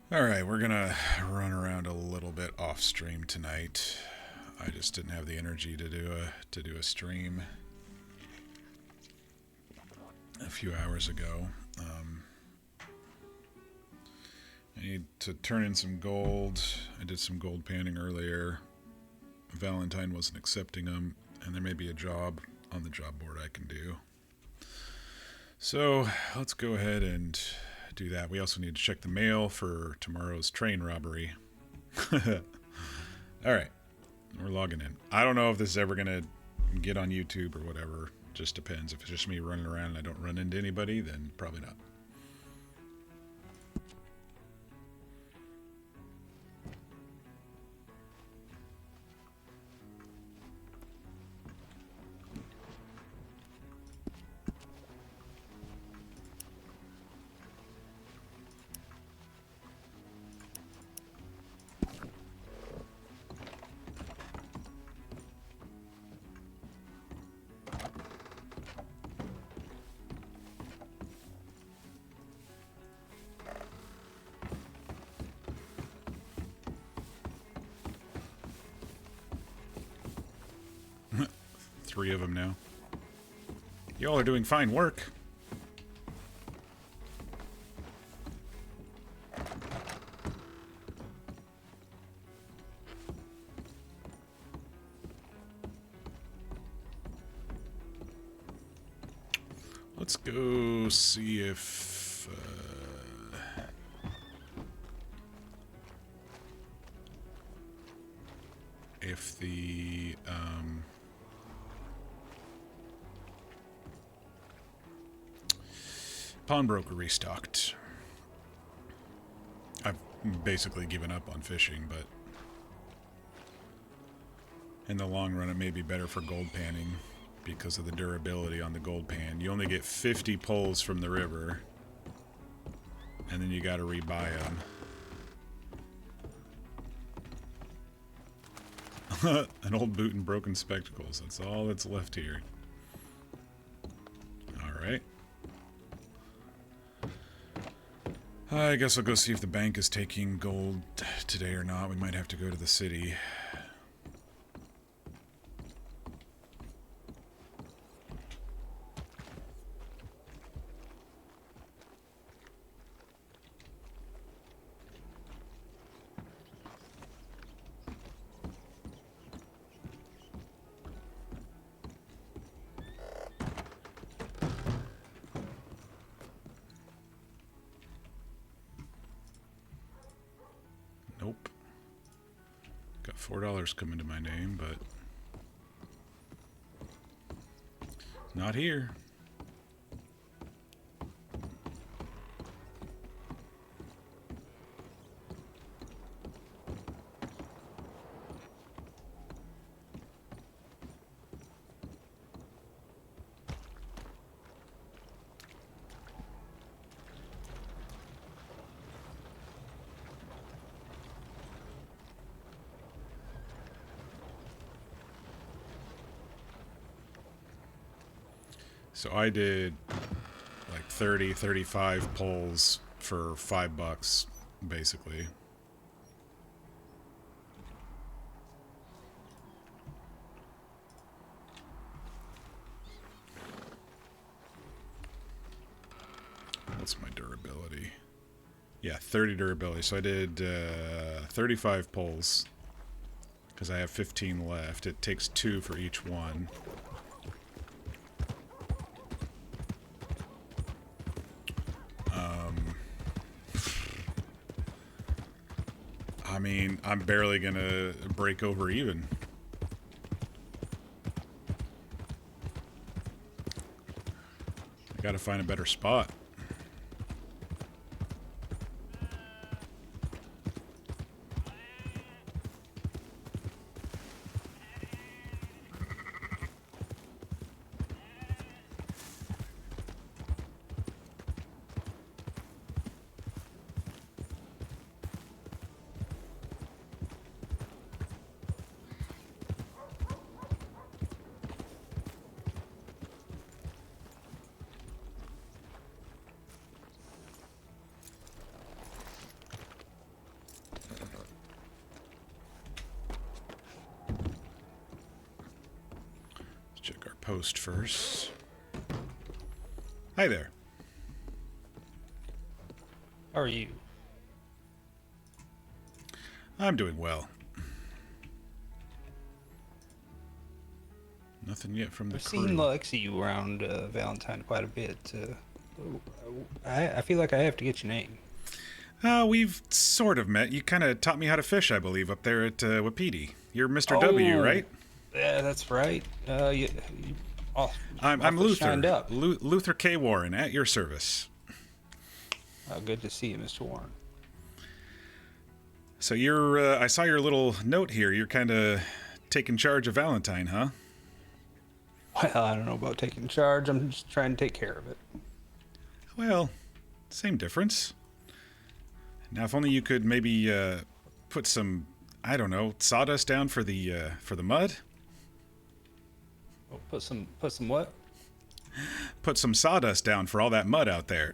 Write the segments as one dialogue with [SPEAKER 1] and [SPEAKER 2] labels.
[SPEAKER 1] Alright, we're gonna run around a little bit off stream tonight. I just didn't have the energy to do a stream a few hours ago. I need to turn in some gold. I did some gold panning earlier. Valentine wasn't accepting them, and there may be a job on the job board I can do. So let's go ahead and do that. We also need to check the mail for tomorrow's train robbery. Alright, we're logging in. I don't know if this is ever going to get on YouTube or whatever. Just depends. If it's just me running around and I don't run into anybody, then probably not. Three of them now. Y'all are doing fine work. Let's go see if the pawnbroker restocked. I've basically given up on fishing, but in the long run it may be better for gold panning because of the durability on the gold pan. You only get 50 pulls from the river, and then you gotta rebuy them. An old boot and broken spectacles. That's all that's left here. Alright. I guess I'll go see if the bank is taking gold today or not. We might have to go to the city. Nope. Got $4 coming to my name, but not here. So I did like 30, 35 pulls for $5, basically. What's my durability? Yeah, 30 durability. So I did 35 pulls because I have 15 left. It takes 2 for each one. I mean, I'm barely gonna break over even. I gotta find a better spot. post first. Hi there.
[SPEAKER 2] How are you?
[SPEAKER 1] I'm doing well. Nothing yet from the
[SPEAKER 2] I've
[SPEAKER 1] crew.
[SPEAKER 2] seen Lexi around Valentine quite a bit. I feel like I have to get your name.
[SPEAKER 1] We've sort of met. You kind of taught me how to fish, I believe, up there at Wapiti. You're Mr.
[SPEAKER 2] Oh,
[SPEAKER 1] W, right?
[SPEAKER 2] Yeah, that's right.
[SPEAKER 1] I'm Luther.
[SPEAKER 2] Shined up.
[SPEAKER 1] Luther K. Warren, at your service.
[SPEAKER 2] Good to see you, Mr. Warren.
[SPEAKER 1] So you're, I saw your little note here. You're kind of taking charge of Valentine, huh?
[SPEAKER 2] Well, I don't know about taking charge. I'm just trying to take care of it.
[SPEAKER 1] Well, same difference. Now, if only you could maybe put some, I don't know, sawdust down for the mud.
[SPEAKER 2] Oh, put some what?
[SPEAKER 1] Put some sawdust down for all that mud out there.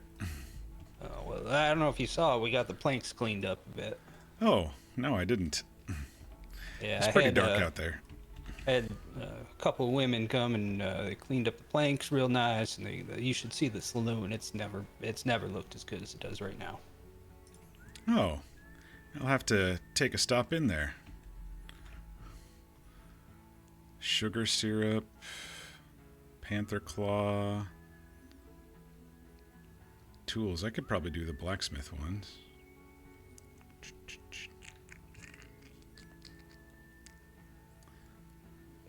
[SPEAKER 2] Oh, well, I don't know if you saw. We got the planks cleaned up a bit.
[SPEAKER 1] Oh, no, I didn't.
[SPEAKER 2] Yeah,
[SPEAKER 1] It's pretty dark out there.
[SPEAKER 2] I had a couple of women come and they cleaned up the planks real nice, and you should see the saloon. It's never looked as good as it does right now.
[SPEAKER 1] Oh, I'll have to take a stop in there. Sugar syrup, panther claw, tools. I could probably do the blacksmith ones.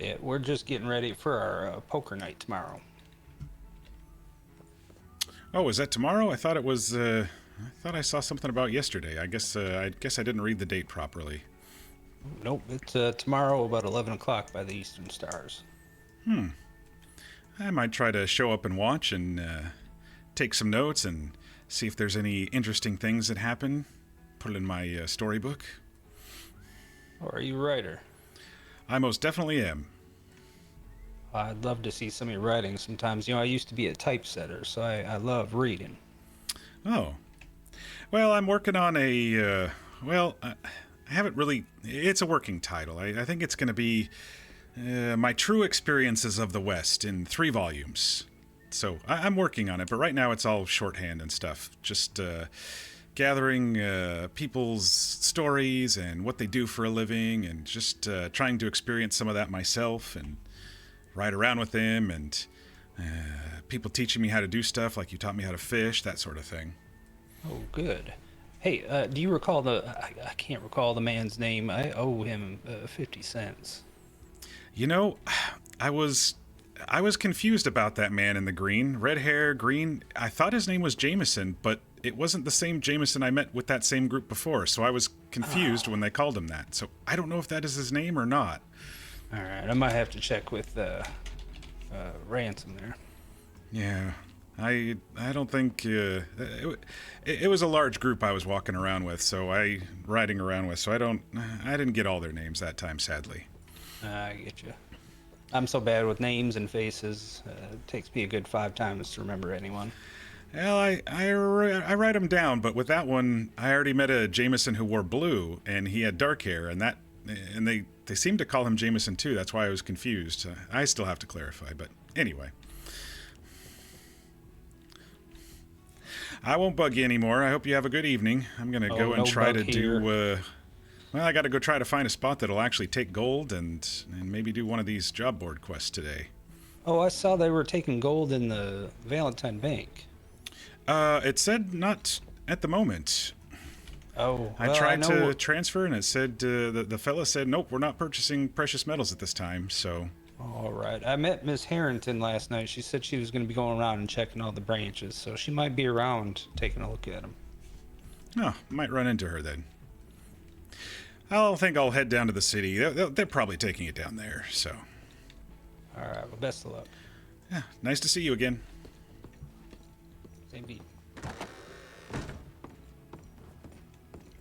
[SPEAKER 2] Yeah, we're just getting ready for our poker night tomorrow.
[SPEAKER 1] Oh, is that tomorrow? I thought it was. I thought I saw something about yesterday. I guess I didn't read the date properly.
[SPEAKER 2] Nope, it's tomorrow about 11 o'clock by the Eastern Stars.
[SPEAKER 1] I might try to show up and watch and take some notes and see if there's any interesting things that happen. Put it in my storybook.
[SPEAKER 2] Or are you a writer?
[SPEAKER 1] I most definitely am.
[SPEAKER 2] I'd love to see some of your writing sometimes. You know, I used to be a typesetter, so I love reading.
[SPEAKER 1] Oh. Well, I'm working on a, I haven't really, it's a working title. I think it's going to be My True Experiences of the West in 3 volumes. So I'm working on it, but right now it's all shorthand and stuff. Just gathering people's stories and what they do for a living, and just trying to experience some of that myself and ride around with them, and people teaching me how to do stuff, like you taught me how to fish, that sort of thing.
[SPEAKER 2] Oh, good. Hey, do you recall I can't recall the man's name. I owe him 50 cents.
[SPEAKER 1] You know, I was confused about that man in the green. Red hair, green. I thought his name was Jameson, but it wasn't the same Jameson I met with that same group before, so I was confused when they called him that. So I don't know if that is his name or not.
[SPEAKER 2] All right, I might have to check with Ransom there.
[SPEAKER 1] Yeah, I don't think it was a large group I was walking around with, so I didn't get all their names that time, sadly.
[SPEAKER 2] I get you. I'm so bad with names and faces. It takes me a good 5 times to remember anyone.
[SPEAKER 1] Well, I write them down, but with that one, I already met a Jameson who wore blue, and he had dark hair, and they seemed to call him Jameson too. That's why I was confused. I still have to clarify, but anyway. I won't bug you anymore. I hope you have a good evening. I'm going to go and try to do... I got to go try to find a spot that'll actually take gold and maybe do one of these job board quests today.
[SPEAKER 2] Oh, I saw they were taking gold in the Valentine Bank.
[SPEAKER 1] It said not at the moment.
[SPEAKER 2] Oh, well,
[SPEAKER 1] I tried to transfer, and it said the fella said, "Nope, we're not purchasing precious metals at this time." So.
[SPEAKER 2] All right. I met Miss Harrington last night. She said she was going to be going around and checking all the branches, so she might be around taking a look at them.
[SPEAKER 1] Oh, might run into her then. I think I'll head down to the city. They're probably taking it down there. So.
[SPEAKER 2] All right. Well, best of luck.
[SPEAKER 1] Yeah. Nice to see you again.
[SPEAKER 2] Same to you.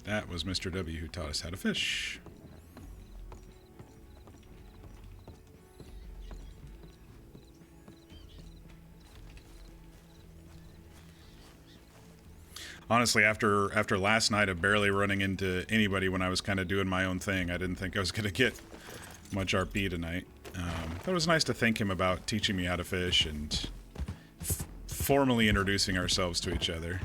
[SPEAKER 1] That was Mr. W who taught us how to fish. Honestly, after last night of barely running into anybody when I was kind of doing my own thing, I didn't think I was going to get much RP tonight. Thought it was nice to thank him about teaching me how to fish and formally introducing ourselves to each other.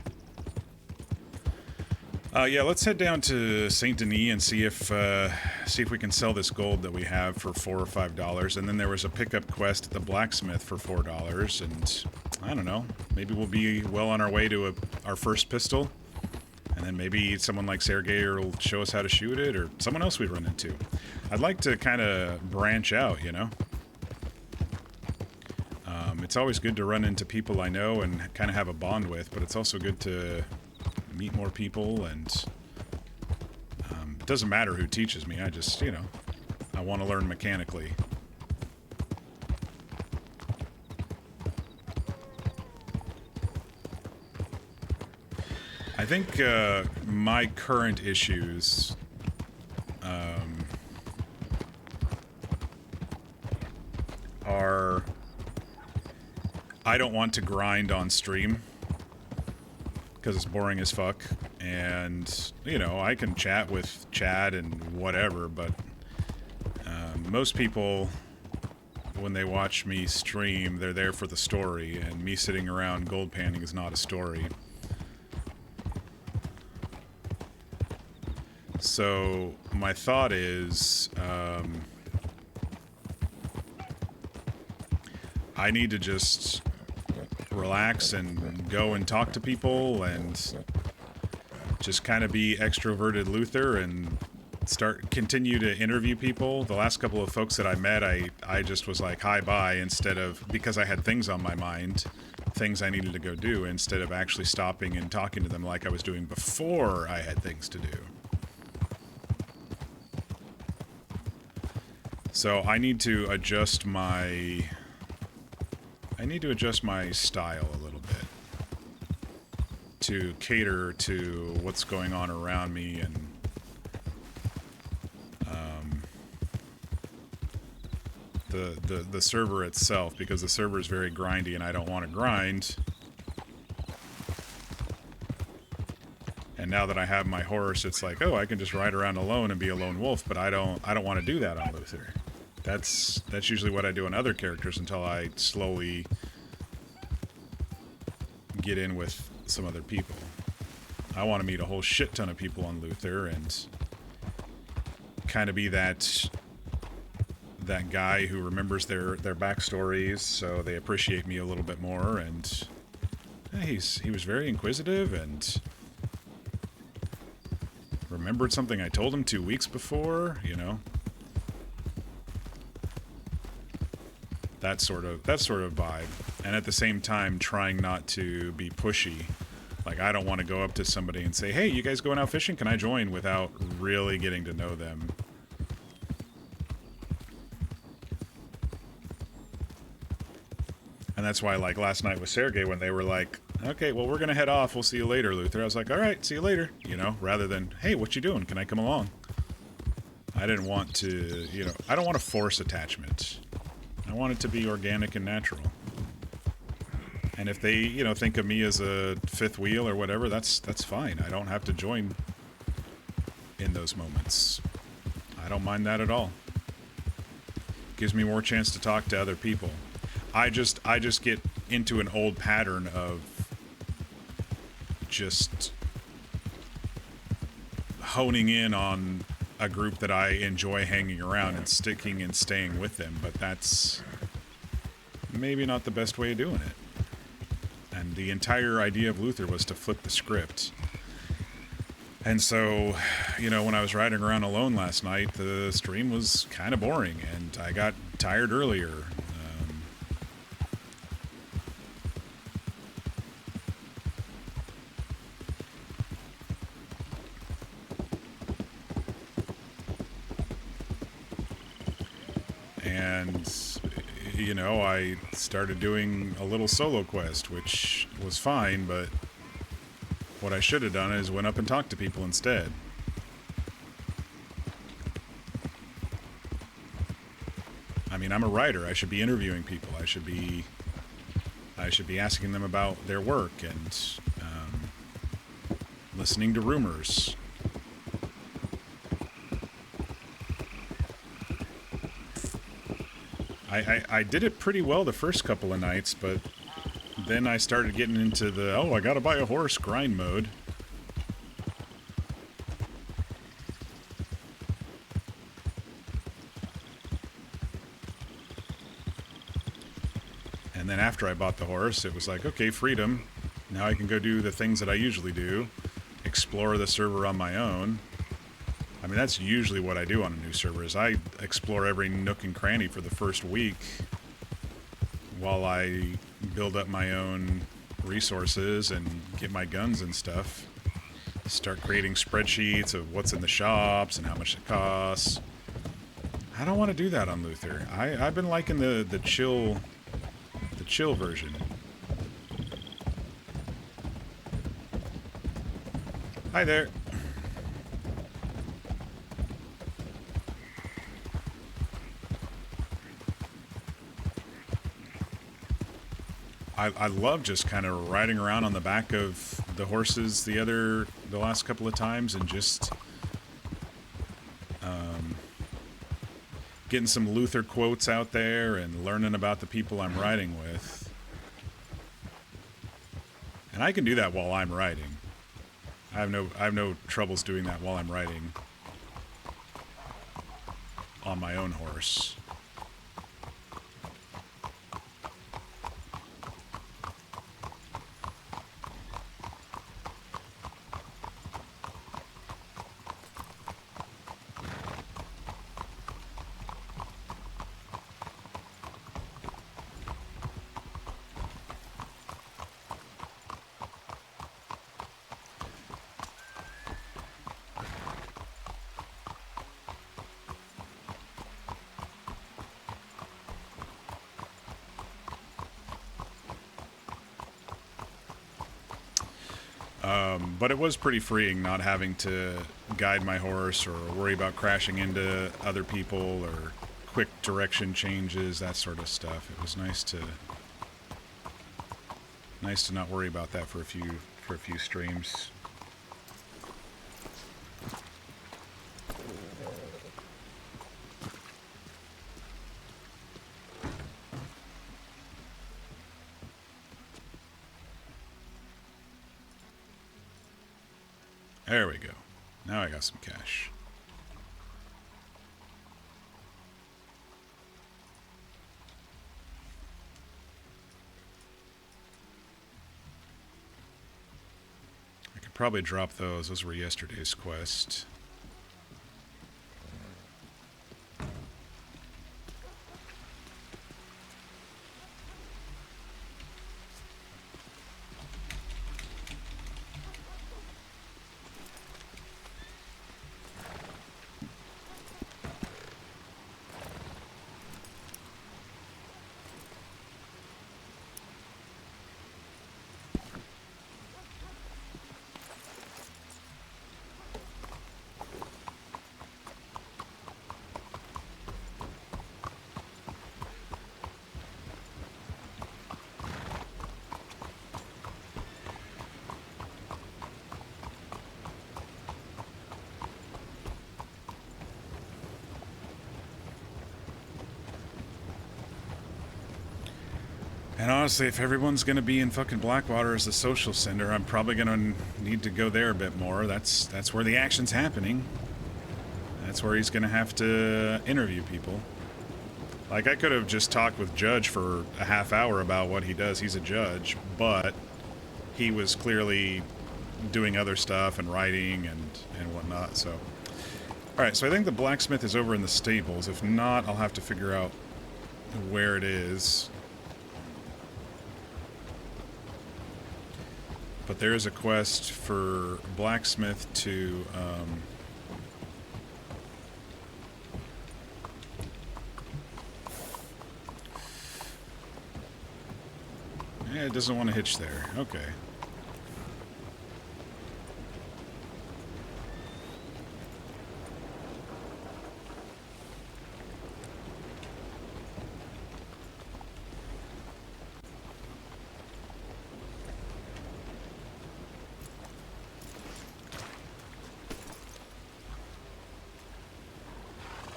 [SPEAKER 1] Yeah, let's head down to Saint Denis and see if we can sell this gold that we have for $4 or $5. And then there was a pickup quest at the blacksmith for $4, and I don't know. Maybe we'll be well on our way to our first pistol, and then maybe someone like Sergey will show us how to shoot it, or someone else we run into. I'd like to kind of branch out, you know. It's always good to run into people I know and kind of have a bond with, but it's also good to meet more people, and it doesn't matter who teaches me. I just, you know, I want to learn mechanically. I think my current issues are I don't want to grind on stream because it's boring as fuck, and you know, I can chat with Chad and whatever, but most people, when they watch me stream, they're there for the story, and me sitting around gold panning is not a story. So my thought is I need to just relax and go and talk to people and just kind of be extroverted Luther and continue to interview people. The last couple of folks that I met, I just was like, hi, bye, instead of, because I had things on my mind, things I needed to go do, instead of actually stopping and talking to them like I was doing before I had things to do. So I need to adjust my style a little bit to cater to what's going on around me, and the server itself, because the server is very grindy and I don't want to grind. And now that I have my horse, it's like, oh, I can just ride around alone and be a lone wolf, but I don't want to do that on Luther. That's usually what I do on other characters until I slowly get in with some other people. I want to meet a whole shit ton of people on Luther and kind of be that guy who remembers their backstories, so they appreciate me a little bit more. And he was very inquisitive and remembered something I told him 2 weeks before, you know. That sort of vibe. And at the same time trying not to be pushy. Like, I don't want to go up to somebody and say, hey, you guys going out fishing? Can I join? Without really getting to know them. And that's why, like, last night with Sergey, when they were like, okay, well, we're going to head off. We'll see you later, Luther. I was like, all right, see you later. You know, rather than, hey, what you doing? Can I come along? I didn't want to, you know, I don't want to force attachment. I want it to be organic and natural. And if they, you know, think of me as a fifth wheel or whatever, that's fine. I don't have to join in those moments. I don't mind that at all. Gives me more chance to talk to other people. I just get into an old pattern of just honing in on a group that I enjoy hanging around and sticking and staying with them, but that's maybe not the best way of doing it. And the entire idea of Luther was to flip the script. And so, you know, when I was riding around alone last night, the stream was kind of boring, and I got tired earlier. You know, I started doing a little solo quest, which was fine, but what I should have done is went up and talked to people instead. I mean, I'm a writer. I should be interviewing people. I should be asking them about their work and listening to rumors. I did it pretty well the first couple of nights, but then I started getting into the, oh, I gotta buy a horse grind mode. And then after I bought the horse, it was like, okay, freedom. Now I can go do the things that I usually do. Explore the server on my own. I mean, that's usually what I do on a new server, is I explore every nook and cranny for the first week while I build up my own resources and get my guns and stuff. Start creating spreadsheets of what's in the shops and how much it costs. I don't want to do that on Luther. I've been liking the chill version. Hi there. I love just kind of riding around on the back of the horses the last couple of times and just getting some Luther quotes out there and learning about the people I'm riding with. And I can do that while I'm riding. I have no troubles doing that while I'm riding on my own horse. But it was pretty freeing not having to guide my horse or worry about crashing into other people or quick direction changes, that sort of stuff. It was nice to not worry about that for a few streams. There we go. Now I got some cash. I could probably drop those. Those were yesterday's quest. And honestly, if everyone's going to be in fucking Blackwater as a social center, I'm probably going to need to go there a bit more. That's where the action's happening. That's where he's going to have to interview people. Like, I could have just talked with Judge for a half hour about what he does. He's a judge, but he was clearly doing other stuff and writing and whatnot, so. Alright, so I think the blacksmith is over in the stables. If not, I'll have to figure out where it is. But there is a quest for blacksmith to yeah, it doesn't want to hitch there. Okay.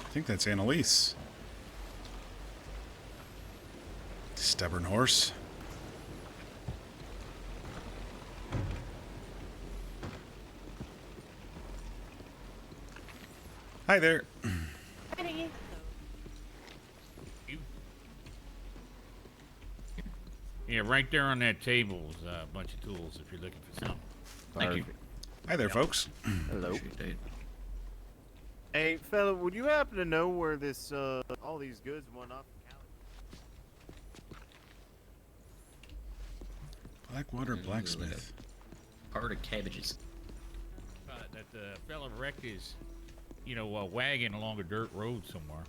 [SPEAKER 1] I think that's Annalise. stubborn horse. Hi there.
[SPEAKER 3] Yeah, right there on that table is a bunch of tools if you're looking for something.
[SPEAKER 4] Thank you.
[SPEAKER 1] Hi there, folks.
[SPEAKER 4] Hello. Appreciate it.
[SPEAKER 5] Hey, fella, would you happen to know where this, all these goods went off?
[SPEAKER 1] Blackwater Blacksmith.
[SPEAKER 4] Part of cabbages.
[SPEAKER 3] That the fella wrecked his, wagon along a dirt road somewhere.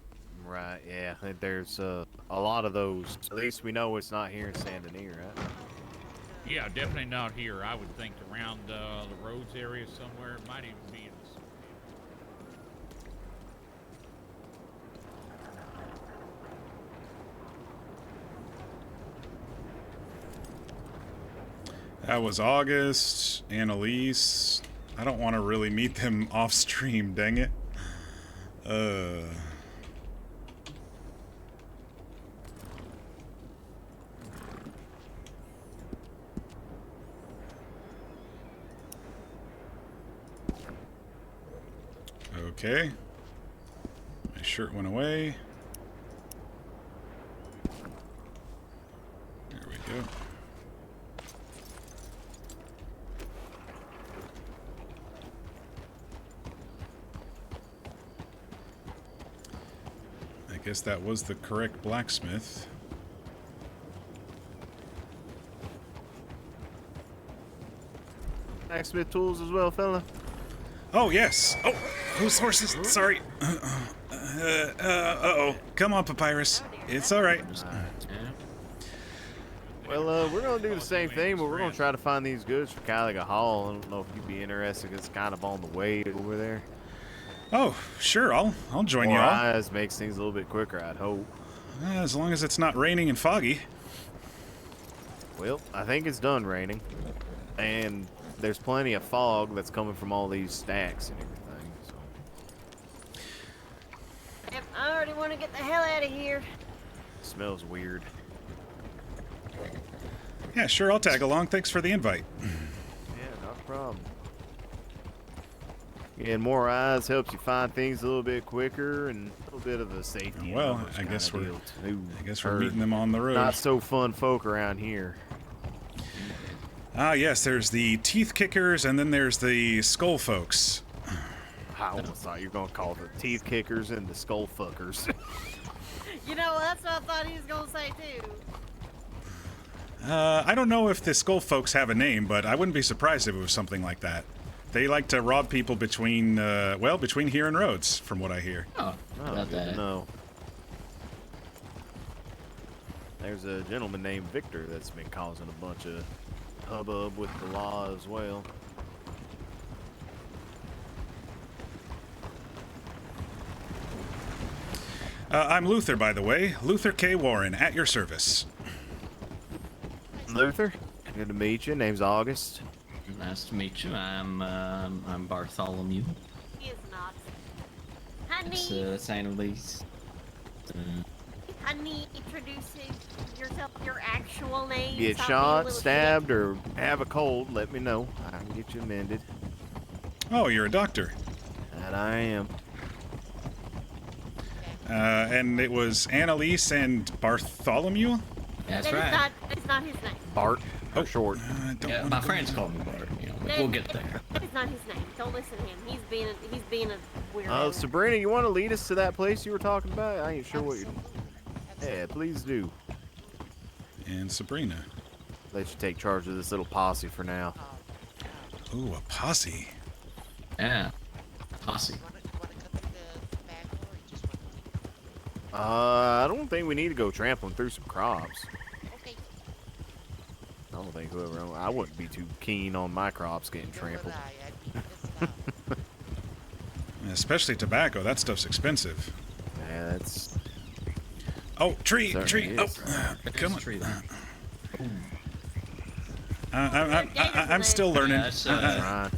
[SPEAKER 5] Right, yeah. There's a lot of those. At least we know it's not here in Saint Denis, right?
[SPEAKER 3] Yeah, definitely not here. I would think around the roads area somewhere. It might even be in the
[SPEAKER 1] That was August, Annalise. I don't want to really meet them off stream, dang it. Okay. My shirt went away. There we go. I guess that was the correct blacksmith.
[SPEAKER 5] Blacksmith tools as well, fella?
[SPEAKER 1] Oh, yes. Oh, whose horses? Sorry. Uh-oh. Come on, Papyrus. It's all right.
[SPEAKER 5] Well, we're gonna do the same thing, but we're gonna try to find these goods for Caliga Hall. I don't know if you'd be interested. It's kind of on the way over there.
[SPEAKER 1] Oh, sure. I'll join you
[SPEAKER 5] More
[SPEAKER 1] all.
[SPEAKER 5] eyes makes things a little bit quicker, I'd hope.
[SPEAKER 1] As long as it's not raining and foggy.
[SPEAKER 5] Well, I think it's done raining, and there's plenty of fog that's coming from all these stacks and everything. So.
[SPEAKER 6] Yep, I already want to get the hell out of here.
[SPEAKER 5] Smells weird.
[SPEAKER 1] Yeah, sure. I'll tag along. Thanks for the invite.
[SPEAKER 5] Yeah, not a problem. And more eyes helps you find things a little bit quicker and a little bit of a safety.
[SPEAKER 1] Well,
[SPEAKER 5] numbers
[SPEAKER 1] I guess
[SPEAKER 5] kinda
[SPEAKER 1] we're
[SPEAKER 5] deal, too.
[SPEAKER 1] I guess we're
[SPEAKER 5] Or
[SPEAKER 1] meeting them on the road.
[SPEAKER 5] Not so fun folk around here.
[SPEAKER 1] Ah, yes. There's the teeth kickers, and then there's the skull folks.
[SPEAKER 5] I almost thought you were gonna call the teeth kickers and the skull fuckers.
[SPEAKER 6] You know, that's what I thought he was going to say, too.
[SPEAKER 1] I don't know if the skull folks have a name, but I wouldn't be surprised if it was something like that. They like to rob people between, between here and Rhodes, from what I hear.
[SPEAKER 4] Oh, about that.
[SPEAKER 5] No. There's a gentleman named Victor that's been causing a bunch of hubbub with the law as well.
[SPEAKER 1] I'm Luther, by the way. Luther K. Warren, at your service.
[SPEAKER 5] Luther, good to meet you. Name's August.
[SPEAKER 4] Nice to meet you. I'm Bartholomew.
[SPEAKER 6] He is not. Honey,
[SPEAKER 4] It's Annalise.
[SPEAKER 6] honey, introducing yourself, your actual name.
[SPEAKER 5] Get
[SPEAKER 6] Stop being a
[SPEAKER 5] shot,
[SPEAKER 6] little
[SPEAKER 5] stabbed, or have a cold, let me know. I can get you amended.
[SPEAKER 1] Oh, you're a doctor.
[SPEAKER 5] That I am.
[SPEAKER 1] And it was Annalise and Bartholomew?
[SPEAKER 4] That's
[SPEAKER 6] shit.
[SPEAKER 4] right.
[SPEAKER 6] It's not his name.
[SPEAKER 5] Bart, for short.
[SPEAKER 1] Don't
[SPEAKER 4] Yeah,
[SPEAKER 1] wanna
[SPEAKER 4] my
[SPEAKER 1] go-
[SPEAKER 4] friends call me Bart. We'll get there.
[SPEAKER 6] That is not his name. Don't listen to him. He's being a weirdo.
[SPEAKER 5] Sabrina, you want to lead us to that place you were talking about? I ain't sure what you're... Yeah, please do.
[SPEAKER 1] And Sabrina.
[SPEAKER 5] Let you take charge of this little posse for now.
[SPEAKER 1] Ooh, a posse.
[SPEAKER 4] Yeah. Posse.
[SPEAKER 5] I don't think we need to go trampling through some crops. I don't think I wouldn't be too keen on my crops getting trampled.
[SPEAKER 1] Especially tobacco. That stuff's expensive.
[SPEAKER 5] Yeah, that's...
[SPEAKER 1] Oh, tree,
[SPEAKER 5] Certainly
[SPEAKER 1] tree. Oh,
[SPEAKER 5] is.
[SPEAKER 1] come on.
[SPEAKER 4] Tree there.
[SPEAKER 1] I'm still learning.
[SPEAKER 4] Yeah, that's,
[SPEAKER 5] Right.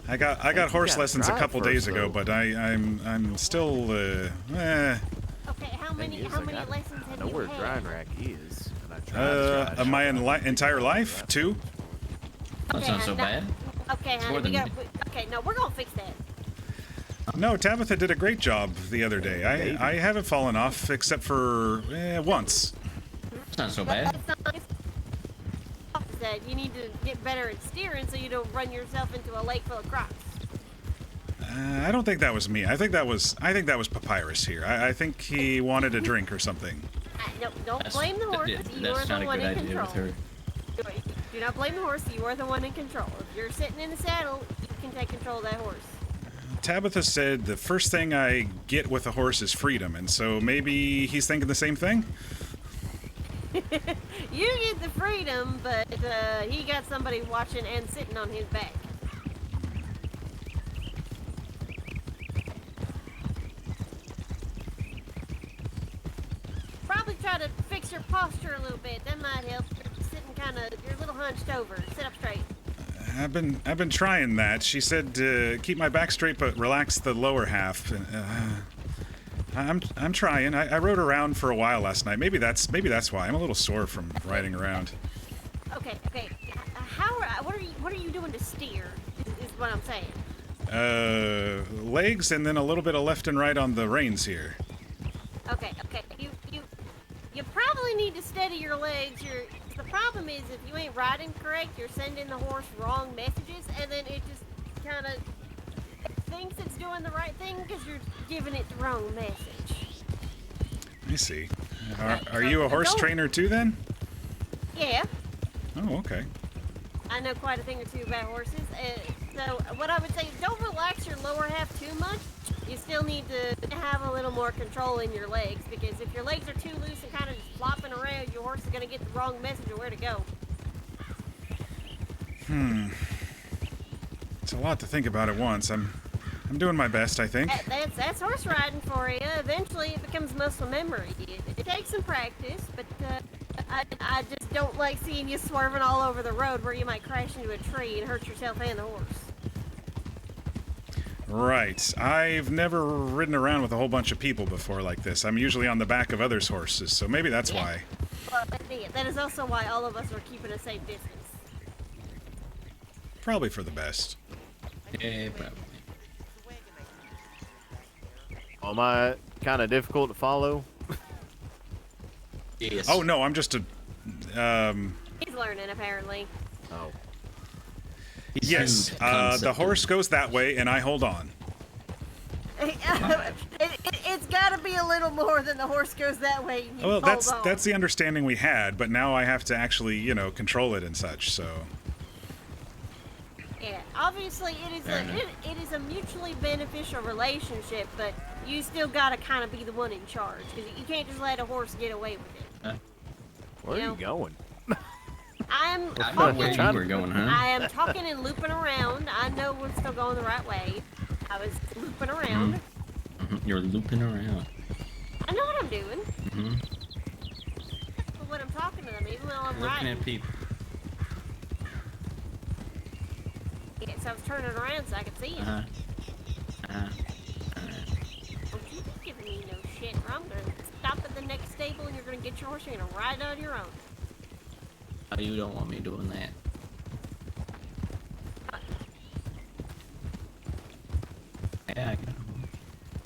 [SPEAKER 1] I got horse lessons a couple days ago, but I'm still
[SPEAKER 6] Okay, how many
[SPEAKER 5] Thing is,
[SPEAKER 6] lessons
[SPEAKER 5] I
[SPEAKER 6] have
[SPEAKER 5] know
[SPEAKER 6] you
[SPEAKER 5] where a
[SPEAKER 6] had?
[SPEAKER 5] drying rack is, and I tried to
[SPEAKER 1] my entire life 2.
[SPEAKER 4] That's not so
[SPEAKER 6] now-
[SPEAKER 4] bad.
[SPEAKER 6] Okay, honey,
[SPEAKER 4] more than
[SPEAKER 6] okay, no, we're gonna fix that.
[SPEAKER 1] No, Tabitha did a great job the other day. I haven't fallen off except for once.
[SPEAKER 4] It's not so bad.
[SPEAKER 6] That's not that you need to get better at steering so you don't run yourself into a lake full of crocs.
[SPEAKER 1] I don't think that was me. I think that was Papyrus here. I think he wanted a drink or something.
[SPEAKER 6] No, don't blame the horse. You are
[SPEAKER 4] That's not
[SPEAKER 6] the
[SPEAKER 4] a
[SPEAKER 6] one
[SPEAKER 4] good
[SPEAKER 6] in
[SPEAKER 4] idea
[SPEAKER 6] control.
[SPEAKER 4] with her.
[SPEAKER 6] Do not blame the horse. You are the one in control. If you're sitting in the saddle, you can take control of that horse.
[SPEAKER 1] Tabitha said the first thing I get with a horse is freedom, and so maybe he's thinking the same thing?
[SPEAKER 6] You get the freedom, but he got somebody watching and sitting on his back. Probably try to fix your posture a little bit. That might help. You're sitting kind of, you're a little hunched over. Sit up straight.
[SPEAKER 1] I've been trying that. She said keep my back straight but relax the lower half. I'm trying. I rode around for a while last night. Maybe that's why. I'm a little sore from riding around.
[SPEAKER 6] Okay. What are you doing to steer? Is what I'm saying.
[SPEAKER 1] Legs and then a little bit of left and right on the reins here.
[SPEAKER 6] Okay. You probably need to steady your legs. The problem is if you ain't riding correct, you're sending the horse wrong messages, and then it just kind of thinks it's doing the right thing because you're giving it the wrong message.
[SPEAKER 1] I see. Are you a horse trainer too then?
[SPEAKER 6] Yeah,
[SPEAKER 1] Oh, okay.
[SPEAKER 6] I know quite a thing or two about horses. So what I would say is don't relax your lower half too much. You still need to have a little more control in your legs, because if your legs are too loose and kind of just flopping around, your horse is going to get the wrong message of where to go.
[SPEAKER 1] It's a lot to think about at once. I'm doing my best, I think.
[SPEAKER 6] That's horse riding for you. Eventually it becomes muscle memory. It takes some practice, but I just don't like seeing you swerving all over the road where you might crash into a tree and hurt yourself and the horse.
[SPEAKER 1] Right. I've never ridden around with a whole bunch of people before like this. I'm usually on the back of others' horses, so maybe that's why.
[SPEAKER 6] Well, that is also why all of us are keeping a safe distance.
[SPEAKER 1] Probably for the best.
[SPEAKER 4] Yeah, probably.
[SPEAKER 5] Am I kind of difficult to follow?
[SPEAKER 4] Yes.
[SPEAKER 1] Oh no, I'm just a.
[SPEAKER 6] He's learning, apparently.
[SPEAKER 5] Oh.
[SPEAKER 1] Yes. The horse goes that way, and I hold on.
[SPEAKER 6] It's got to be a little more than the horse goes that way. And you
[SPEAKER 1] Well,
[SPEAKER 6] hold on.
[SPEAKER 1] that's the understanding we had, but now I have to actually, control it and such. So.
[SPEAKER 6] Yeah, obviously it is a mutually beneficial relationship, but you still gotta kind of be the one in charge, because you can't just let a horse get away with it.
[SPEAKER 5] Where are you going?
[SPEAKER 4] I know where you were going, huh?
[SPEAKER 6] I am talking and looping around. I know we're still going the right way. I was looping around.
[SPEAKER 4] You're looping around.
[SPEAKER 6] I know what I'm doing.
[SPEAKER 4] Mm-hmm.
[SPEAKER 6] But when I'm talking to them, even while I'm
[SPEAKER 4] Looking
[SPEAKER 6] riding.
[SPEAKER 4] at people.
[SPEAKER 6] Yeah, so I was turning around so I could see him. Don't you be giving me no shit, or I'm gonna stop at the next stable and you're gonna get your horse and you're gonna ride on your own.
[SPEAKER 4] Oh, you don't want me doing that. Yeah,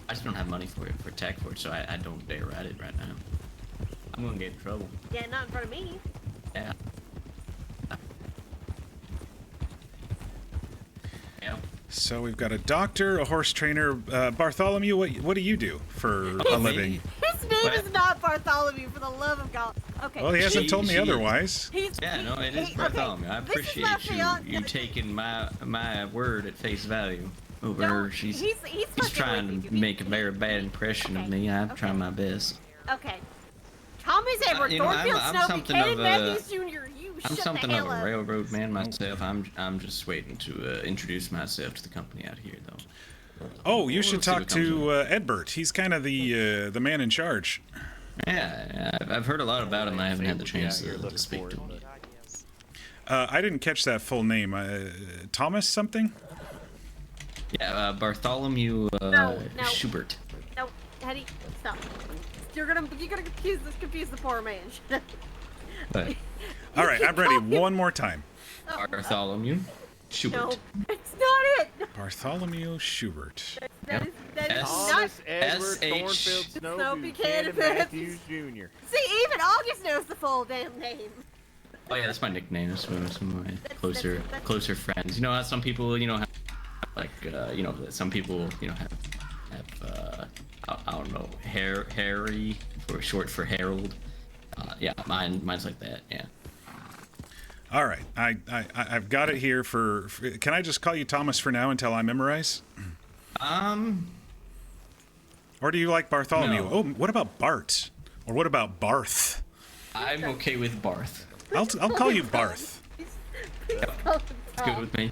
[SPEAKER 4] I just don't have money for tack for it, so I don't dare ride it right now. I'm gonna get in trouble.
[SPEAKER 6] Yeah, not in front of me.
[SPEAKER 4] Yeah. Yeah.
[SPEAKER 1] So we've got a doctor, a horse trainer. Bartholomew, what do you do for a living?
[SPEAKER 6] His name is not Bartholomew, for the love of God. Okay.
[SPEAKER 1] Well, he hasn't told me
[SPEAKER 4] She-
[SPEAKER 1] otherwise.
[SPEAKER 4] Yeah, no, it is Bartholomew. I
[SPEAKER 6] this is
[SPEAKER 4] appreciate
[SPEAKER 6] my fiance.
[SPEAKER 4] you taking my word at face value over
[SPEAKER 6] No,
[SPEAKER 4] her.
[SPEAKER 6] he's
[SPEAKER 4] He's
[SPEAKER 6] fucking
[SPEAKER 4] trying
[SPEAKER 6] with
[SPEAKER 4] to
[SPEAKER 6] you.
[SPEAKER 4] make a very bad impression of me. I'm trying my best.
[SPEAKER 6] Okay. Thomas Edward,
[SPEAKER 4] you know,
[SPEAKER 6] Thornfield
[SPEAKER 4] I'm
[SPEAKER 6] Snow,
[SPEAKER 4] something
[SPEAKER 6] Buchanan
[SPEAKER 4] of a-
[SPEAKER 6] Matthews Jr., you
[SPEAKER 4] I'm
[SPEAKER 6] shut
[SPEAKER 4] something
[SPEAKER 6] the
[SPEAKER 4] of
[SPEAKER 6] hell
[SPEAKER 4] a
[SPEAKER 6] up.
[SPEAKER 4] railroad man myself. I'm just waiting to introduce myself to the company out here, though.
[SPEAKER 1] Oh, you should
[SPEAKER 4] We'll see
[SPEAKER 1] talk
[SPEAKER 4] what comes
[SPEAKER 1] to Edbert. He's kind of the man in charge.
[SPEAKER 4] Yeah, I've heard a lot about him. I haven't had the chance
[SPEAKER 5] Yeah, you're
[SPEAKER 4] to
[SPEAKER 5] looking
[SPEAKER 4] speak
[SPEAKER 5] for
[SPEAKER 4] to
[SPEAKER 5] it,
[SPEAKER 4] him.
[SPEAKER 5] but-
[SPEAKER 1] I didn't catch that full name. Thomas something?
[SPEAKER 4] Yeah, Bartholomew
[SPEAKER 6] No.
[SPEAKER 4] Schubert.
[SPEAKER 6] No, Hetty, stop. You're gonna confuse the poor man.
[SPEAKER 4] But
[SPEAKER 1] All right, I'm ready one more time.
[SPEAKER 4] Bartholomew Schubert.
[SPEAKER 6] No, it's not it.
[SPEAKER 1] Bartholomew Schubert.
[SPEAKER 6] That is
[SPEAKER 4] S-
[SPEAKER 6] not.
[SPEAKER 5] Thomas Edward
[SPEAKER 4] S.H.
[SPEAKER 5] Thornfield Snow
[SPEAKER 6] Snow
[SPEAKER 5] Buchanan
[SPEAKER 6] Buchanan
[SPEAKER 5] Matthews Jr.
[SPEAKER 6] See, even August knows the full damn name.
[SPEAKER 4] Oh yeah, that's my nickname. That's one of some of my
[SPEAKER 6] that's-
[SPEAKER 4] closer friends. You know how some people, you know, have, like, you know, some people, you know, have I don't know, Harry, for short for Harold. Yeah, mine's like that. Yeah.
[SPEAKER 1] All right, I've got it here for. Can I just call you Thomas for now until I memorize? Or do you like Bartholomew?
[SPEAKER 4] No.
[SPEAKER 1] Oh, what about Bart? Or what about Barth?
[SPEAKER 4] I'm okay with Barth.
[SPEAKER 1] I'll call you Barth.
[SPEAKER 6] Please call him
[SPEAKER 4] It's good with me.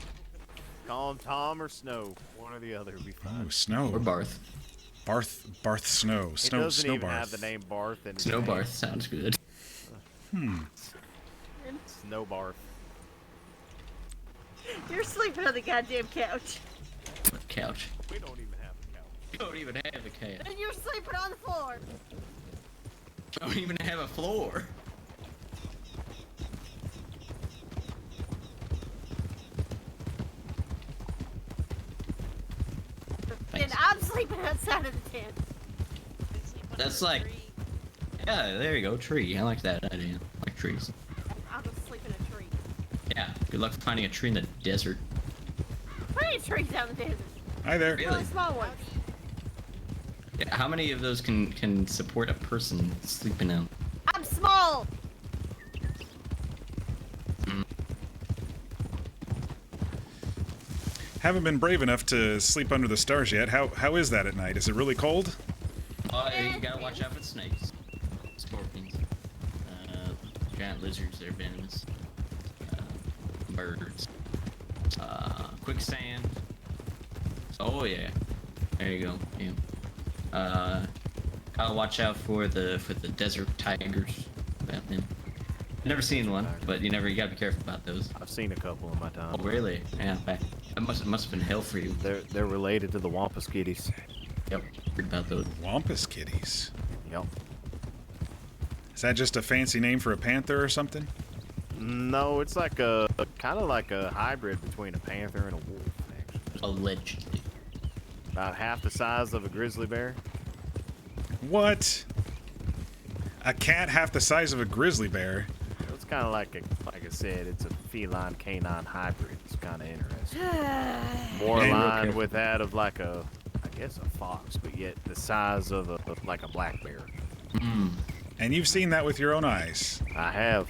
[SPEAKER 5] Call him Tom or Snow. One or the other would be fine.
[SPEAKER 1] Oh, Snow.
[SPEAKER 4] Or Barth.
[SPEAKER 1] Barth Snow.
[SPEAKER 5] It
[SPEAKER 1] Snow
[SPEAKER 5] doesn't even
[SPEAKER 1] Barth.
[SPEAKER 5] have the name Barth in his
[SPEAKER 4] Snow
[SPEAKER 5] name.
[SPEAKER 4] Barth sounds good.
[SPEAKER 5] Snow Barth.
[SPEAKER 6] You're sleeping on the goddamn couch.
[SPEAKER 4] Couch.
[SPEAKER 5] We don't even have a couch.
[SPEAKER 4] You don't even have a couch.
[SPEAKER 6] And you're sleeping on the floor.
[SPEAKER 4] Don't even have a floor.
[SPEAKER 6] And I'm sleeping outside of the tent.
[SPEAKER 4] That's like, yeah, there you go, tree. I like that idea. I like trees.
[SPEAKER 6] I'll go sleep in a tree.
[SPEAKER 4] Yeah, good luck finding a tree in the desert.
[SPEAKER 6] Plenty of trees down the desert.
[SPEAKER 1] Hi there.
[SPEAKER 4] Really?
[SPEAKER 6] Really small ones.
[SPEAKER 4] Yeah, how many of those can support a person sleeping in?
[SPEAKER 6] I'm small.
[SPEAKER 1] Haven't been brave enough to sleep under the stars yet. How is that at night? Is it really cold?
[SPEAKER 4] You gotta watch out for the snakes, scorpions, giant lizards. They're venomous. Birds. Quicksand. Oh yeah, there you go. Yeah. Gotta watch out for the desert tigers. About them. Never seen one, but you gotta be careful about those.
[SPEAKER 5] I've seen a couple in my time.
[SPEAKER 4] Oh really? Yeah. It must have been hell for you.
[SPEAKER 5] They're related to the Wampus Kitties.
[SPEAKER 4] Yep. Heard about those.
[SPEAKER 1] Wampus kitties.
[SPEAKER 5] Yep.
[SPEAKER 1] Is that just a fancy name for a panther or something?
[SPEAKER 5] No, it's like a kind of like a hybrid between a panther and a wolf. Actually,
[SPEAKER 4] Allegedly.
[SPEAKER 5] about half the size of a grizzly bear.
[SPEAKER 1] What? A cat half the size of a grizzly bear?
[SPEAKER 5] It's kind of like I said, it's a feline canine hybrid. It's kind of interesting. More
[SPEAKER 1] Hey, real
[SPEAKER 5] aligned
[SPEAKER 4] careful.
[SPEAKER 5] with that of like I guess a fox, but yet the size of like a black bear.
[SPEAKER 1] And you've seen that with your own eyes.
[SPEAKER 5] I have.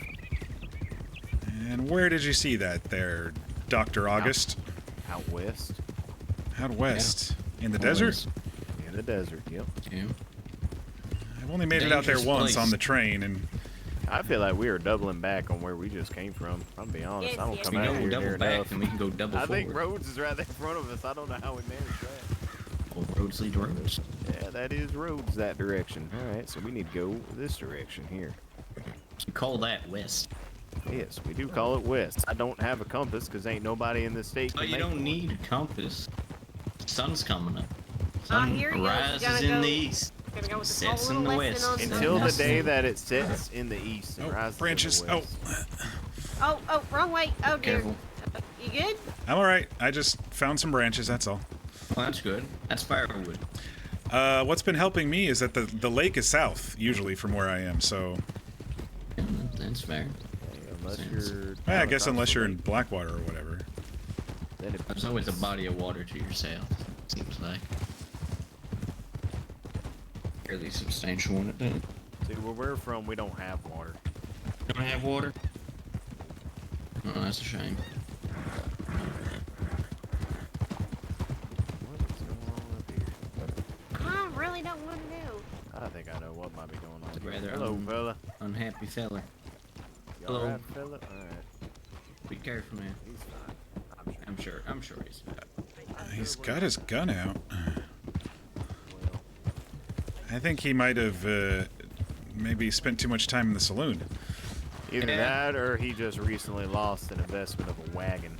[SPEAKER 1] And where did you see that there, Dr. August?
[SPEAKER 5] Out west
[SPEAKER 1] Out west. In the
[SPEAKER 4] Always.
[SPEAKER 1] desert?
[SPEAKER 5] in the desert. Yep.
[SPEAKER 4] Yeah.
[SPEAKER 1] I've only made it out there
[SPEAKER 4] Dangerous
[SPEAKER 1] once
[SPEAKER 4] place.
[SPEAKER 1] on the train, and
[SPEAKER 5] I feel like we are doubling back on where we just came from. I'm be honest.
[SPEAKER 6] Yes,
[SPEAKER 5] I don't
[SPEAKER 6] yes.
[SPEAKER 5] come
[SPEAKER 4] We
[SPEAKER 5] out
[SPEAKER 4] know
[SPEAKER 5] here
[SPEAKER 4] we'll double
[SPEAKER 5] near
[SPEAKER 4] back,
[SPEAKER 5] enough.
[SPEAKER 4] and we can go double
[SPEAKER 5] I
[SPEAKER 4] forward.
[SPEAKER 5] think Rhodes is right there in front of us. I don't know how we managed that.
[SPEAKER 4] Well, roads lead to roads.
[SPEAKER 5] Yeah, that is Rhodes that direction. All right, so we need to go this direction here.
[SPEAKER 4] We call that west.
[SPEAKER 5] Yes, we do call it west. I don't have a compass because ain't nobody in this state.
[SPEAKER 4] Oh,
[SPEAKER 5] can
[SPEAKER 4] you
[SPEAKER 5] make
[SPEAKER 4] don't
[SPEAKER 5] one.
[SPEAKER 4] need a compass. Sun's coming up.
[SPEAKER 6] Ah,
[SPEAKER 4] Sun
[SPEAKER 6] here he goes.
[SPEAKER 4] rises
[SPEAKER 6] Gotta
[SPEAKER 4] in
[SPEAKER 6] go.
[SPEAKER 4] the east.
[SPEAKER 6] Gonna go with the
[SPEAKER 4] Sets
[SPEAKER 6] small
[SPEAKER 4] in the
[SPEAKER 6] little
[SPEAKER 4] west.
[SPEAKER 6] western on
[SPEAKER 4] Until
[SPEAKER 5] Until the
[SPEAKER 4] That's
[SPEAKER 5] day
[SPEAKER 4] it.
[SPEAKER 5] that it sets in the east and
[SPEAKER 1] oh,
[SPEAKER 5] rises
[SPEAKER 1] branches.
[SPEAKER 5] in the
[SPEAKER 1] Oh,
[SPEAKER 5] west.
[SPEAKER 6] Oh, wrong way. Oh dear.
[SPEAKER 4] Careful.
[SPEAKER 6] You good?
[SPEAKER 1] I'm all right. I just found some branches. That's all.
[SPEAKER 4] Well, that's good. That's firewood.
[SPEAKER 1] What's been helping me is that the lake is south, usually from where I am. So,
[SPEAKER 4] Yeah, that's fair.
[SPEAKER 5] Unless
[SPEAKER 4] Sense.
[SPEAKER 5] you're.
[SPEAKER 1] I
[SPEAKER 5] down
[SPEAKER 1] guess
[SPEAKER 5] across
[SPEAKER 1] unless
[SPEAKER 5] the
[SPEAKER 1] you're in
[SPEAKER 5] lake,
[SPEAKER 1] Blackwater or whatever.
[SPEAKER 5] then it-
[SPEAKER 4] There's always a body of water to your south. Seems like. Fairly substantial one. It
[SPEAKER 5] See, where we're from, we don't have water.
[SPEAKER 4] don't have water. Oh, that's a shame.
[SPEAKER 5] What is going on up here?
[SPEAKER 6] I really don't want to know.
[SPEAKER 5] I think I know what might be going on.
[SPEAKER 4] I'd
[SPEAKER 5] here.
[SPEAKER 4] rather
[SPEAKER 5] Hello, fella.
[SPEAKER 4] Unhappy fella.
[SPEAKER 5] You
[SPEAKER 4] Hello.
[SPEAKER 5] alright, fella? Alright.
[SPEAKER 4] Be careful, man.
[SPEAKER 5] He's fine.
[SPEAKER 4] I'm sure he's.
[SPEAKER 1] He's got his gun out.
[SPEAKER 5] Well,
[SPEAKER 1] I think he might have maybe spent too much time in the saloon.
[SPEAKER 5] either
[SPEAKER 4] Yeah.
[SPEAKER 5] that or he just recently lost an investment of a wagon.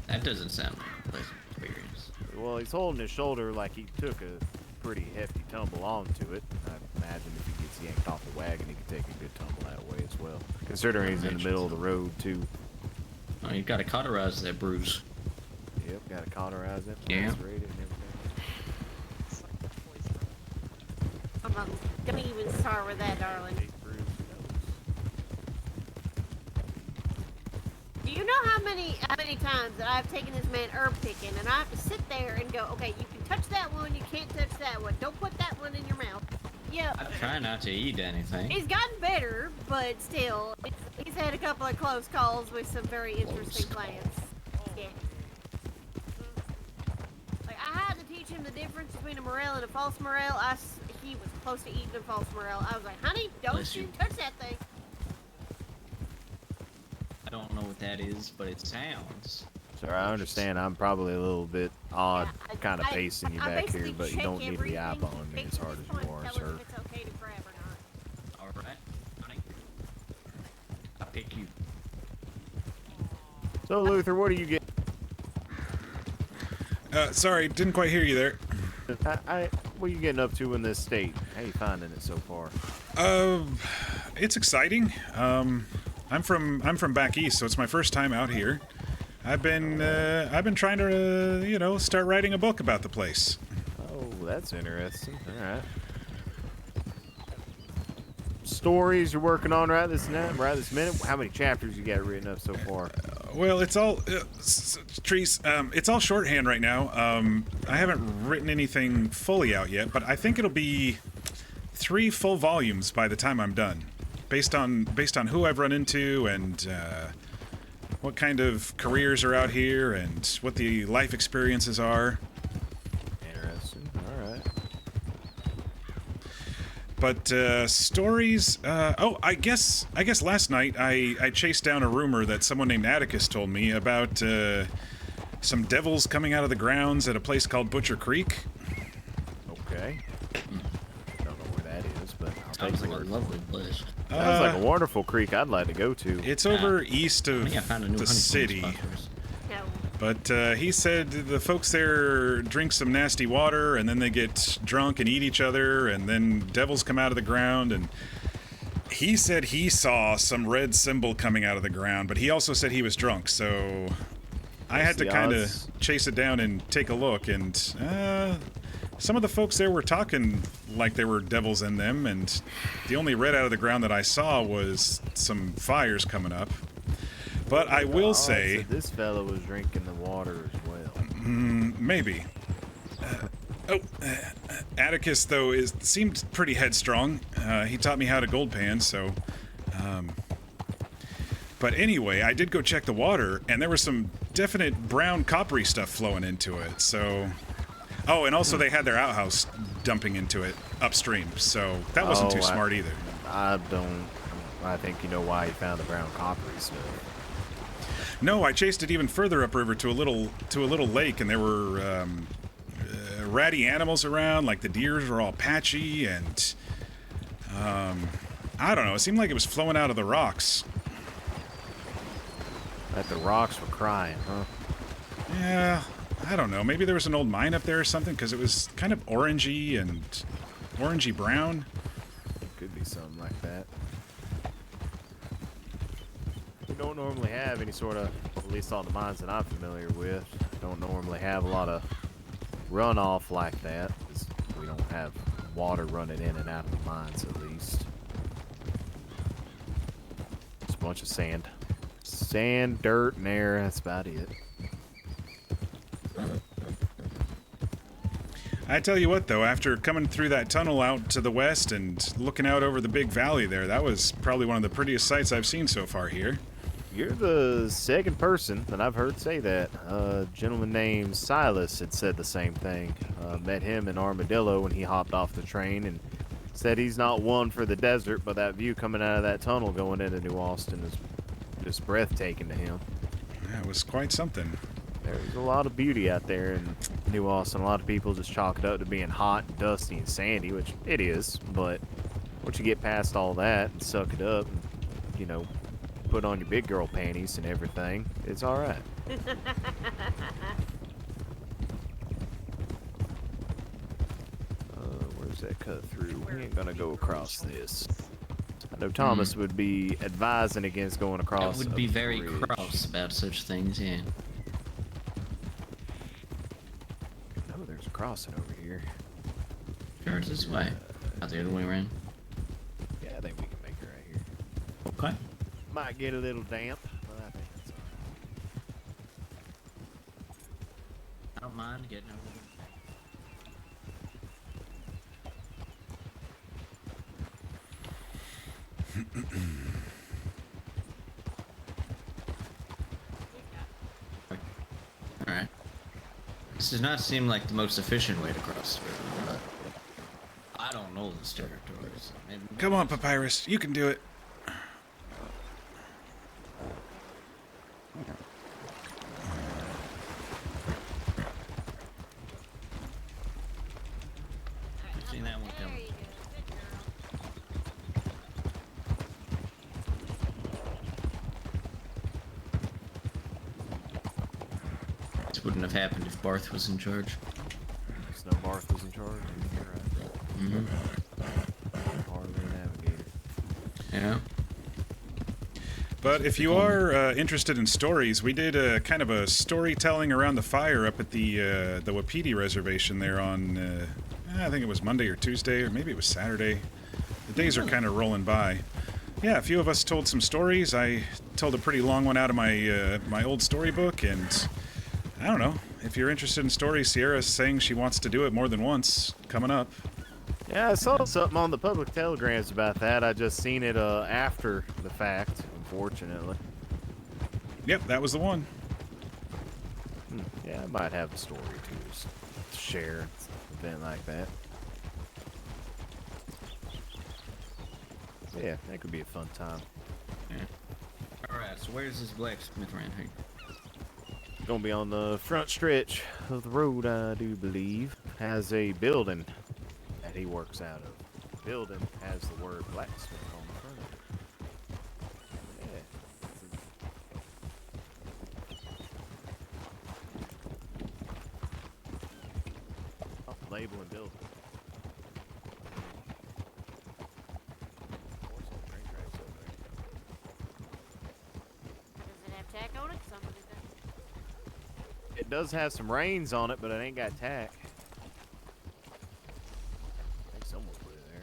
[SPEAKER 4] That doesn't sound right. pleasant experience.
[SPEAKER 5] Well, he's holding his shoulder like he took a pretty hefty tumble onto it. I imagine if he gets yanked off the wagon, he could take a good tumble that way as well. Considering he's in the middle of the road, too.
[SPEAKER 4] Oh, you gotta cauterize that bruise.
[SPEAKER 5] Yep, gotta cauterize it,
[SPEAKER 4] Yeah.
[SPEAKER 5] lacerate it, and everything.
[SPEAKER 7] It's like the poison.
[SPEAKER 6] Don't even start with that, darling.
[SPEAKER 5] Big bruise,
[SPEAKER 6] Do you know how many times that I've taken this man herb picking and I have to sit there and go, okay, you can touch that one, you can't touch that one. Don't put that one in your mouth. Yeah.
[SPEAKER 4] I try not to eat anything.
[SPEAKER 6] He's gotten better, but still, he's had a couple of close calls with some very interesting plants. Yeah. Like, I had to teach him the difference between a morel and a false morel. He was close to eating a false morel. I was like, honey, don't
[SPEAKER 4] Bless
[SPEAKER 6] you
[SPEAKER 4] you.
[SPEAKER 6] touch that thing.
[SPEAKER 4] I don't know what that is, but it sounds.
[SPEAKER 5] Sir, I understand I'm probably a little bit odd,
[SPEAKER 6] Yeah,
[SPEAKER 5] kind of pacing you
[SPEAKER 6] I
[SPEAKER 5] back here,
[SPEAKER 6] basically
[SPEAKER 5] but you
[SPEAKER 6] check
[SPEAKER 5] don't need to be
[SPEAKER 6] everything
[SPEAKER 5] eyeballing me
[SPEAKER 6] to
[SPEAKER 5] as hard
[SPEAKER 6] this
[SPEAKER 5] as
[SPEAKER 6] point,
[SPEAKER 5] you are,
[SPEAKER 6] tell him
[SPEAKER 5] sir.
[SPEAKER 6] if it's okay to grab or not.
[SPEAKER 4] All right, honey. I pick you.
[SPEAKER 5] So, Luther, what do you get?
[SPEAKER 1] Sorry, didn't quite hear you there.
[SPEAKER 5] What are you getting up to in this state? How you finding it so far?
[SPEAKER 1] It's exciting. I'm from back east, so it's my first time out here. I've been trying to start writing a book about the place.
[SPEAKER 5] Oh, that's interesting. All right. Stories you're working on right this minute? How many chapters you got written up so far?
[SPEAKER 1] Well, it's all trees. It's all shorthand right now. I haven't written anything fully out yet, but I think it'll be 3 full volumes by the time I'm done, based on who I've run into and what kind of careers are out here and what the life experiences are.
[SPEAKER 5] Interesting. All right.
[SPEAKER 1] But stories. I guess last night I chased down a rumor that someone named Atticus told me about some devils coming out of the grounds at a place called Butcher Creek.
[SPEAKER 5] Okay. Don't know where that is, but I'll take
[SPEAKER 4] Sounds
[SPEAKER 5] your
[SPEAKER 4] like a
[SPEAKER 5] word.
[SPEAKER 4] lovely place.
[SPEAKER 5] Sounds like a wonderful creek I'd like to go to.
[SPEAKER 1] It's over east
[SPEAKER 4] I
[SPEAKER 1] of
[SPEAKER 4] think I found a new
[SPEAKER 1] the
[SPEAKER 4] honeycomb
[SPEAKER 1] city.
[SPEAKER 4] spot for us.
[SPEAKER 6] No.
[SPEAKER 1] But he said the folks there drink some nasty water, and then they get drunk and eat each other, and then devils come out of the ground. And he said he saw some red symbol coming out of the ground, but he also said he was drunk, so I had to
[SPEAKER 5] the
[SPEAKER 1] kind of
[SPEAKER 5] odds?
[SPEAKER 1] chase it down and take a look. And some of the folks there were talking like there were devils in them, and the only red out of the ground that I saw was some fires coming up. But I will
[SPEAKER 5] Odds
[SPEAKER 1] say,
[SPEAKER 5] that this fellow was drinking the water as well.
[SPEAKER 1] maybe. Atticus, though, seemed pretty headstrong. He taught me how to gold pan, so... But anyway, I did go check the water, and there was some definite brown coppery stuff flowing into it, so... Oh, and also they had their outhouse dumping into it upstream, so that wasn't too smart either.
[SPEAKER 5] I think you know why he found the brown coppery stuff.
[SPEAKER 1] No, I chased it even further upriver to a little lake, and there were ratty animals around. Like the deers were all patchy, and I don't know. It seemed like it was flowing out of the rocks.
[SPEAKER 5] That the rocks were crying, huh?
[SPEAKER 1] Yeah, I don't know. Maybe there was an old mine up there or something, because it was kind of orangey and orangey brown.
[SPEAKER 5] Could be something like that. We don't normally have any sort of, at least all the mines that I'm familiar with, don't normally have a lot of runoff like that. 'Cause we don't have water running in and out of the mines, at least. Just a bunch of sand. Sand, dirt, and air, that's about it.
[SPEAKER 1] I tell you what, though, after coming through that tunnel out to the west and looking out over the big valley there, that was probably one of the prettiest sights I've seen so far here.
[SPEAKER 5] You're the second person that I've heard say that. A gentleman named Silas had said the same thing. Met him in Armadillo when he hopped off the train and said he's not one for the desert, but that view coming out of that tunnel going into New Austin is just breathtaking to him.
[SPEAKER 1] Yeah, it was quite something.
[SPEAKER 5] There's a lot of beauty out there in New Austin. A lot of people just chalk it up to being hot, and dusty, and sandy, which it is, but once you get past all that and suck it up and, you know, put on your big girl panties and everything, it's all right. Where's that cut through? We ain't gonna go across this. I know Thomas would be advising against going
[SPEAKER 4] I
[SPEAKER 5] across.
[SPEAKER 4] would
[SPEAKER 5] a
[SPEAKER 4] be very
[SPEAKER 5] bridge.
[SPEAKER 4] cross about such things, yeah.
[SPEAKER 5] Oh, there's a crossing over here.
[SPEAKER 4] Sure, it's this way. Not the other way around.
[SPEAKER 5] Yeah, I think we can make it right here.
[SPEAKER 4] Okay.
[SPEAKER 5] Might get a little damp, but I think that's alright.
[SPEAKER 4] I don't mind getting over there. Alright. This does not seem like the most efficient way to cross the river, but I don't know this territory, so maybe...
[SPEAKER 1] Come on, Papyrus. You can do it.
[SPEAKER 4] I've seen that one
[SPEAKER 6] There
[SPEAKER 4] coming.
[SPEAKER 6] you go. Good girl.
[SPEAKER 4] This wouldn't have happened if Barth was in charge.
[SPEAKER 5] Snow Barth was in charge. You're right. Hardly a navigator.
[SPEAKER 4] Yeah.
[SPEAKER 1] But if you are interested in stories, we did a kind of a storytelling around the fire up at the Wapiti reservation there on, I think it was Monday or Tuesday, or maybe it was Saturday. The days are kind of rolling by. Yeah, a few of us told some stories. I told a pretty long one out of my my old storybook, and I don't know. If you're interested in stories, Sierra's saying she wants to do it more than once coming up.
[SPEAKER 5] Yeah, I saw something on the public telegrams about that. I just seen it after the fact, unfortunately.
[SPEAKER 1] Yep, that was the one.
[SPEAKER 5] Yeah, I might have a story to share an event like that. Yeah, that could be a fun time.
[SPEAKER 4] Yeah. Alright, so where's this blacksmith around here?
[SPEAKER 5] Gonna be on the front stretch of the road, I do believe. Has a building that he works out of. The building has the word blacksmith on the front of it. Yeah. Oh, label and building.
[SPEAKER 6] Does it have tack on it? Somebody does.
[SPEAKER 5] It does have some reins on it, but it ain't got tack. I think someone put it there.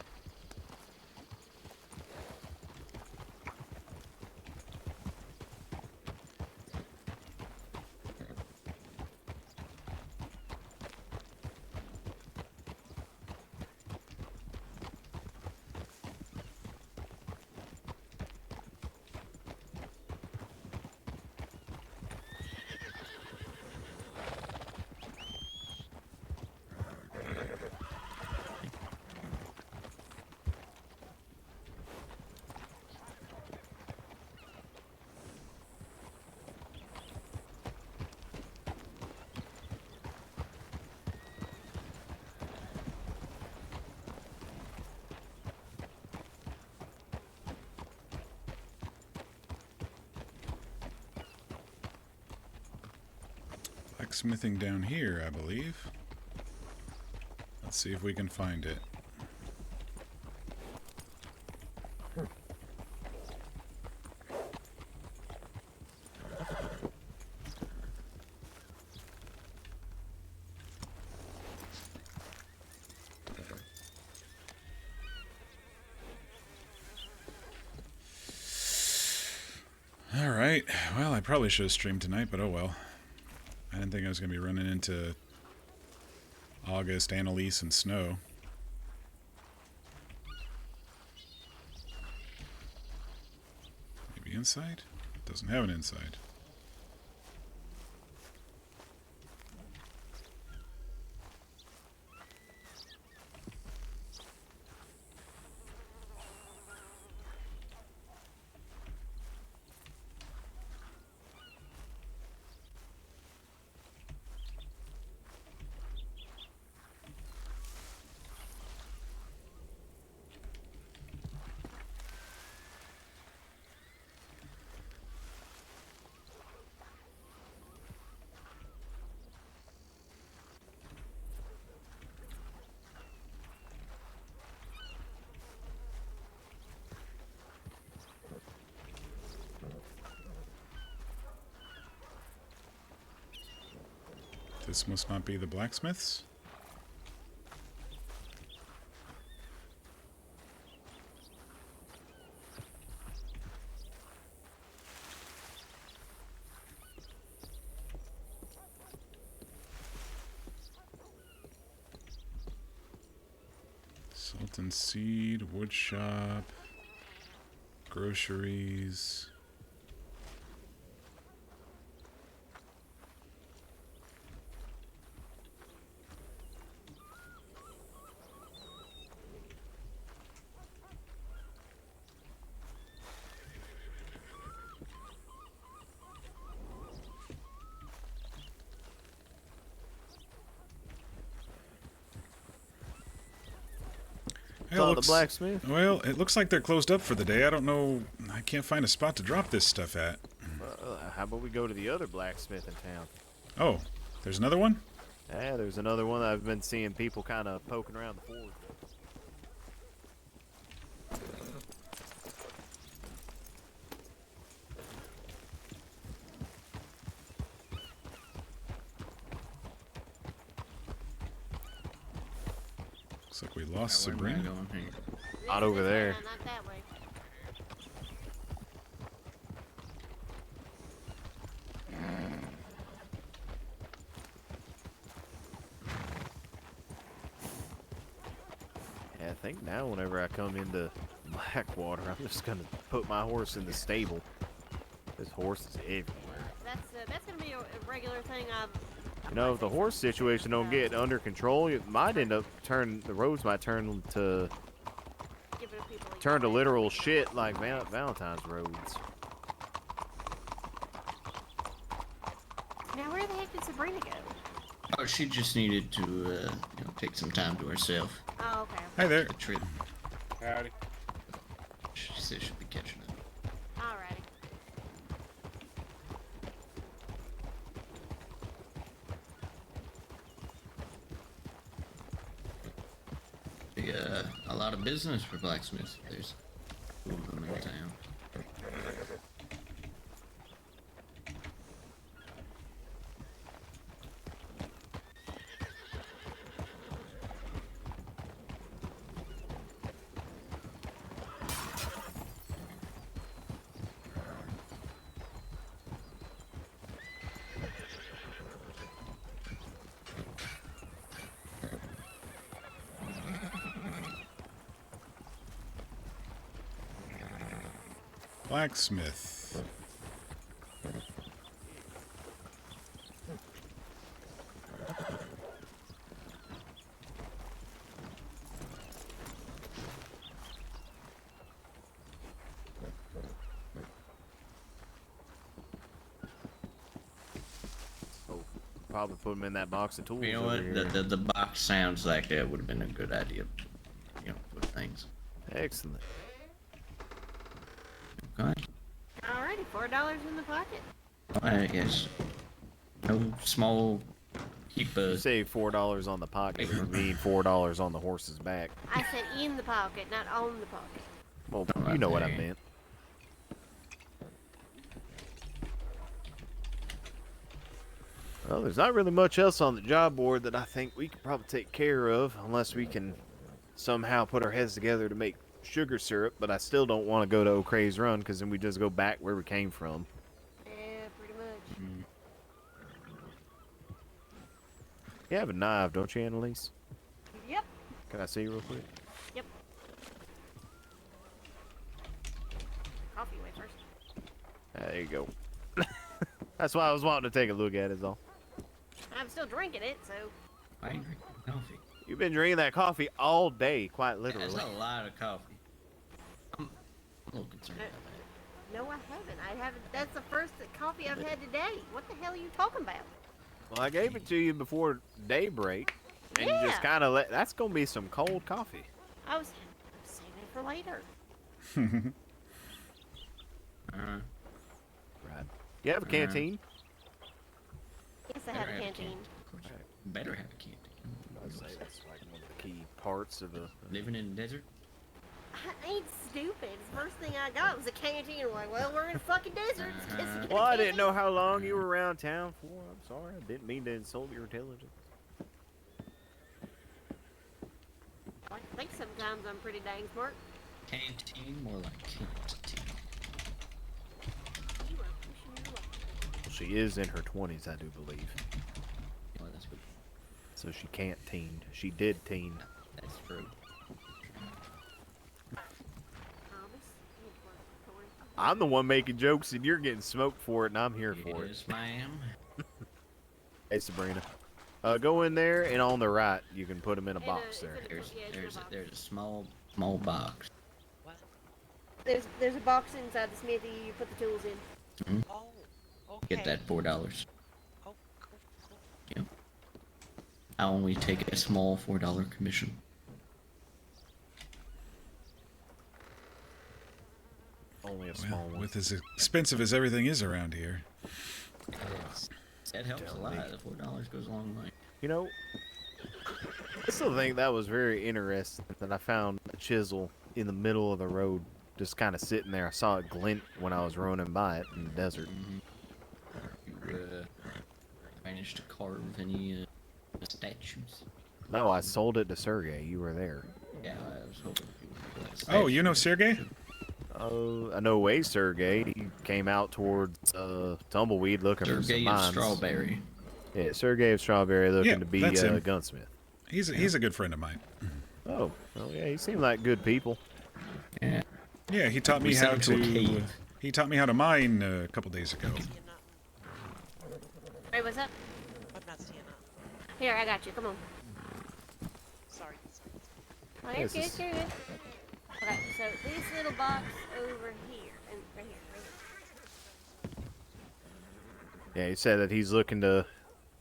[SPEAKER 1] Blacksmithing down here, I believe. Let's see if we can find it. Alright, well, I probably should have streamed tonight, but oh well. I didn't think I was going to be running into August, Annalise, and Snow. Maybe inside? Doesn't have an inside. This must not be the blacksmiths. Salt and seed, wood shop, groceries.
[SPEAKER 5] Saw the blacksmith.
[SPEAKER 1] Well, it looks like they're closed up for the day. I don't know. I can't find a spot to drop this stuff at.
[SPEAKER 5] How about we go to the other blacksmith in town?
[SPEAKER 1] Oh, there's another one?
[SPEAKER 5] Yeah, there's another one that I've been seeing people kind of poking around the forge.
[SPEAKER 1] Looks like we lost
[SPEAKER 4] Where am I
[SPEAKER 1] Sabrina.
[SPEAKER 4] going? Hang on.
[SPEAKER 5] Not over
[SPEAKER 6] This way,
[SPEAKER 5] there.
[SPEAKER 6] Not that way.
[SPEAKER 5] Yeah, I think now whenever I come into Blackwater, I'm just gonna put my horse in the stable. This horse is everywhere.
[SPEAKER 6] That's gonna be a regular thing.
[SPEAKER 5] You know, if the horse situation don't get under control, it might end up the roads might turn to
[SPEAKER 6] giving people a
[SPEAKER 5] turn to
[SPEAKER 6] yard.
[SPEAKER 5] literal shit like Valentine's roads.
[SPEAKER 6] Now where the heck did Sabrina go?
[SPEAKER 4] Oh, she just needed to, take some time to herself.
[SPEAKER 6] Oh, okay.
[SPEAKER 1] Hi there.
[SPEAKER 4] A trip.
[SPEAKER 8] Howdy.
[SPEAKER 4] She said she'll be catching up.
[SPEAKER 6] Alrighty.
[SPEAKER 4] A lot of business for blacksmiths. There's two of them in town.
[SPEAKER 1] Blacksmith.
[SPEAKER 5] Oh, probably put them in that box of tools.
[SPEAKER 4] You know
[SPEAKER 5] over
[SPEAKER 4] what?
[SPEAKER 5] here.
[SPEAKER 4] The box sounds like that would have been a good idea. Put things.
[SPEAKER 5] Excellent.
[SPEAKER 4] Okay.
[SPEAKER 6] Alrighty, $4 in the pocket.
[SPEAKER 4] I guess. No small. Keep
[SPEAKER 5] You say $4 on the pocket. You mean $4 on the horse's back.
[SPEAKER 6] I said in the pocket, not on the pocket.
[SPEAKER 5] Well,
[SPEAKER 4] Oh,
[SPEAKER 5] you know what I
[SPEAKER 4] okay.
[SPEAKER 5] meant. Well, there's not really much else on the job board that I think we could probably take care of, unless we can somehow put our heads together to make sugar syrup. But I still don't want to go to O'Crea's Run, because then we just go back where we came from.
[SPEAKER 6] Yeah, pretty much.
[SPEAKER 5] You have a knife, don't you, Annalise?
[SPEAKER 6] Yep.
[SPEAKER 5] Can I see you real quick?
[SPEAKER 6] Yep. Coffee way first.
[SPEAKER 5] There you go. That's why I was wanting to take a look at it, is all.
[SPEAKER 6] I'm still drinking it, so.
[SPEAKER 4] I ain't drinking coffee.
[SPEAKER 5] You've been drinking that coffee all day, quite
[SPEAKER 4] That's
[SPEAKER 5] literally.
[SPEAKER 4] a lot of coffee. I'm a little concerned about that.
[SPEAKER 6] No, I haven't. I haven't. That's the first coffee I've had today. What the hell are you talking about?
[SPEAKER 5] Well, I gave it to you before daybreak, and you just
[SPEAKER 6] Yeah.
[SPEAKER 5] kind of let. That's gonna be some cold coffee.
[SPEAKER 6] I was saving it for later.
[SPEAKER 4] Alright.
[SPEAKER 5] Right. You have a canteen?
[SPEAKER 6] Yes, I have a canteen.
[SPEAKER 4] Of course. Better have a canteen.
[SPEAKER 5] I'd say that's like one of the key parts of a.
[SPEAKER 4] Living in the desert?
[SPEAKER 6] I ain't stupid. The first thing I got was a canteen. I'm like, well, we're in a fucking desert. Guess you get a
[SPEAKER 5] Well, I didn't
[SPEAKER 6] canteen.
[SPEAKER 5] know how long you were around town for. I'm sorry. I didn't mean to insult your intelligence.
[SPEAKER 6] I think sometimes I'm pretty dang smart.
[SPEAKER 4] Canteen, more like canteen.
[SPEAKER 6] You are pushing your luck.
[SPEAKER 5] She is in her 20s, I do believe.
[SPEAKER 4] Well, that's good.
[SPEAKER 5] So she can't teen. She did teen.
[SPEAKER 4] That's true.
[SPEAKER 6] Thomas, you work for Thorn.
[SPEAKER 5] I'm the one making jokes, and you're getting smoked for it, and I'm here for it.
[SPEAKER 4] Yes, ma'am.
[SPEAKER 5] Hey, Sabrina. Go in there, and on the right, you can put them in a
[SPEAKER 6] And,
[SPEAKER 5] box
[SPEAKER 6] it's
[SPEAKER 5] there.
[SPEAKER 6] in a- yeah, it's in a box.
[SPEAKER 4] There's a small box.
[SPEAKER 7] What?
[SPEAKER 6] There's a box inside the smithy. You put the tools in.
[SPEAKER 7] Oh, okay.
[SPEAKER 4] Get that $4.
[SPEAKER 7] Oh, cool, cool.
[SPEAKER 4] I only take a small $4 commission.
[SPEAKER 5] Only a small
[SPEAKER 1] Well,
[SPEAKER 5] one.
[SPEAKER 1] with as expensive as everything is around here.
[SPEAKER 4] That helps a lot. The $4 goes a long way.
[SPEAKER 5] You know, I still think that was very interesting that I found a chisel in the middle of the road, just kind of sitting there. I saw it glint when I was running by it in the desert.
[SPEAKER 4] You managed to carve any statues?
[SPEAKER 5] No, I sold it to Sergey. You were there.
[SPEAKER 4] Yeah, I was hoping.
[SPEAKER 1] Oh, you know Sergey?
[SPEAKER 5] Oh, I know way Sergey. He came out towards Tumbleweed looking for some
[SPEAKER 4] Sergey of
[SPEAKER 5] mines.
[SPEAKER 4] Strawberry.
[SPEAKER 5] Yeah, Sergey of Strawberry looking
[SPEAKER 1] Yeah,
[SPEAKER 5] to be
[SPEAKER 1] that's him.
[SPEAKER 5] a gunsmith.
[SPEAKER 1] He's a good friend of mine.
[SPEAKER 5] Oh, well, yeah, he seemed like good people.
[SPEAKER 4] Yeah.
[SPEAKER 1] Yeah, he taught me
[SPEAKER 4] We
[SPEAKER 1] how
[SPEAKER 4] sent him to a
[SPEAKER 1] to.
[SPEAKER 4] cave.
[SPEAKER 1] He taught me how to mine a couple days ago.
[SPEAKER 7] Seeing nothing.
[SPEAKER 6] Hey, what's up?
[SPEAKER 7] I'm not seeing nothing.
[SPEAKER 6] Here, I got you. Come on.
[SPEAKER 7] Sorry.
[SPEAKER 6] Oh, you're
[SPEAKER 5] Yes,
[SPEAKER 6] good.
[SPEAKER 5] it's-
[SPEAKER 6] You're good. Okay, so this little box over here, and right here.
[SPEAKER 5] Yeah, he said that he's looking to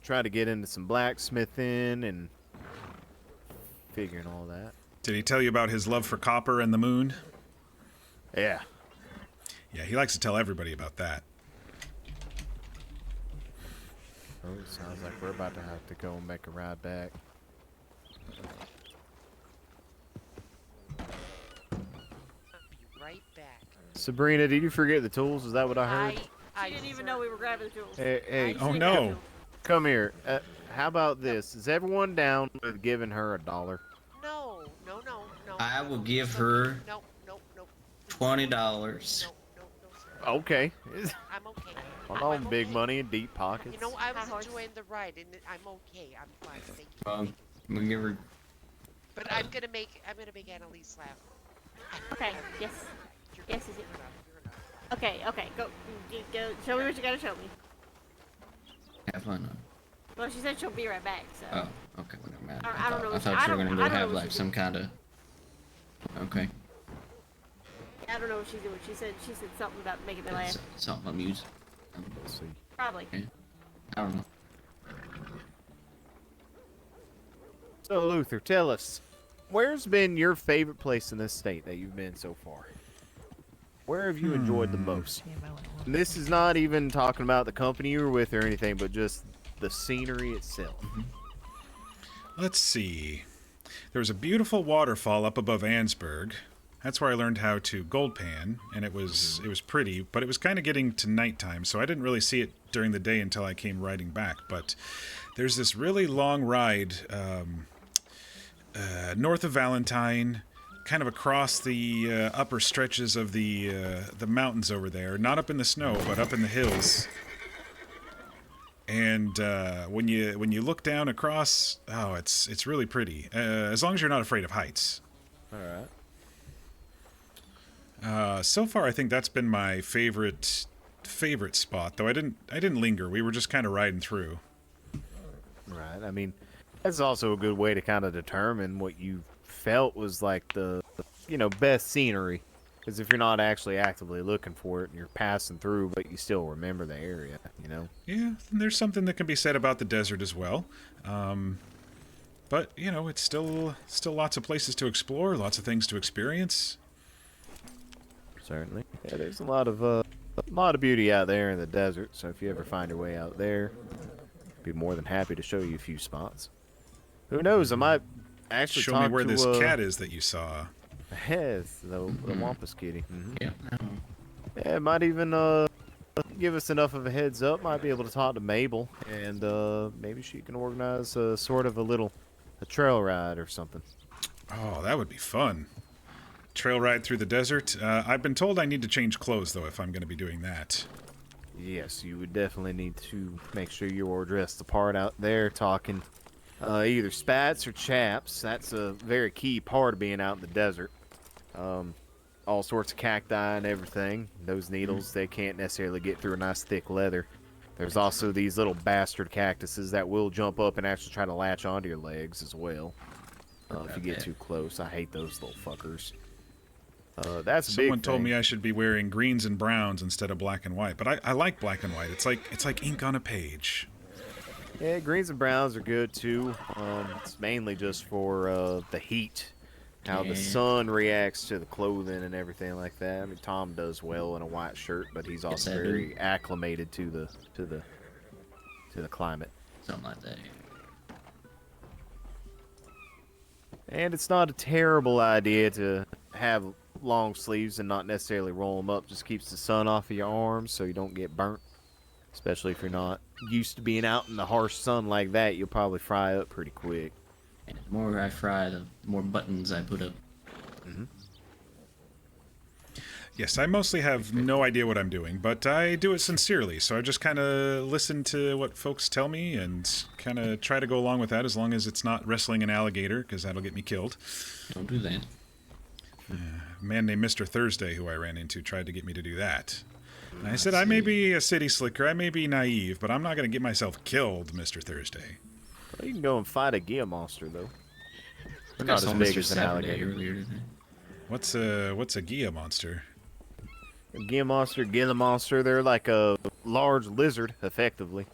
[SPEAKER 5] try to get into some blacksmithing and figuring all that.
[SPEAKER 1] Did he tell you about his love for copper and the moon?
[SPEAKER 5] Yeah.
[SPEAKER 1] Yeah, he likes to tell everybody about that.
[SPEAKER 5] Oh, it sounds like we're about to have to go and make a ride back.
[SPEAKER 7] I'll be right back.
[SPEAKER 5] Sabrina, did you forget the tools? Is that what I heard?
[SPEAKER 7] I
[SPEAKER 6] She didn't even know we were grabbing the tools.
[SPEAKER 5] Hey,
[SPEAKER 1] Oh no!
[SPEAKER 5] come here. How about this? Is everyone down with giving her $1?
[SPEAKER 7] No.
[SPEAKER 4] I will give her
[SPEAKER 7] No.
[SPEAKER 4] $20.
[SPEAKER 7] No, sir.
[SPEAKER 5] Okay.
[SPEAKER 7] I'm okay.
[SPEAKER 5] Hold
[SPEAKER 7] I'm
[SPEAKER 5] on, big
[SPEAKER 7] okay.
[SPEAKER 5] money in deep pockets.
[SPEAKER 7] You know, I
[SPEAKER 6] Hi,
[SPEAKER 7] was
[SPEAKER 6] horse.
[SPEAKER 7] enjoying the ride, and I'm okay. I'm fine. Thank you.
[SPEAKER 4] We'll give her.
[SPEAKER 7] But I'm gonna make Annalise laugh.
[SPEAKER 6] Okay, yes.
[SPEAKER 7] You're
[SPEAKER 6] Yes,
[SPEAKER 7] good.
[SPEAKER 6] is it?
[SPEAKER 7] You're enough.
[SPEAKER 6] Okay, go. Go. Show me what you gotta show me.
[SPEAKER 4] Have fun.
[SPEAKER 6] Well, she said she'll be right back, so.
[SPEAKER 4] Oh, okay. Whatever. Man.
[SPEAKER 6] I don't know
[SPEAKER 4] I
[SPEAKER 6] what-
[SPEAKER 4] thought
[SPEAKER 6] I
[SPEAKER 4] you were
[SPEAKER 6] don't-
[SPEAKER 4] gonna
[SPEAKER 6] I
[SPEAKER 4] go
[SPEAKER 6] don't know
[SPEAKER 4] have
[SPEAKER 6] what
[SPEAKER 4] like
[SPEAKER 6] she
[SPEAKER 4] some kind of. Okay.
[SPEAKER 6] I don't know what she's doing. She said something about making me laugh.
[SPEAKER 4] Something amusing.
[SPEAKER 5] Let's see.
[SPEAKER 6] Probably.
[SPEAKER 4] I don't know.
[SPEAKER 5] So, Luther, tell us, where's been your favorite place in this state that you've been so far? Where have you enjoyed the most? And this is not even talking about the company you were with or anything, but just the scenery itself.
[SPEAKER 1] Let's see. There was a beautiful waterfall up above Ansburg. That's where I learned how to gold pan, and it was pretty, but it was kind of getting to nighttime, so I didn't really see it during the day until I came riding back. But there's this really long ride north of Valentine, kind of across the upper stretches of the mountains over there, not up in the snow, but up in the hills. And when you look down across, oh, it's really pretty. As long as you're not afraid of heights.
[SPEAKER 5] All right.
[SPEAKER 1] So far, I think that's been my favorite spot. Though I didn't linger. We were just kind of riding through.
[SPEAKER 5] Right. I mean, that's also a good way to kind of determine what you felt was like the best scenery. Because if you're not actually actively looking for it and you're passing through, but you still remember the area,
[SPEAKER 1] Yeah, and there's something that can be said about the desert as well. But it's still lots of places to explore, lots of things to experience.
[SPEAKER 5] Certainly. Yeah, there's a lot of beauty out there in the desert. So if you ever find your way out there, I'd be more than happy to show you a few spots. Who knows? I might actually
[SPEAKER 1] Show
[SPEAKER 5] talk
[SPEAKER 1] me where
[SPEAKER 5] to,
[SPEAKER 1] this cat is that you saw.
[SPEAKER 5] Yes, the Wampus Kitty.
[SPEAKER 4] Yeah.
[SPEAKER 5] Yeah, it might even give us enough of a heads up. Might be able to talk to Mabel, and maybe she can organize sort of a trail ride or something.
[SPEAKER 1] Oh, that would be fun. Trail ride through the desert. I've been told I need to change clothes, though, if I'm going to be doing that.
[SPEAKER 5] Yes, you would definitely need to make sure you're dressed the part out there talking either spats or chaps. That's a very key part of being out in the desert. All sorts of cacti and everything. Those needles, they can't necessarily get through a nice thick leather. There's also these little bastard cactuses that will jump up and actually try to latch onto your legs as well. If you get too close. I hate those little fuckers. That's a big
[SPEAKER 1] Someone told
[SPEAKER 5] thing.
[SPEAKER 1] me I should be wearing greens and browns instead of black and white, but I like black and white. It's like ink on a page.
[SPEAKER 5] Yeah, greens and browns are good too. It's mainly just for the heat, how the sun reacts to the clothing and everything like that. I mean, Tom does well in a white shirt, but he's also
[SPEAKER 4] I do.
[SPEAKER 5] very acclimated to the climate.
[SPEAKER 4] Something like that.
[SPEAKER 5] And it's not a terrible idea to have long sleeves and not necessarily roll them up. Just keeps the sun off of your arms so you don't get burnt. Especially if you're not used to being out in the harsh sun like that, you'll probably fry up pretty quick.
[SPEAKER 4] And the more I fry, the more buttons I put up.
[SPEAKER 1] Yes, I mostly have no idea what I'm doing, but I do it sincerely, so I just kind of listen to what folks tell me and kind of try to go along with that as long as it's not wrestling an alligator, because that'll get me killed.
[SPEAKER 4] Don't do that.
[SPEAKER 1] A man named Mr. Thursday, who I ran into, tried to get me to do that. And I said, I may be a city slicker, I may be naive, but I'm not going to get myself killed, Mr. Thursday.
[SPEAKER 5] Well, you can go and fight a Gia monster, though. They're
[SPEAKER 4] I
[SPEAKER 5] not
[SPEAKER 4] saw
[SPEAKER 5] as big
[SPEAKER 4] Mr.
[SPEAKER 5] as an
[SPEAKER 4] Saturday
[SPEAKER 5] alligator.
[SPEAKER 4] earlier today.
[SPEAKER 1] What's a Gia monster?
[SPEAKER 5] A Gila monster, they're like a large lizard, effectively.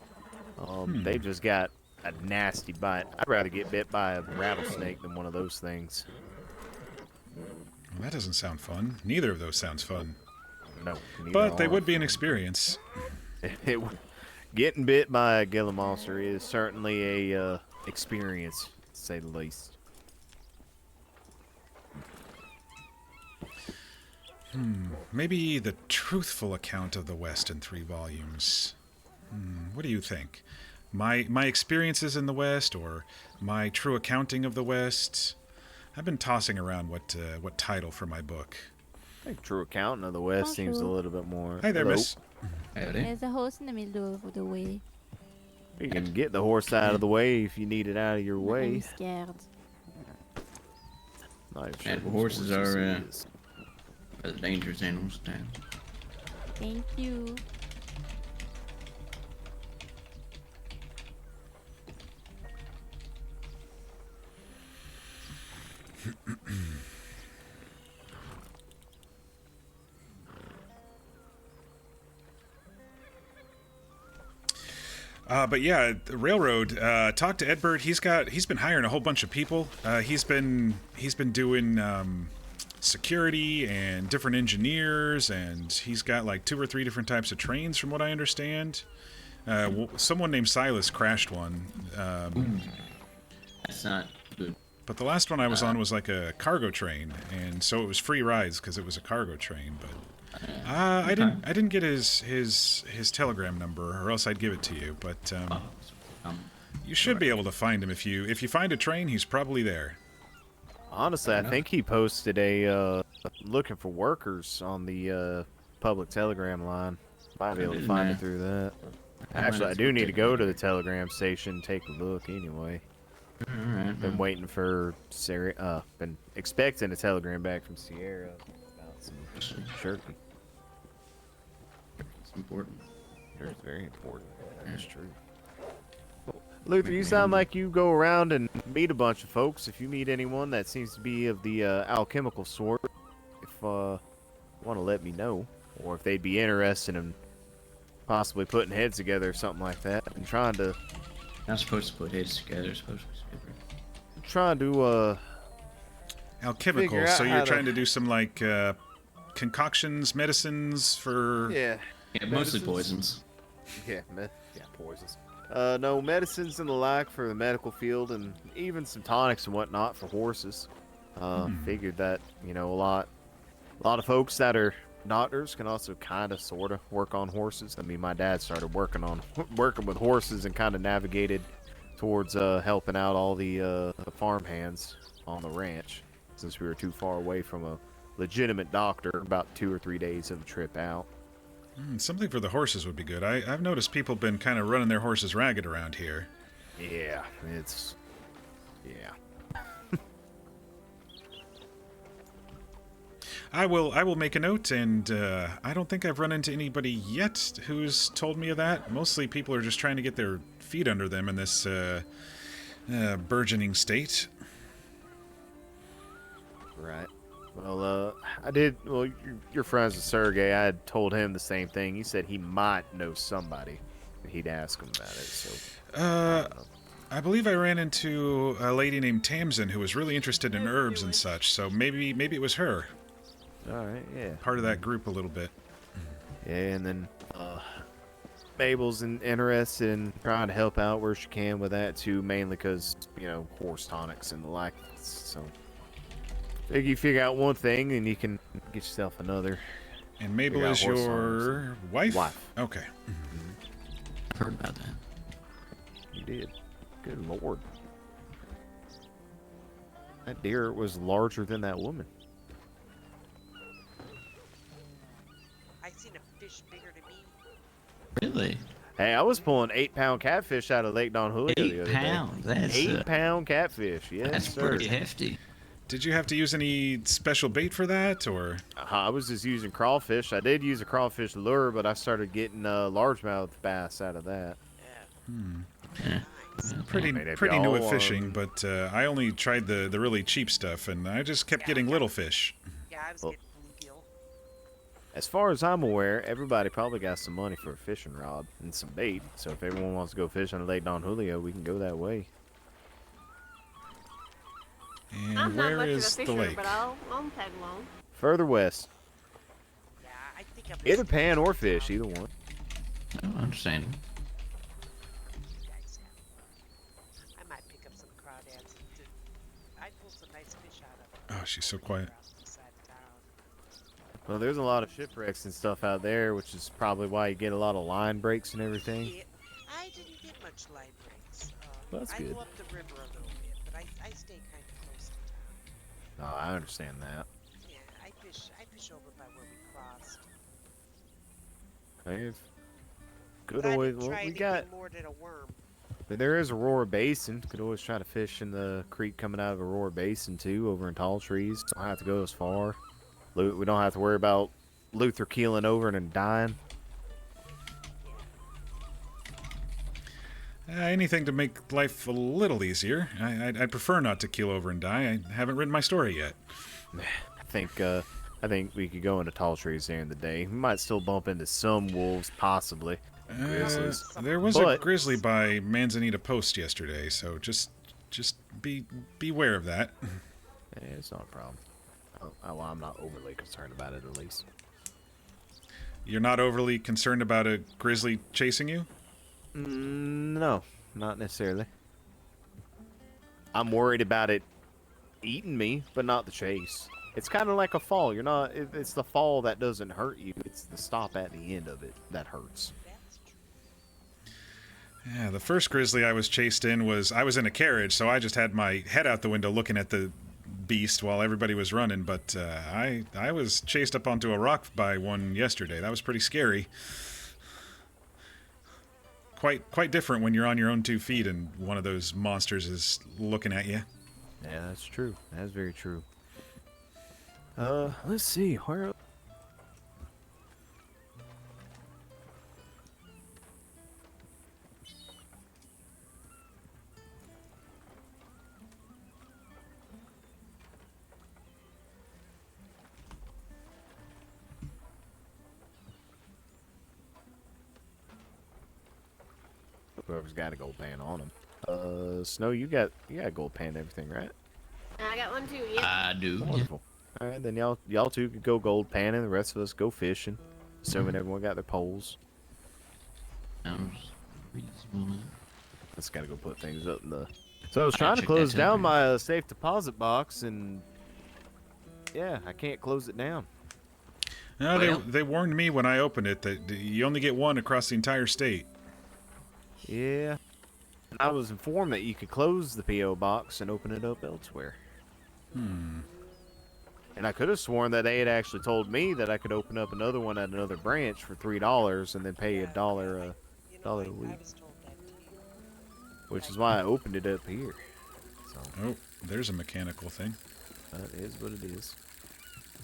[SPEAKER 5] They just got a nasty bite. I'd rather get bit by a rattlesnake than one of those things.
[SPEAKER 1] Well, that doesn't sound fun. Neither of those sounds fun.
[SPEAKER 5] No. neither
[SPEAKER 1] But they
[SPEAKER 5] are.
[SPEAKER 1] would be an experience.
[SPEAKER 5] Getting bit by a Gila monster is certainly a experience, to say the least.
[SPEAKER 1] Maybe the truthful account of the West in 3 volumes. What do you think? My experiences in the West, or my true accounting of the West? I've been tossing around what title for my book.
[SPEAKER 5] I think True Accountant of the West seems a
[SPEAKER 8] Bonjour.
[SPEAKER 5] little bit more.
[SPEAKER 1] Hi there,
[SPEAKER 5] Hello.
[SPEAKER 1] miss.
[SPEAKER 4] Howdy.
[SPEAKER 8] There's a horse in the middle of the way.
[SPEAKER 5] You can get the horse out of the way if you need it out of your
[SPEAKER 8] I'm
[SPEAKER 5] way.
[SPEAKER 8] scared.
[SPEAKER 5] Not even sure
[SPEAKER 4] And
[SPEAKER 5] whose
[SPEAKER 4] horses
[SPEAKER 5] horse
[SPEAKER 4] are,
[SPEAKER 5] it is.
[SPEAKER 4] The dangerous animals in town.
[SPEAKER 8] Thank you.
[SPEAKER 1] But yeah, the railroad. Talk to Edbert. He's been hiring a whole bunch of people. He's been doing security and different engineers, and he's got like 2 or 3 different types of trains, from what I understand. Someone named Silas crashed one.
[SPEAKER 4] That's not good.
[SPEAKER 1] But the last one I was on was like a cargo train, and so it was free rides because it was a cargo train. But I didn't get his telegram number, or else I'd give it to you. But you should be able to find him if you find a train. He's probably there.
[SPEAKER 5] Honestly, I think he posted a looking for workers on the public telegram line. Might be able to find it through that. Actually, I do need to go to the telegram station and take a look anyway.
[SPEAKER 4] Alright.
[SPEAKER 5] Been waiting for Sarah. Been expecting a telegram back from Sierra about some turkey.
[SPEAKER 4] It's important.
[SPEAKER 5] It's very important. That's true. Luther, you sound like you go around and meet a bunch of folks. If you meet anyone that seems to be of the alchemical sort, if want to let me know, or if they'd be interested in possibly putting heads together or something like that, and trying to
[SPEAKER 4] Not supposed to put heads together. Supposed to be
[SPEAKER 1] Alchemical.
[SPEAKER 5] Figure out
[SPEAKER 1] So
[SPEAKER 5] how
[SPEAKER 1] you're
[SPEAKER 5] to-
[SPEAKER 1] trying to do some like concoctions, medicines for.
[SPEAKER 5] yeah,
[SPEAKER 4] Yeah, mostly
[SPEAKER 5] Medicines?
[SPEAKER 4] poisons.
[SPEAKER 5] poisons. No medicines and the like for the medical field, and even some tonics and whatnot for horses. Figured that, you know, a lot of folks that are doctors can also kind of sort of work on horses. I mean, my dad started working with horses and kind of navigated towards helping out all the farm hands on the ranch, since we were too far away from a legitimate doctor, about 2 or 3 days of the trip out.
[SPEAKER 1] Something for the horses would be good. I've noticed people been kind of running their horses ragged around here.
[SPEAKER 5] Yeah.
[SPEAKER 1] I will make a note, and I don't think I've run into anybody yet who's told me of that. Mostly people are just trying to get their feet under them in this burgeoning state.
[SPEAKER 5] Right. Well, I did. Well, you're friends with Sergey. I had told him the same thing. He said he might know somebody. He'd ask him about it. So.
[SPEAKER 1] I believe I ran into a lady named Tamsin who was really interested in herbs and such. So maybe it was her.
[SPEAKER 5] All right. Yeah.
[SPEAKER 1] Part of that group a little bit.
[SPEAKER 5] Yeah, and then Mabel's interested in trying to help out where she can with that too, mainly because, you know, horse tonics and the like. So if you figure out one thing, then you can get yourself another.
[SPEAKER 1] And Mabel is your wife? Okay.
[SPEAKER 4] I've heard about that.
[SPEAKER 5] You did. Good lord. That deer was larger than that woman.
[SPEAKER 7] I seen a fish bigger than me.
[SPEAKER 4] Really?
[SPEAKER 5] Hey, I was pulling 8-pound catfish out of Lake Don Julio the other
[SPEAKER 4] 8 pounds.
[SPEAKER 5] day.
[SPEAKER 4] That's
[SPEAKER 5] 8-pound catfish. Yes,
[SPEAKER 4] that's
[SPEAKER 5] sir.
[SPEAKER 4] pretty hefty.
[SPEAKER 1] Did you have to use any special bait for that, or?
[SPEAKER 5] I was just using crawfish. I did use a crawfish lure, but I started getting largemouth bass out of that.
[SPEAKER 4] Yeah.
[SPEAKER 1] Pretty new at fishing, but I only tried the really cheap stuff, and I just kept getting little fish.
[SPEAKER 7] Yeah, I was
[SPEAKER 5] Well,
[SPEAKER 7] getting bluegill.
[SPEAKER 5] as far as I'm aware, everybody probably got some money for a fishing rod and some bait. So if everyone wants to go fish on Lake Don Julio, we can go that way.
[SPEAKER 1] And
[SPEAKER 6] I'm not
[SPEAKER 1] where
[SPEAKER 6] much
[SPEAKER 1] is
[SPEAKER 6] of a
[SPEAKER 1] the
[SPEAKER 6] fisher,
[SPEAKER 1] lake?
[SPEAKER 6] but I'll tag along.
[SPEAKER 5] Further west.
[SPEAKER 7] Yeah, I think I'm
[SPEAKER 5] Either pan or fish, either one.
[SPEAKER 4] I understand.
[SPEAKER 7] I might pick up some crawdads. I pulled some nice fish out of it.
[SPEAKER 1] Oh, she's so quiet.
[SPEAKER 5] Well, there's a lot of shipwrecks and stuff out there, which is probably why you get a lot of line breaks and everything.
[SPEAKER 7] Yeah, I didn't get much line breaks.
[SPEAKER 5] Well, that's
[SPEAKER 7] I
[SPEAKER 5] good.
[SPEAKER 7] go up the river a little bit, but I stay kind of close to town.
[SPEAKER 5] Oh, I understand that.
[SPEAKER 7] Yeah, I fish over by where we crossed.
[SPEAKER 5] Hey, good
[SPEAKER 7] But I've
[SPEAKER 5] always.
[SPEAKER 7] been
[SPEAKER 5] Well,
[SPEAKER 7] trying
[SPEAKER 5] we
[SPEAKER 7] to
[SPEAKER 5] got.
[SPEAKER 7] get more than a worm.
[SPEAKER 5] There is Aurora Basin. Could always try to fish in the creek coming out of Aurora Basin too, over in Tall Trees. Don't have to go as far. We don't have to worry about Luther keeling over and dying.
[SPEAKER 1] Anything to make life a little easier. I'd prefer not to keel over and die. I haven't written my story yet.
[SPEAKER 5] I think we could go into Tall Trees during the day. We might still bump into some wolves, possibly. Grizzlies.
[SPEAKER 1] There was a
[SPEAKER 5] But-
[SPEAKER 1] grizzly by Manzanita Post yesterday, so just beware of that.
[SPEAKER 5] Yeah, it's not a problem. Well, I'm not overly concerned about it, at least.
[SPEAKER 1] You're not overly concerned about a grizzly chasing you?
[SPEAKER 5] No, not necessarily. I'm worried about it eating me, but not the chase. It's kind of like a fall. You're not. It's the fall that doesn't hurt you. It's the stop at the end of it that hurts.
[SPEAKER 1] Yeah, the first grizzly I was chased in I was in a carriage, so I just had my head out the window looking at the beast while everybody was running, but I was chased up onto a rock by one yesterday. That was pretty scary. Quite different when you're on your own 2 feet and one of those monsters is looking at you.
[SPEAKER 5] Yeah, that's true. That's very true. Let's see. Where? Whoever's got a gold pan on him. Snow, you got gold pan and everything, right?
[SPEAKER 6] I got one too. Yep.
[SPEAKER 4] I do.
[SPEAKER 5] Wonderful. All right, then y'all two could go gold panning. The rest of us go fishing, assuming everyone got their poles.
[SPEAKER 4] Sounds reasonable.
[SPEAKER 5] Just gotta go put things up in the. So I was
[SPEAKER 4] I
[SPEAKER 5] trying to
[SPEAKER 4] checked
[SPEAKER 5] close
[SPEAKER 4] that
[SPEAKER 5] down
[SPEAKER 4] too.
[SPEAKER 5] my safe deposit box, and Yeah, I can't close it down.
[SPEAKER 1] No,
[SPEAKER 4] Well.
[SPEAKER 1] they warned me when I opened it that you only get one across the entire state.
[SPEAKER 5] Yeah. I was informed that you could close the P.O. box and open it up elsewhere. And I could have sworn that they had actually told me that I could open up another one at another branch for $3 and then pay a dollar a week,
[SPEAKER 7] I was told that too.
[SPEAKER 5] which is why I opened it up here. So
[SPEAKER 1] Oh, there's a mechanical thing.
[SPEAKER 5] that is what it is.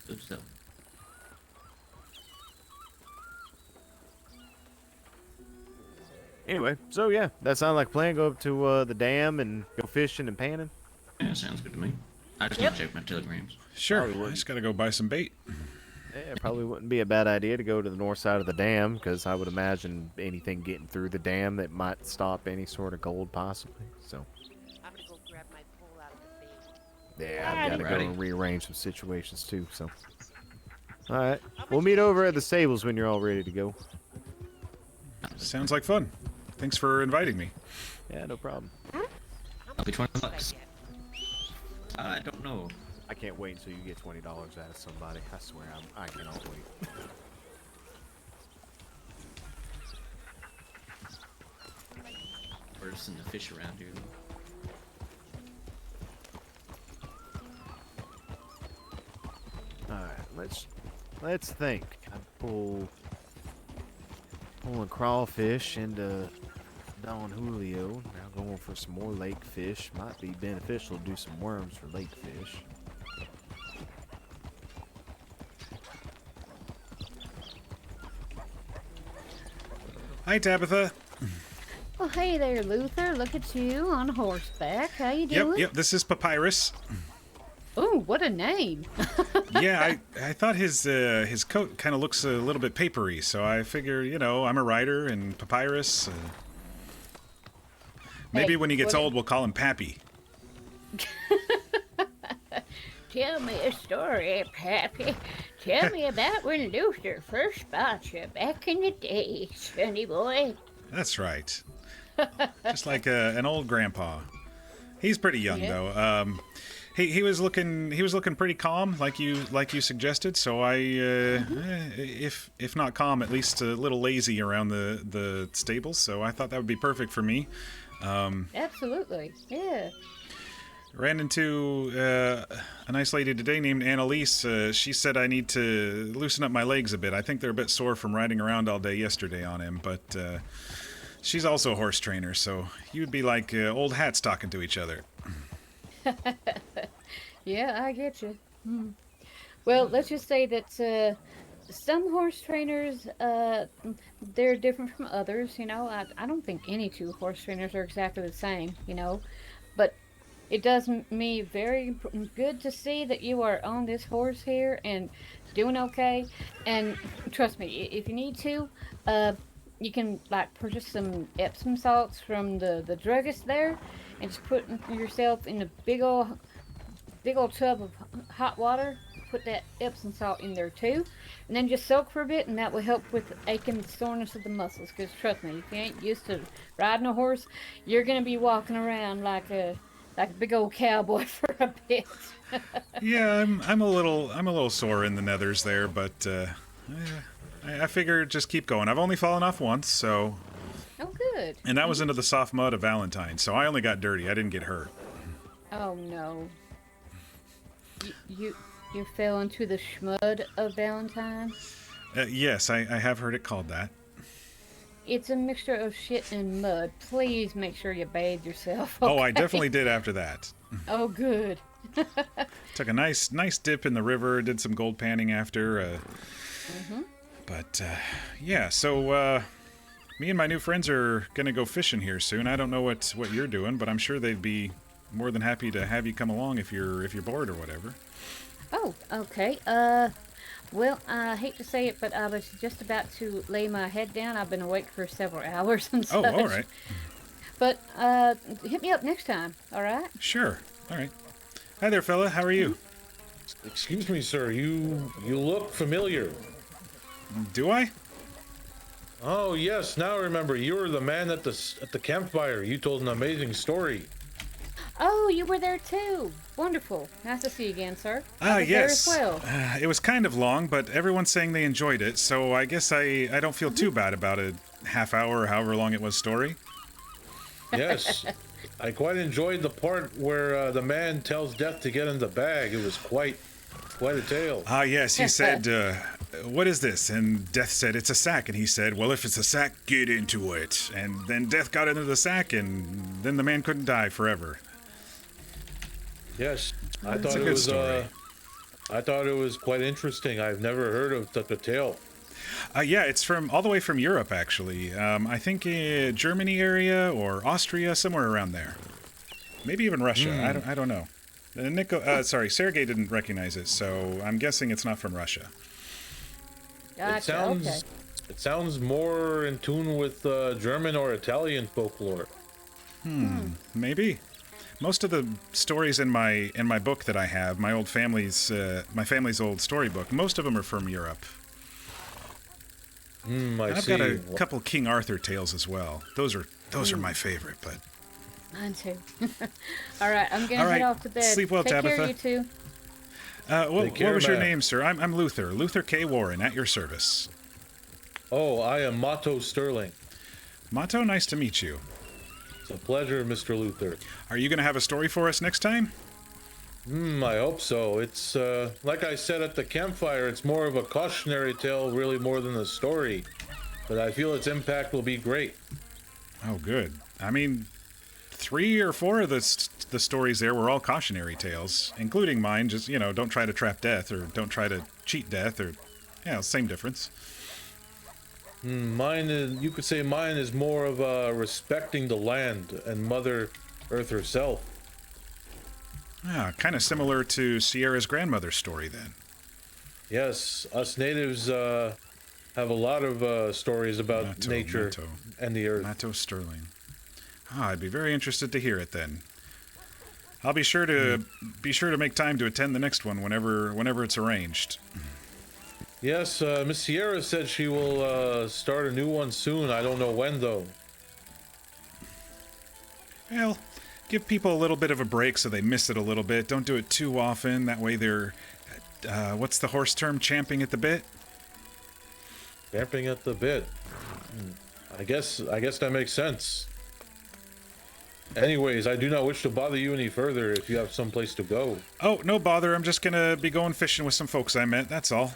[SPEAKER 4] Good stuff.
[SPEAKER 5] Anyway, so yeah, that sounded like a plan. Go up to the dam and go fishing and panning.
[SPEAKER 4] Yeah, sounds good to me. I just
[SPEAKER 6] Yep.
[SPEAKER 4] need to check my telegrams.
[SPEAKER 1] Sure,
[SPEAKER 5] Probably
[SPEAKER 1] I
[SPEAKER 5] wouldn't.
[SPEAKER 1] just gotta go buy some bait.
[SPEAKER 5] Yeah, it probably wouldn't be a bad idea to go to the north side of the dam, because I would imagine anything getting through the dam that might stop any sort of gold, possibly. So
[SPEAKER 7] I'm gonna go grab my pole out of the bait.
[SPEAKER 5] yeah, I've got to go
[SPEAKER 4] Alrighty.
[SPEAKER 5] and rearrange some situations too. So all right, we'll meet over at the stables when you're all ready to go.
[SPEAKER 1] Sounds like fun. Thanks for inviting me.
[SPEAKER 5] Yeah, no problem.
[SPEAKER 7] How
[SPEAKER 4] I'll be
[SPEAKER 7] much
[SPEAKER 4] 20
[SPEAKER 7] did I
[SPEAKER 4] bucks.
[SPEAKER 7] get?
[SPEAKER 4] I don't know.
[SPEAKER 5] I can't wait until you get $20 out of somebody. I swear, I cannot wait.
[SPEAKER 4] Birds and the fish around here.
[SPEAKER 5] All right, let's think. I pulling crawfish into Don Julio. Now going for some more lake fish. Might be beneficial to do some worms for lake fish.
[SPEAKER 1] Hi, Tabitha.
[SPEAKER 8] Well, hey there, Luther. Look at you on horseback. How you doing?
[SPEAKER 1] Yep, this is Papyrus.
[SPEAKER 8] Oh, what a name.
[SPEAKER 1] Yeah, I thought his coat kind of looks a little bit papery, so I figure, I'm a writer and Papyrus. Maybe
[SPEAKER 8] Hey,
[SPEAKER 1] when he gets
[SPEAKER 8] what-
[SPEAKER 1] old, we'll call him Pappy.
[SPEAKER 8] Tell me a story, Pappy. Tell me about when Luther first spot you back in the day, sonny boy.
[SPEAKER 1] That's right. Just like an old grandpa. He's pretty young
[SPEAKER 8] Yeah.
[SPEAKER 1] though. He was looking pretty calm, like you suggested. So I, if not calm, at least a little lazy around the stables. So I thought that would be perfect for me.
[SPEAKER 8] Absolutely, yeah.
[SPEAKER 1] Ran into a nice lady today named Annalise. She said I need to loosen up my legs a bit. I think they're a bit sore from riding around all day yesterday on him, but she's also a horse trainer, so you'd be like old hats talking to each other.
[SPEAKER 8] Yeah, I get you. Well, let's just say that some horse trainers, they're different from others. I don't think any two horse trainers are exactly the same. But it does me very good to see that you are on this horse here and doing okay. And trust me, if you need to, you can purchase some Epsom salts from the druggist there, and just put yourself in a big old tub of hot water. Put that Epsom salt in there too, and then just soak for a bit, and that will help with aching soreness of the muscles. Because trust me, if you ain't used to riding a horse, you're gonna be walking around like a big old cowboy for a bit.
[SPEAKER 1] Yeah, I'm a little sore in the nethers there, but I figure just keep going. I've only fallen off once, so,
[SPEAKER 8] Oh, good.
[SPEAKER 1] and that was into the soft mud of Valentine. So I only got dirty. I didn't get hurt.
[SPEAKER 8] Oh no. You fell into the schmud of Valentine.
[SPEAKER 1] Yes, I have heard it called that.
[SPEAKER 8] It's a mixture of shit and mud. Please make sure you bathe yourself.
[SPEAKER 1] Oh, I
[SPEAKER 8] okay?
[SPEAKER 1] definitely did after that.
[SPEAKER 8] Oh, good.
[SPEAKER 1] Took a nice dip in the river. Did some gold panning after. But yeah, so me and my new friends are gonna go fishing here soon. I don't know what you're doing, but I'm sure they'd be more than happy to have you come along if you're bored or whatever.
[SPEAKER 8] Oh, okay. Well, I hate to say it, but I was just about to lay my head down. I've been awake for several hours and
[SPEAKER 1] Oh,
[SPEAKER 8] such.
[SPEAKER 1] all right.
[SPEAKER 8] But hit me up next time, all right?
[SPEAKER 1] Sure. All right. Hi there, fella. How are you?
[SPEAKER 9] Excuse me, sir. You look familiar.
[SPEAKER 1] Do I?
[SPEAKER 9] Oh yes, now I remember. You were the man at the campfire. You told an amazing story.
[SPEAKER 8] Oh, Oh, you were there too. Wonderful. Nice to see you again, sir. I was there
[SPEAKER 1] Yes.
[SPEAKER 8] as well.
[SPEAKER 1] It was kind of long, but everyone's saying they enjoyed it, so I guess I don't feel too bad about a half hour or however long it was story.
[SPEAKER 9] Yes. I quite enjoyed the part where the man tells Death to get in the bag. It was quite a tale.
[SPEAKER 1] Yes, he said, what is this? And Death said, it's a sack. And he said, well, if it's a sack, get into it. And then Death got into the sack, and then the man couldn't die forever.
[SPEAKER 9] Yes, I
[SPEAKER 1] It's
[SPEAKER 9] thought
[SPEAKER 1] a
[SPEAKER 9] it
[SPEAKER 1] good
[SPEAKER 9] was.
[SPEAKER 1] story.
[SPEAKER 9] I thought it was quite interesting. I've never heard of such a tale.
[SPEAKER 1] Yeah, it's from all the way from Europe, actually. I think Germany area or Austria, somewhere around there. Maybe even Russia. I don't know. Sergey didn't recognize it, so I'm guessing it's not from Russia.
[SPEAKER 8] Gotcha. Okay.
[SPEAKER 9] It sounds more in tune with German or Italian folklore.
[SPEAKER 1] Maybe. Most of the stories in my book that I have, my family's old storybook, most of them are from Europe.
[SPEAKER 9] I
[SPEAKER 1] I've
[SPEAKER 9] see.
[SPEAKER 1] got a couple King Arthur tales as well. Those are my favorite, but
[SPEAKER 8] Mine too. All right, I'm gonna
[SPEAKER 1] All right.
[SPEAKER 8] head off to bed.
[SPEAKER 1] Sleep well,
[SPEAKER 8] Take
[SPEAKER 1] Tabitha.
[SPEAKER 8] care, you two.
[SPEAKER 1] what
[SPEAKER 9] care,
[SPEAKER 1] was your
[SPEAKER 9] Matt.
[SPEAKER 1] name, sir? I'm Luther. Luther K. Warren, at your service.
[SPEAKER 9] Oh, I am Mato Sterling.
[SPEAKER 1] Mato, nice to meet you.
[SPEAKER 9] It's a pleasure, Mr. Luther.
[SPEAKER 1] Are you going to have a story for us next time?
[SPEAKER 9] I hope so. It's like I said at the campfire, it's more of a cautionary tale, really more than a story. But I feel its impact will be great.
[SPEAKER 1] Oh, good. I mean, 3 or 4 of the stories there were all cautionary tales, including mine. Just, don't try to trap Death, or don't try to cheat Death, or, same difference.
[SPEAKER 9] Mine is, you could say mine is more of respecting the land and Mother Earth herself.
[SPEAKER 1] Kind of similar to Sierra's grandmother's story, then.
[SPEAKER 9] Yes, us natives have a lot of stories about nature and the earth.
[SPEAKER 1] Mato Sterling. I'd be very interested to hear it then. I'll be sure to make time to attend the next one whenever it's arranged.
[SPEAKER 9] Yes, Miss Sierra said she will start a new one soon. I don't know when, though.
[SPEAKER 1] Well, give people a little bit of a break so they miss it a little bit. Don't do it too often. That way they're, what's the horse term, champing at the bit?
[SPEAKER 9] Champing at the bit. I guess that makes sense. Anyways, I do not wish to bother you any further if you have someplace to go.
[SPEAKER 1] Oh, no bother. I'm just going to be going fishing with some folks I met. That's all.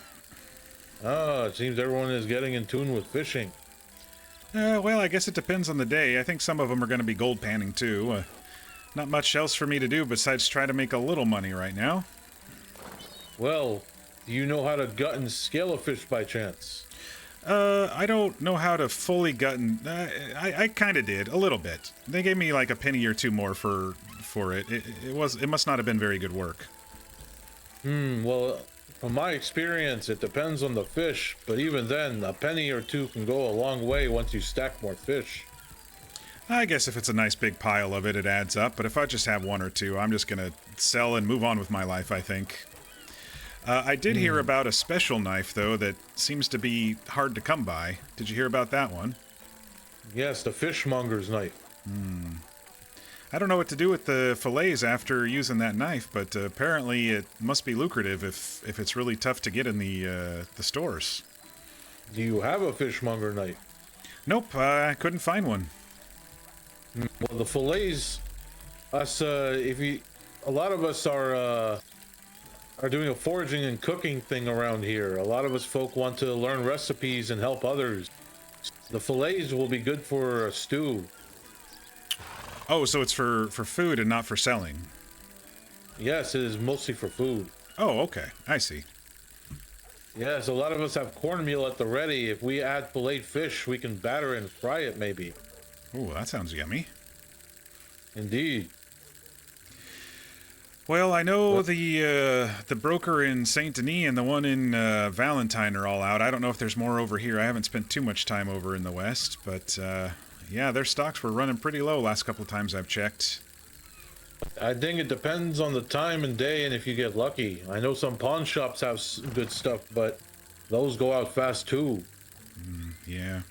[SPEAKER 9] It seems everyone is getting in tune with fishing.
[SPEAKER 1] Well, I guess it depends on the day. I think some of them are going to be gold panning, too. Not much else for me to do besides try to make a little money right now.
[SPEAKER 9] Well, do you know how to gut and scale a fish by chance?
[SPEAKER 1] I don't know how to fully gut and... I kind of did, a little bit. They gave me like a penny or two more for it. It must not have been very good work.
[SPEAKER 9] Well, from my experience, it depends on the fish, but even then, a penny or two can go a long way once you stack more fish.
[SPEAKER 1] I guess if it's a nice big pile of it, it adds up, but if I just have 1 or 2, I'm just gonna sell and move on with my life, I think. I did hear about a special knife, though, that seems to be hard to come by. Did you hear about that one?
[SPEAKER 9] Yes, the fishmonger's knife.
[SPEAKER 1] I don't know what to do with the fillets after using that knife, but apparently it must be lucrative if it's really tough to get in the stores.
[SPEAKER 9] Do you have a fishmonger knife?
[SPEAKER 1] Nope, I couldn't find one.
[SPEAKER 9] Well, the fillets, a lot of us are doing a foraging and cooking thing around here. A lot of us folk want to learn recipes and help others. The fillets will be good for a stew.
[SPEAKER 1] Oh, so it's for food and not for selling.
[SPEAKER 9] Yes, it is mostly for food.
[SPEAKER 1] Oh, okay. I see.
[SPEAKER 9] Yes, a lot of us have cornmeal at the ready. If we add filleted fish, we can batter and fry it, maybe.
[SPEAKER 1] Ooh, that sounds yummy.
[SPEAKER 9] Indeed.
[SPEAKER 1] Well, I know the broker in Saint Denis and the one in Valentine are all out. I don't know if there's more over here. I haven't spent too much time over in the West, but yeah, their stocks were running pretty low last couple of times I've checked.
[SPEAKER 9] I think it depends on the time and day and if you get lucky. I know some pawn shops have good stuff, but those go out fast too.
[SPEAKER 1] Yeah.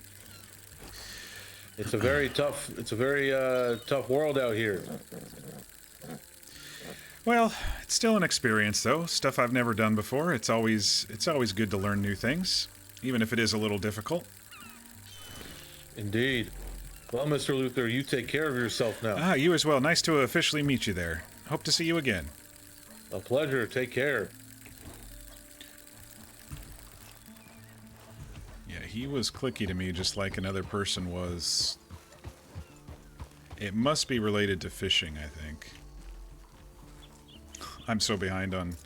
[SPEAKER 9] It's a very tough world out here.
[SPEAKER 1] Well, it's still an experience, though. Stuff I've never done before. It's always good to learn new things, even if it is a little difficult.
[SPEAKER 9] Indeed. Well, Mr. Luther, you take care of yourself now.
[SPEAKER 1] Ah, you as well. Nice to officially meet you there. Hope to see you again.
[SPEAKER 9] A pleasure. Take care.
[SPEAKER 1] Yeah, he was clicky to me just like another person was. It must be related to fishing, I think. I'm so behind on...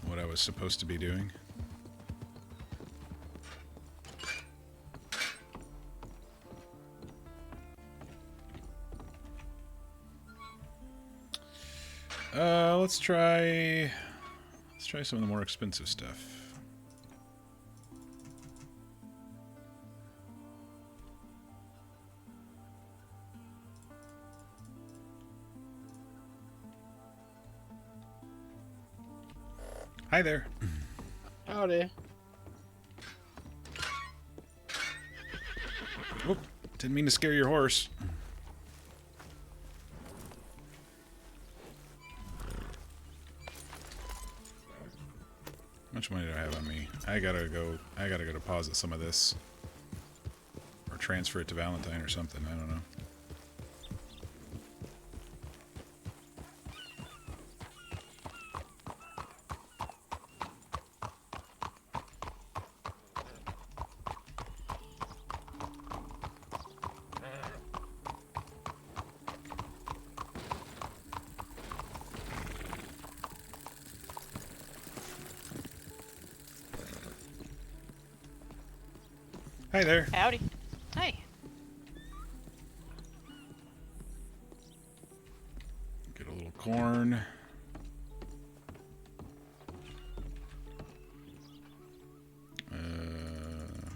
[SPEAKER 1] what I was supposed to be doing. Let's try some of the more expensive stuff. Hi there.
[SPEAKER 10] Howdy.
[SPEAKER 1] Whoop, didn't mean to scare your horse. How much money do I have on me? I gotta go deposit some of this. Or transfer it to Valentine or something, I don't know. Hi there.
[SPEAKER 10] Howdy. Hi.
[SPEAKER 1] Get a little corn. And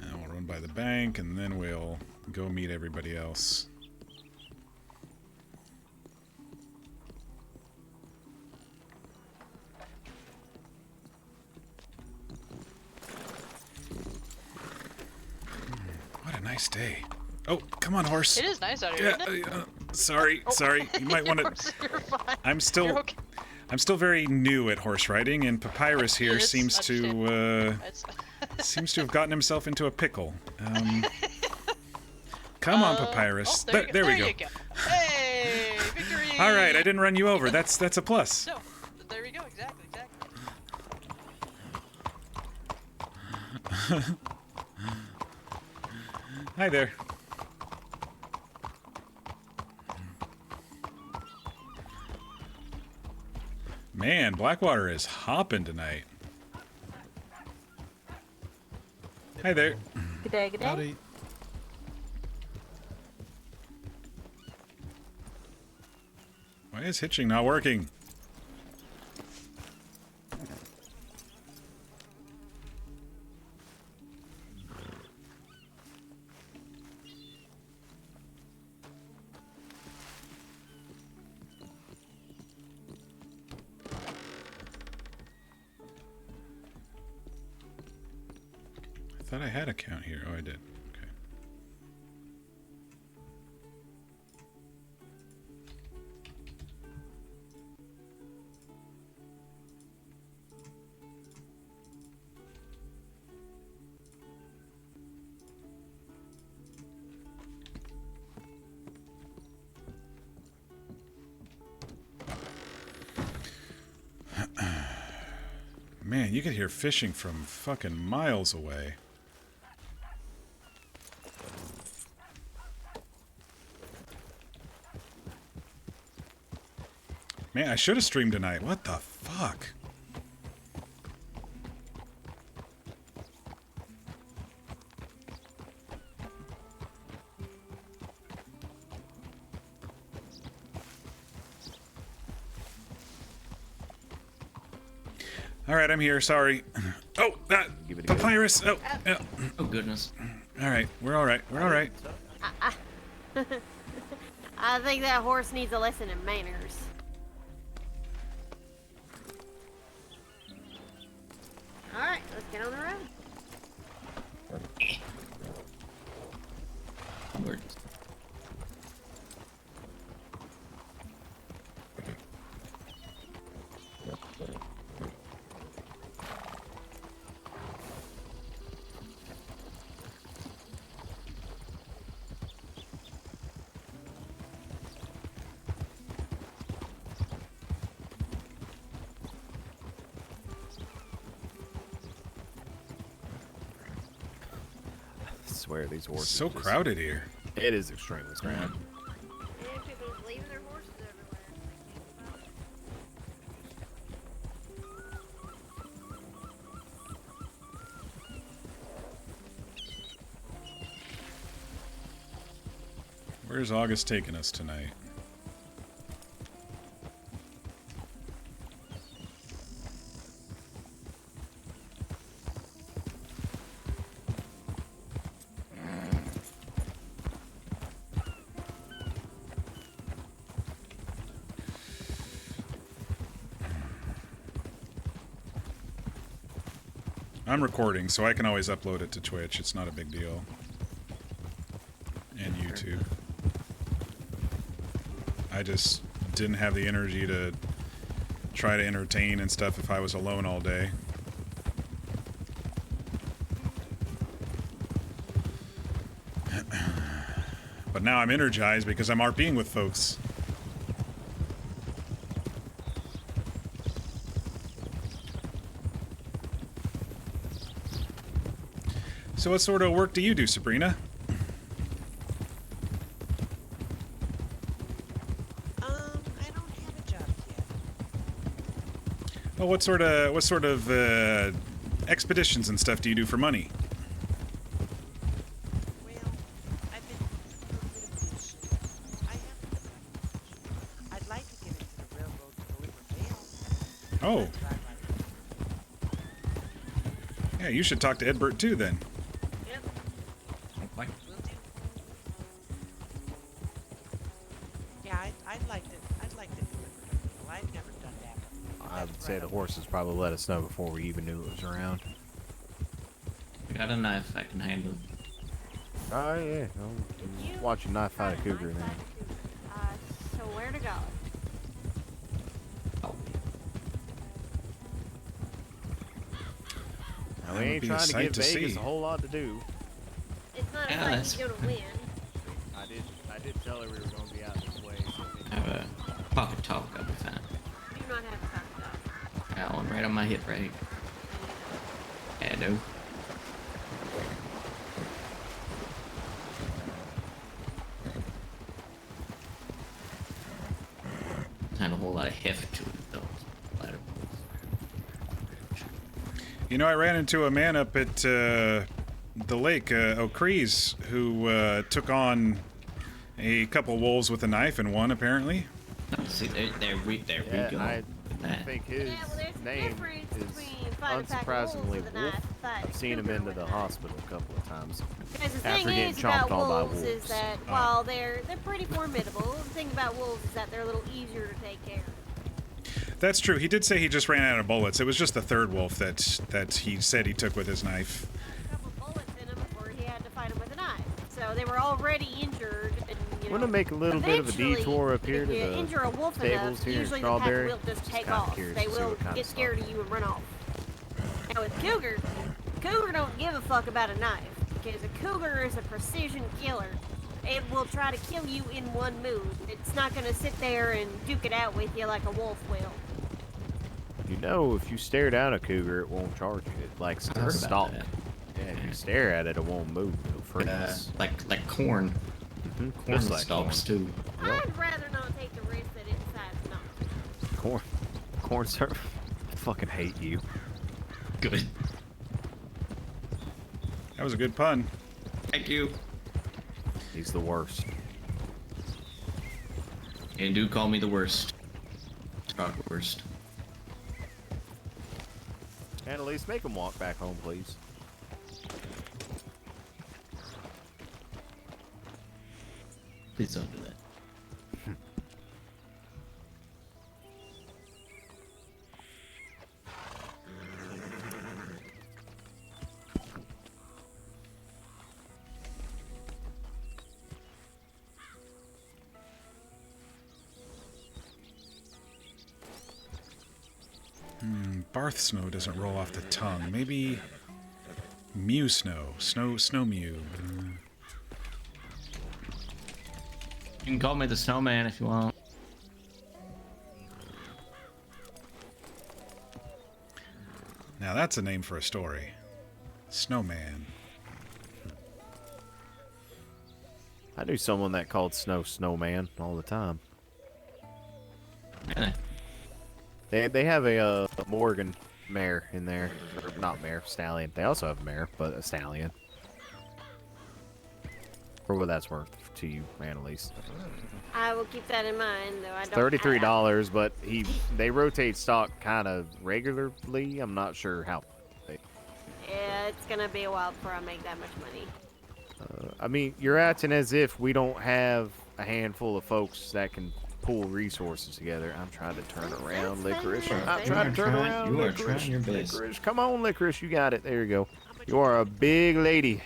[SPEAKER 1] we'll run by the bank, and then we'll go meet everybody else. Day. Oh, come on, horse.
[SPEAKER 10] It is nice out here,
[SPEAKER 1] Yeah,
[SPEAKER 10] isn't it?
[SPEAKER 1] sorry. You might want to.
[SPEAKER 10] You're fine.
[SPEAKER 1] I'm still.
[SPEAKER 10] You're okay.
[SPEAKER 1] I'm still very new at horse riding, and Papyrus here
[SPEAKER 10] Yes,
[SPEAKER 1] seems to seems to have gotten himself into a pickle. Come on, Papyrus.
[SPEAKER 10] Oh,
[SPEAKER 1] there we go.
[SPEAKER 10] You go. Hey, victory!
[SPEAKER 1] All right, I didn't run you over. That's a plus.
[SPEAKER 10] No, there we go. Exactly.
[SPEAKER 1] Hi there. Man, Blackwater is hopping tonight. Hi there.
[SPEAKER 6] Good day, good day.
[SPEAKER 1] Howdy. Why is hitching not working? I thought I had a count here. Oh, I did. Okay. Man, you could hear fishing from fucking miles away. Man, I should have streamed tonight. What the fuck? All right, I'm here. Sorry. Oh, Papyrus. Oh, yeah.
[SPEAKER 4] Oh goodness.
[SPEAKER 1] All right, we're all right. We're all right.
[SPEAKER 6] I think that horse needs a lesson in manners. Alright, let's get on the road.
[SPEAKER 4] Onward.
[SPEAKER 5] I swear these horses.
[SPEAKER 1] So
[SPEAKER 5] just-
[SPEAKER 1] crowded here.
[SPEAKER 5] It is extremely crowded.
[SPEAKER 6] And people just leaving their horses everywhere.
[SPEAKER 1] Where's August taking us tonight? I'm recording, so I can always upload it to Twitch. It's not a big deal. And YouTube. I just didn't have the energy to try to entertain and stuff if I was alone all day. But now I'm energized because I'm RPing with folks. So what sort of work do you do, Sabrina?
[SPEAKER 7] I don't have a job yet.
[SPEAKER 1] Well, what sort of expeditions and stuff do you do for money?
[SPEAKER 7] Well, I've been a little bit of bullshit. I haven't. I'd like to get into the railroad to deliver mail.
[SPEAKER 1] Oh,
[SPEAKER 7] That's what I'd like to do.
[SPEAKER 1] yeah, you should talk to Edbert too then.
[SPEAKER 6] Yep.
[SPEAKER 4] Like,
[SPEAKER 7] Will do. Yeah, I'd like to deliver the mail. I've never done that.
[SPEAKER 5] I would say the horses probably let us know before we even knew it was around.
[SPEAKER 4] I got a knife. I can handle it.
[SPEAKER 5] Oh yeah, I'll watch a knife fight a cougar then.
[SPEAKER 6] So where to go?
[SPEAKER 4] Oh,
[SPEAKER 5] Now,
[SPEAKER 1] That
[SPEAKER 5] we
[SPEAKER 1] would
[SPEAKER 5] ain't
[SPEAKER 1] be a
[SPEAKER 5] trying to
[SPEAKER 1] sight
[SPEAKER 5] give
[SPEAKER 1] to
[SPEAKER 5] Vegas
[SPEAKER 1] see.
[SPEAKER 5] a whole lot to do.
[SPEAKER 6] It's not a
[SPEAKER 4] Yeah,
[SPEAKER 6] fight
[SPEAKER 4] that's
[SPEAKER 6] you're gonna win.
[SPEAKER 5] I did tell her we were going to be out this way. So
[SPEAKER 4] I have a pocket talk. I'll be fine.
[SPEAKER 6] Do not have a talk
[SPEAKER 4] Got one right on my hip, right? Yeah, no. Not a whole lot of heft to it, though. A lot of-
[SPEAKER 1] You know, I ran into a man up at the lake, O'Cree's, who took on a couple wolves with a knife and one apparently.
[SPEAKER 4] No, see, there we
[SPEAKER 5] yeah,
[SPEAKER 4] go.
[SPEAKER 5] I
[SPEAKER 4] with that.
[SPEAKER 5] think his
[SPEAKER 6] Yeah, well, there's a
[SPEAKER 5] name
[SPEAKER 6] difference
[SPEAKER 5] is
[SPEAKER 6] between fighting a pack of wolves
[SPEAKER 5] unsurprisingly
[SPEAKER 6] with a
[SPEAKER 5] Wolf.
[SPEAKER 6] knife, fighting
[SPEAKER 5] I've seen him
[SPEAKER 6] cougar
[SPEAKER 5] into
[SPEAKER 6] with
[SPEAKER 5] the
[SPEAKER 6] a knife.
[SPEAKER 5] hospital a couple of times.
[SPEAKER 6] Because the
[SPEAKER 5] after
[SPEAKER 6] thing
[SPEAKER 5] getting
[SPEAKER 6] is
[SPEAKER 5] chomped
[SPEAKER 6] about
[SPEAKER 5] on by
[SPEAKER 6] wolves is
[SPEAKER 5] wolves.
[SPEAKER 6] that while they're pretty formidable, the thing about wolves is that they're a little easier to take care of.
[SPEAKER 1] That's true. He did say he just ran out of bullets. It was just the third wolf that he said he took with his knife.
[SPEAKER 6] A couple bullets in him before he had to fight him with a knife. So they were already injured. And, you
[SPEAKER 5] Want
[SPEAKER 6] know,
[SPEAKER 5] to make a little bit of a
[SPEAKER 6] eventually,
[SPEAKER 5] detour up here
[SPEAKER 6] if
[SPEAKER 5] to
[SPEAKER 6] you
[SPEAKER 5] the
[SPEAKER 6] injure a wolf
[SPEAKER 5] stables
[SPEAKER 6] enough,
[SPEAKER 5] here in
[SPEAKER 6] usually the pack
[SPEAKER 5] Strawberry?
[SPEAKER 6] will just take
[SPEAKER 5] kinda
[SPEAKER 6] off.
[SPEAKER 5] curious
[SPEAKER 6] They
[SPEAKER 5] to see
[SPEAKER 6] will
[SPEAKER 5] what kind of
[SPEAKER 6] get
[SPEAKER 5] stuff.
[SPEAKER 6] scared of you and run off. Now with cougar don't give a fuck about a knife because a cougar is a precision killer. It will try to kill you in one move. It's not going to sit there and duke it out with you like a wolf will.
[SPEAKER 5] You know, if you stare down a cougar, it won't charge you. It likes
[SPEAKER 4] I
[SPEAKER 5] to
[SPEAKER 4] heard about
[SPEAKER 5] stalk.
[SPEAKER 4] that.
[SPEAKER 5] Yeah, if you stare at it, it won't move. It'll freeze.
[SPEAKER 4] Like corn.
[SPEAKER 5] Mhm,
[SPEAKER 4] Corn
[SPEAKER 5] just like
[SPEAKER 4] stalks too.
[SPEAKER 6] I'd rather not take the risk that inside's not.
[SPEAKER 5] corn. Corn syrup. I fucking hate you.
[SPEAKER 4] Good.
[SPEAKER 1] That was a good pun.
[SPEAKER 4] Thank you.
[SPEAKER 5] He's the worst.
[SPEAKER 4] And do call me the worst. Rock worst.
[SPEAKER 5] Annalise, make him walk back home, please.
[SPEAKER 4] Please don't do that.
[SPEAKER 1] Barth Snow doesn't roll off the tongue. Maybe Mew Snow. Snow Mew.
[SPEAKER 4] You can call me the snowman if you want.
[SPEAKER 1] Now that's a name for a story. Snowman.
[SPEAKER 5] I knew someone that called Snowman all the time.
[SPEAKER 4] Really?
[SPEAKER 5] They have a Morgan mare in there. Or not mare, stallion. They also have a mare, but a stallion. For what that's worth to you, Annalise.
[SPEAKER 6] I will keep that in mind, though. I don't.
[SPEAKER 5] $33, but they rotate stock kind of regularly. I'm not sure how.
[SPEAKER 6] Yeah, it's gonna be a while before I make that much money.
[SPEAKER 5] I mean, you're acting as if we don't have a handful of folks that can pull resources together. I'm trying to turn around, Licorice. I'm trying to turn around,
[SPEAKER 4] You are
[SPEAKER 5] Licorice.
[SPEAKER 4] trying your best.
[SPEAKER 5] Licorice, come on, Licorice. You got it. There you go. You are a big lady.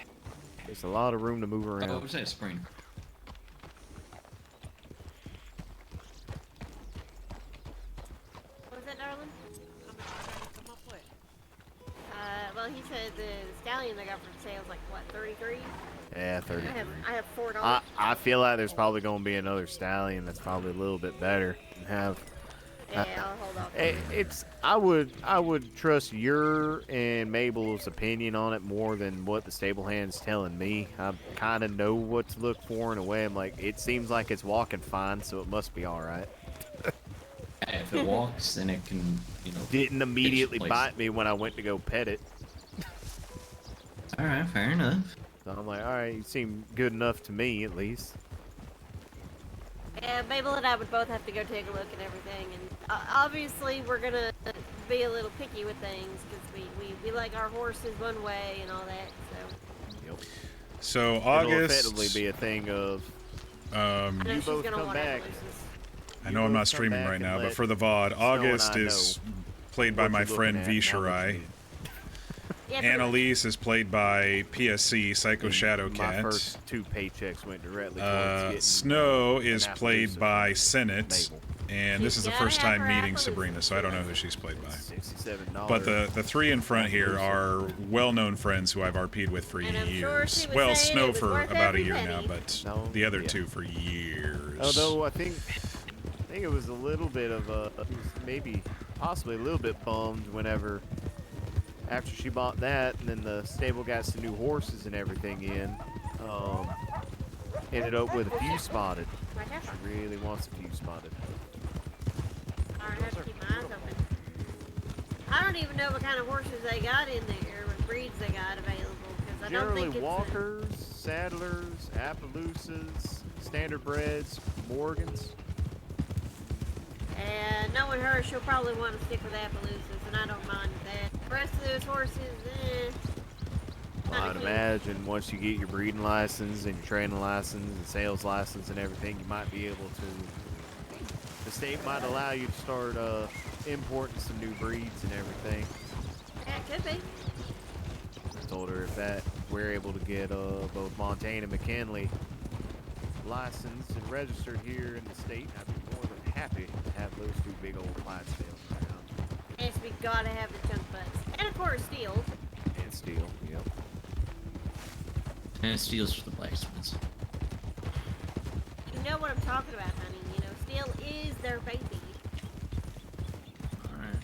[SPEAKER 5] There's a lot of room to move around.
[SPEAKER 4] Oh, what was that, spring?
[SPEAKER 6] What was that, darling?
[SPEAKER 7] How much you gotta come up with?
[SPEAKER 6] Well, he said the stallion I got for sale was like, what, 33?
[SPEAKER 5] Yeah, 30.
[SPEAKER 6] I have $4.
[SPEAKER 5] I feel like there's probably going to be another stallion that's probably a little bit better.
[SPEAKER 6] Yeah, I'll hold off.
[SPEAKER 5] It's I would trust your and Mabel's opinion on it more than what the stable hand's telling me. I kind of know what to look for in a way. I'm like, it seems like it's walking fine, so it must be all right.
[SPEAKER 4] If it walks, then it can,
[SPEAKER 5] Didn't immediately
[SPEAKER 4] place.
[SPEAKER 5] bite me when I went to go pet it.
[SPEAKER 4] All right, fair enough.
[SPEAKER 5] So I'm like, all right, you seem good enough to me at least.
[SPEAKER 6] Yeah, Mabel and I would both have to go take a look at everything, and obviously we're gonna be a little picky with things because we like our horses one way and all that. So.
[SPEAKER 5] Yep.
[SPEAKER 1] So
[SPEAKER 5] It'll
[SPEAKER 1] August.
[SPEAKER 5] effectively be a thing of.
[SPEAKER 6] I know
[SPEAKER 5] You
[SPEAKER 6] she's
[SPEAKER 5] both
[SPEAKER 6] gonna
[SPEAKER 5] come
[SPEAKER 6] want
[SPEAKER 5] back.
[SPEAKER 1] I
[SPEAKER 5] You
[SPEAKER 1] know I'm
[SPEAKER 5] both
[SPEAKER 1] not
[SPEAKER 5] come
[SPEAKER 1] streaming
[SPEAKER 5] back
[SPEAKER 1] right
[SPEAKER 5] and
[SPEAKER 1] now, but
[SPEAKER 5] let
[SPEAKER 1] for the VOD,
[SPEAKER 5] Snow and
[SPEAKER 1] August
[SPEAKER 5] I
[SPEAKER 1] is
[SPEAKER 5] know
[SPEAKER 1] played by
[SPEAKER 5] what
[SPEAKER 1] my
[SPEAKER 5] you're looking
[SPEAKER 1] friend
[SPEAKER 5] at now that
[SPEAKER 1] Visharai.
[SPEAKER 5] you-
[SPEAKER 6] Yeah, pretty much.
[SPEAKER 1] Annalise is played by PSC, Psycho
[SPEAKER 5] And
[SPEAKER 1] Shadowcat.
[SPEAKER 5] My first 2 paychecks went directly towards getting
[SPEAKER 1] Snow is
[SPEAKER 5] an
[SPEAKER 1] played
[SPEAKER 5] Appaloosa
[SPEAKER 1] by
[SPEAKER 5] from
[SPEAKER 1] Senate,
[SPEAKER 5] Mabel.
[SPEAKER 1] and this is the
[SPEAKER 6] She's gotta
[SPEAKER 1] first
[SPEAKER 6] have
[SPEAKER 1] time
[SPEAKER 6] her
[SPEAKER 1] meeting
[SPEAKER 6] Appaloosa.
[SPEAKER 1] Sabrina, so I don't know who she's played by.
[SPEAKER 5] $67.
[SPEAKER 1] But the three in front here are well-known friends who I've RP'd with for
[SPEAKER 6] And I'm
[SPEAKER 1] years.
[SPEAKER 6] sure she was
[SPEAKER 1] Well,
[SPEAKER 6] saying
[SPEAKER 1] Snow
[SPEAKER 6] it was
[SPEAKER 1] for
[SPEAKER 6] worth
[SPEAKER 1] about a
[SPEAKER 6] every
[SPEAKER 1] year
[SPEAKER 6] penny.
[SPEAKER 1] now, but
[SPEAKER 5] No,
[SPEAKER 1] the other
[SPEAKER 5] yeah.
[SPEAKER 1] two for years.
[SPEAKER 5] Although I think it was a little bit of maybe possibly a little bit bummed whenever after she bought that and then the stable got some new horses and everything in, ended up with a few spotted.
[SPEAKER 6] Right there.
[SPEAKER 5] She really wants a few spotted.
[SPEAKER 6] I have to keep my eyes open. I don't even know what kind of horses they got in there, what breeds they got available, because I don't
[SPEAKER 5] Generally
[SPEAKER 6] think it's
[SPEAKER 5] walkers, saddlers, Appaloosas, standard breds, Morgans.
[SPEAKER 6] And knowing her, she'll probably want to stick with Appaloosas, and I don't mind that. The rest of those horses,
[SPEAKER 5] I'd imagine once you get your breeding license and your training license and sales license and everything, you might be able to. The state might allow you to start importing some new breeds and everything.
[SPEAKER 6] Yeah, it could be.
[SPEAKER 5] I told her if we're able to get both Montana and McKinley licensed and registered here in the state, I'd be more than happy to have those 2 big old Clydesdales around.
[SPEAKER 6] Yes, we gotta have the chunk butts. And of course, Steels.
[SPEAKER 5] And steel, yep.
[SPEAKER 4] And it steals for the blacksmiths.
[SPEAKER 6] You know what I'm talking about, honey. You know, Steel is their baby.
[SPEAKER 4] All right.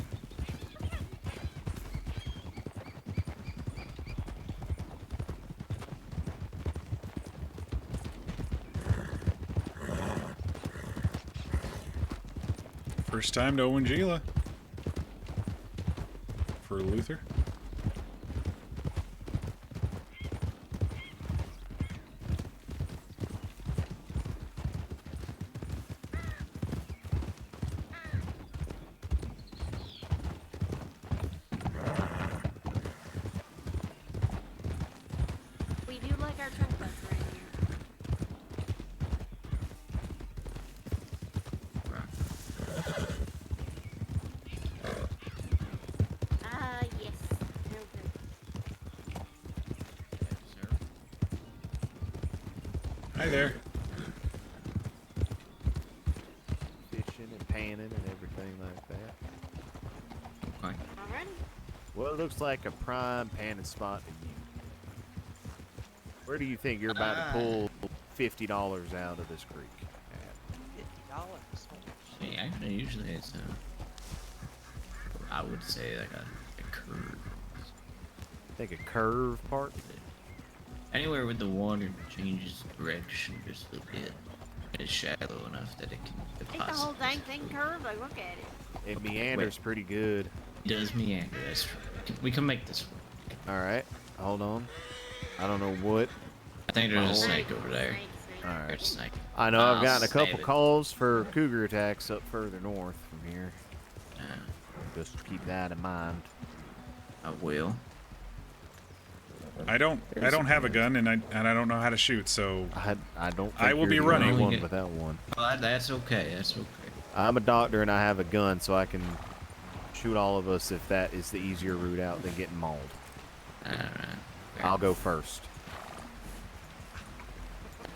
[SPEAKER 1] First time to Owangila for Luther.
[SPEAKER 6] We do like our chunk butts right here. Yes. Real good.
[SPEAKER 1] Hi there.
[SPEAKER 5] Fishing and panning and everything like that.
[SPEAKER 4] fine.
[SPEAKER 6] Alrighty.
[SPEAKER 5] Well, it looks like a prime panning spot to you. Where do you think you're about to pull $50 out of this creek at?
[SPEAKER 7] $50.
[SPEAKER 4] See, actually, usually it's I would say like a curve.
[SPEAKER 5] I think a curve part.
[SPEAKER 4] Anywhere with the water changes direction just a little bit. It's shallow enough that it can
[SPEAKER 6] Ain't the whole
[SPEAKER 4] possibly
[SPEAKER 6] dang thing curved? Like, look at it.
[SPEAKER 5] It meanders pretty good.
[SPEAKER 4] It does meander. That's true. We can make this work.
[SPEAKER 5] All right, hold on. I don't know what.
[SPEAKER 4] I think there's a snake over there.
[SPEAKER 6] Snake.
[SPEAKER 5] All right.
[SPEAKER 4] There's a snake.
[SPEAKER 5] I know I've gotten a
[SPEAKER 4] save
[SPEAKER 5] couple
[SPEAKER 4] it.
[SPEAKER 5] calls for cougar attacks up further north from here.
[SPEAKER 4] Uh,
[SPEAKER 5] Just keep that in mind.
[SPEAKER 4] I will.
[SPEAKER 1] I don't have a gun, and I don't know how to shoot, so
[SPEAKER 5] I don't. Think
[SPEAKER 1] I will be
[SPEAKER 5] you're the only
[SPEAKER 1] running.
[SPEAKER 5] one without one.
[SPEAKER 4] Well, that's okay. That's okay.
[SPEAKER 5] I'm a doctor and I have a gun, so I can shoot all of us if that is the easier route out than getting mauled.
[SPEAKER 4] Alright.
[SPEAKER 5] I'll go first.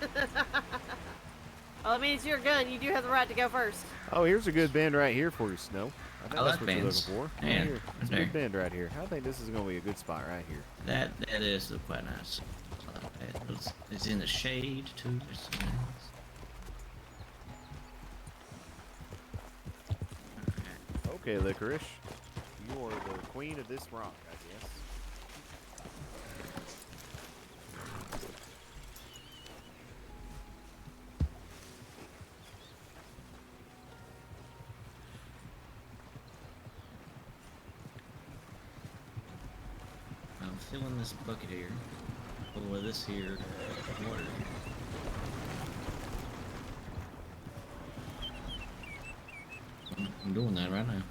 [SPEAKER 6] Well, I mean, it's your gun. You do have the right to go first.
[SPEAKER 5] Oh, here's a good bend right here for you, Snow. I think
[SPEAKER 4] I
[SPEAKER 5] that's
[SPEAKER 4] like
[SPEAKER 5] what
[SPEAKER 4] bends.
[SPEAKER 5] you're looking for.
[SPEAKER 4] Yeah,
[SPEAKER 5] Right here. It's a
[SPEAKER 4] there.
[SPEAKER 5] good bend right here. I think this is going to be a good spot right here.
[SPEAKER 4] That is quite nice. It's in the shade too. It's nice.
[SPEAKER 5] Okay, Licorice. You are the queen of this rock, I guess.
[SPEAKER 4] I'm filling this bucket here. Full of this here water. I'm doing that right now.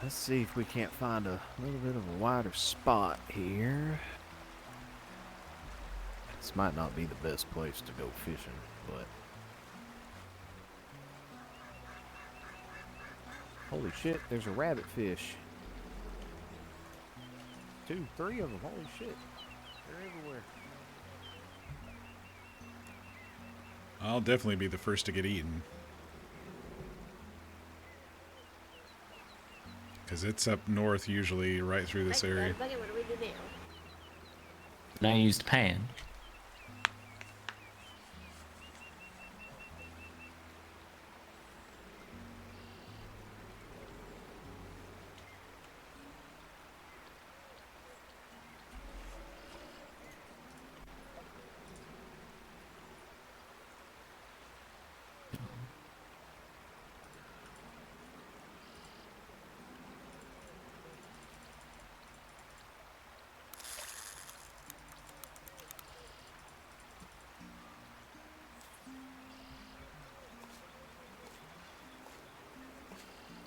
[SPEAKER 5] Let's see if we can't find a little bit of a wider spot here. This might not be the best place to go fishing, but... Holy shit, there's a rabbit fish. 2, 3 of them, holy shit. They're everywhere.
[SPEAKER 1] I'll definitely be the first to get eaten. Because it's up north usually, right through this
[SPEAKER 6] Thank you,
[SPEAKER 1] area.
[SPEAKER 6] buddy. What do we do now?
[SPEAKER 4] Now use the pan.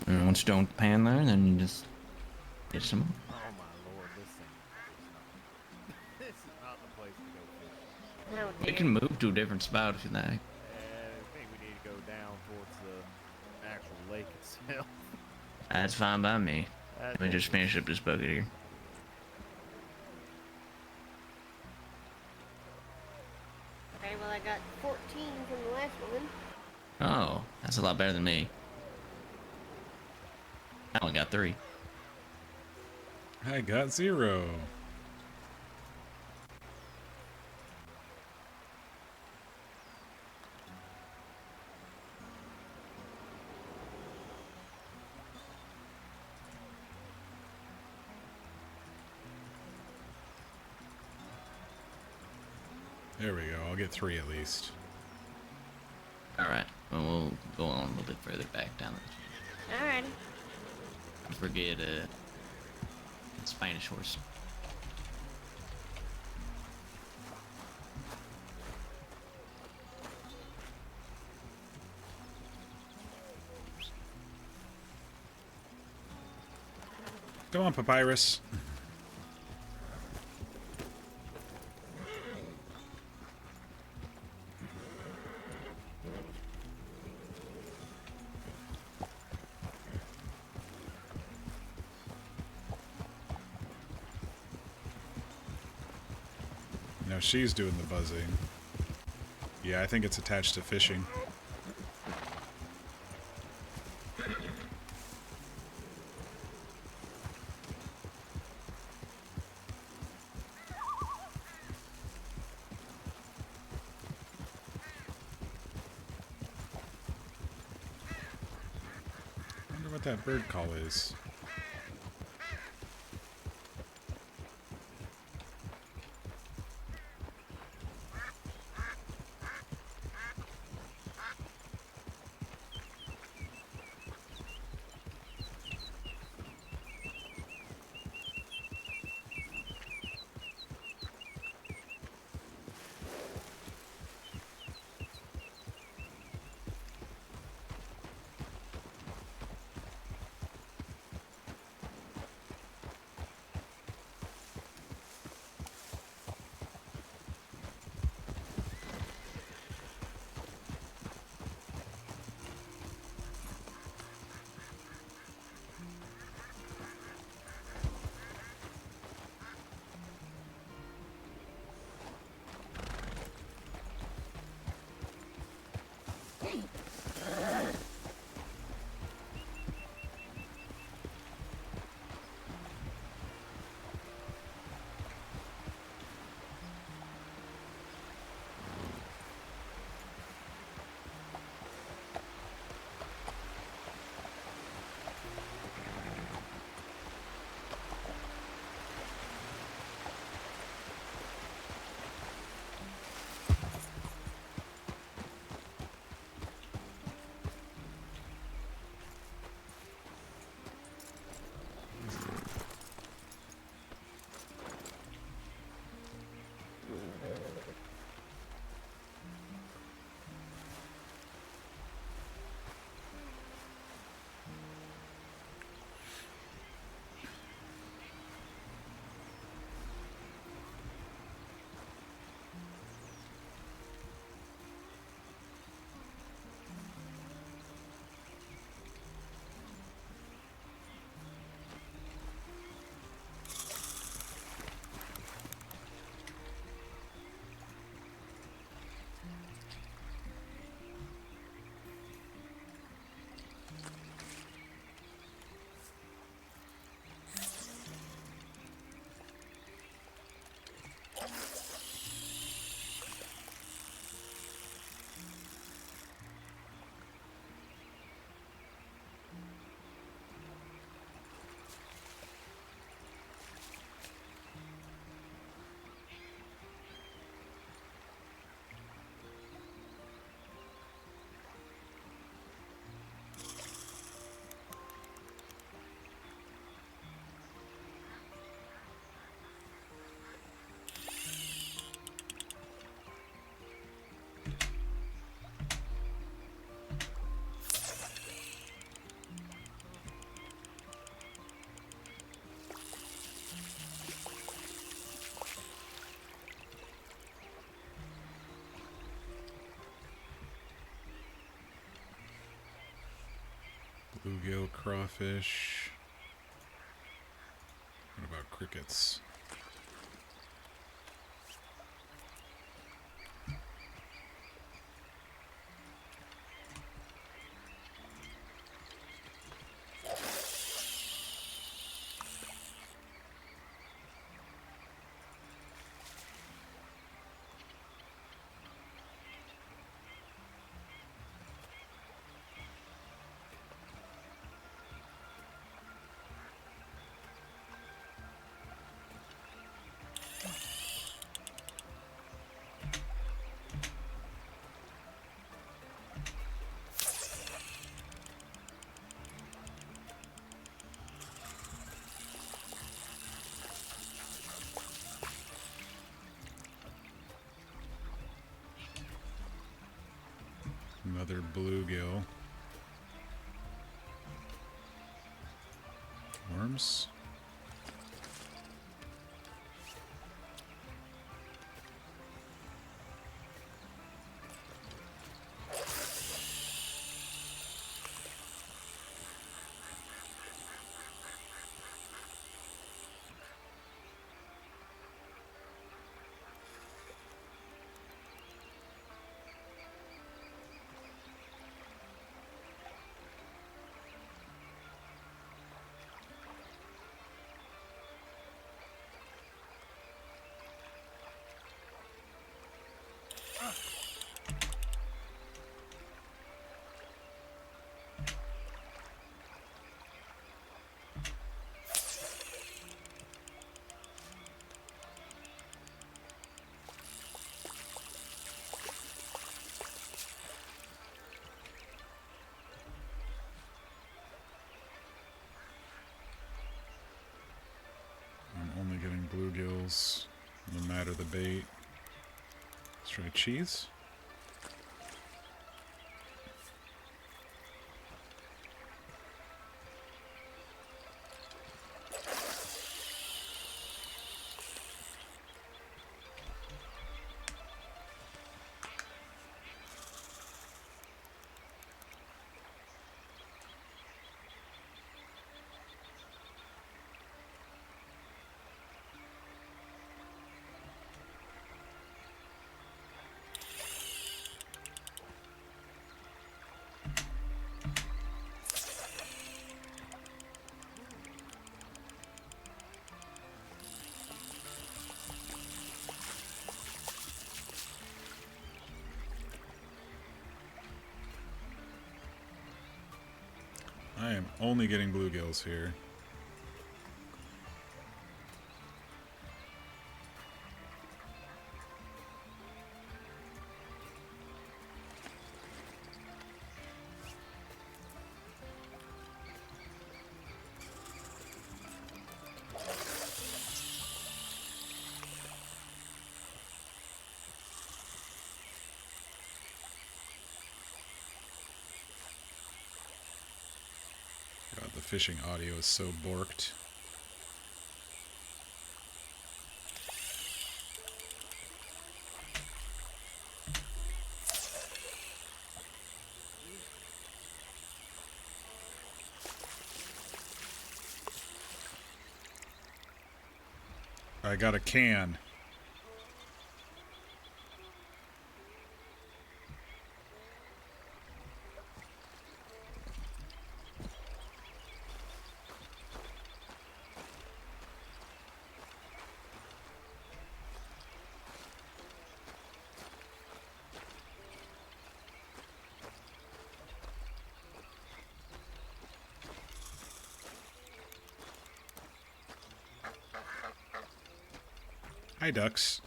[SPEAKER 4] And once you're done with the pan there, then you just get some more.
[SPEAKER 5] Oh my lord, this is not the place to go fishing.
[SPEAKER 6] No,
[SPEAKER 4] You
[SPEAKER 6] dear.
[SPEAKER 4] can move to a different spot if you like.
[SPEAKER 5] I think we need to go down towards the actual lake itself.
[SPEAKER 4] That's fine by me. Let me just finish up this bucket here.
[SPEAKER 6] Okay, well, I got 14 from the last one.
[SPEAKER 4] Oh, that's a lot better than me. I only got 3.
[SPEAKER 1] I got 0. There we go. I'll get 3 at least.
[SPEAKER 4] Alright, well, we'll go on a little bit further back down the
[SPEAKER 6] Alrighty.
[SPEAKER 4] Don't forget Spanish horse.
[SPEAKER 1] Come on, Papyrus. Now she's doing the buzzing. Yeah, I think it's attached to fishing. I wonder what that bird call is. Bluegill, crawfish. What about crickets? Another bluegill. Worms? bluegills, no matter the bait. Let's try cheese. I am only getting bluegills here. God, the fishing audio is so borked. I got a can. Hi, ducks.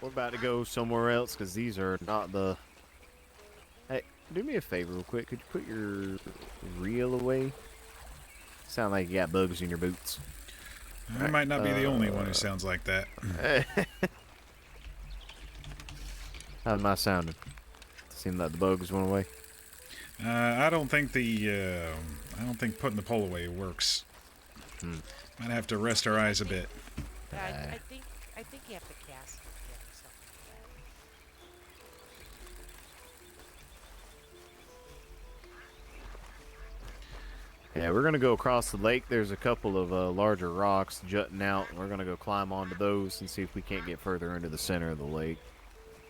[SPEAKER 5] We're about to go somewhere else because these are not the... Hey, do me a favor real quick. Could you put your reel away? Sound like you got bugs in your boots.
[SPEAKER 1] I might not be the only one who sounds like that.
[SPEAKER 5] How's my sounding? Seemed like the bugs went away.
[SPEAKER 1] I don't think putting the pole away works. Might have to rest our eyes a bit.
[SPEAKER 7] Yeah, I think you have to cast it again or something like that.
[SPEAKER 5] Yeah, we're gonna go across the lake. There's a couple of larger rocks jutting out. We're gonna go climb onto those and see if we can't get further into the center of the lake.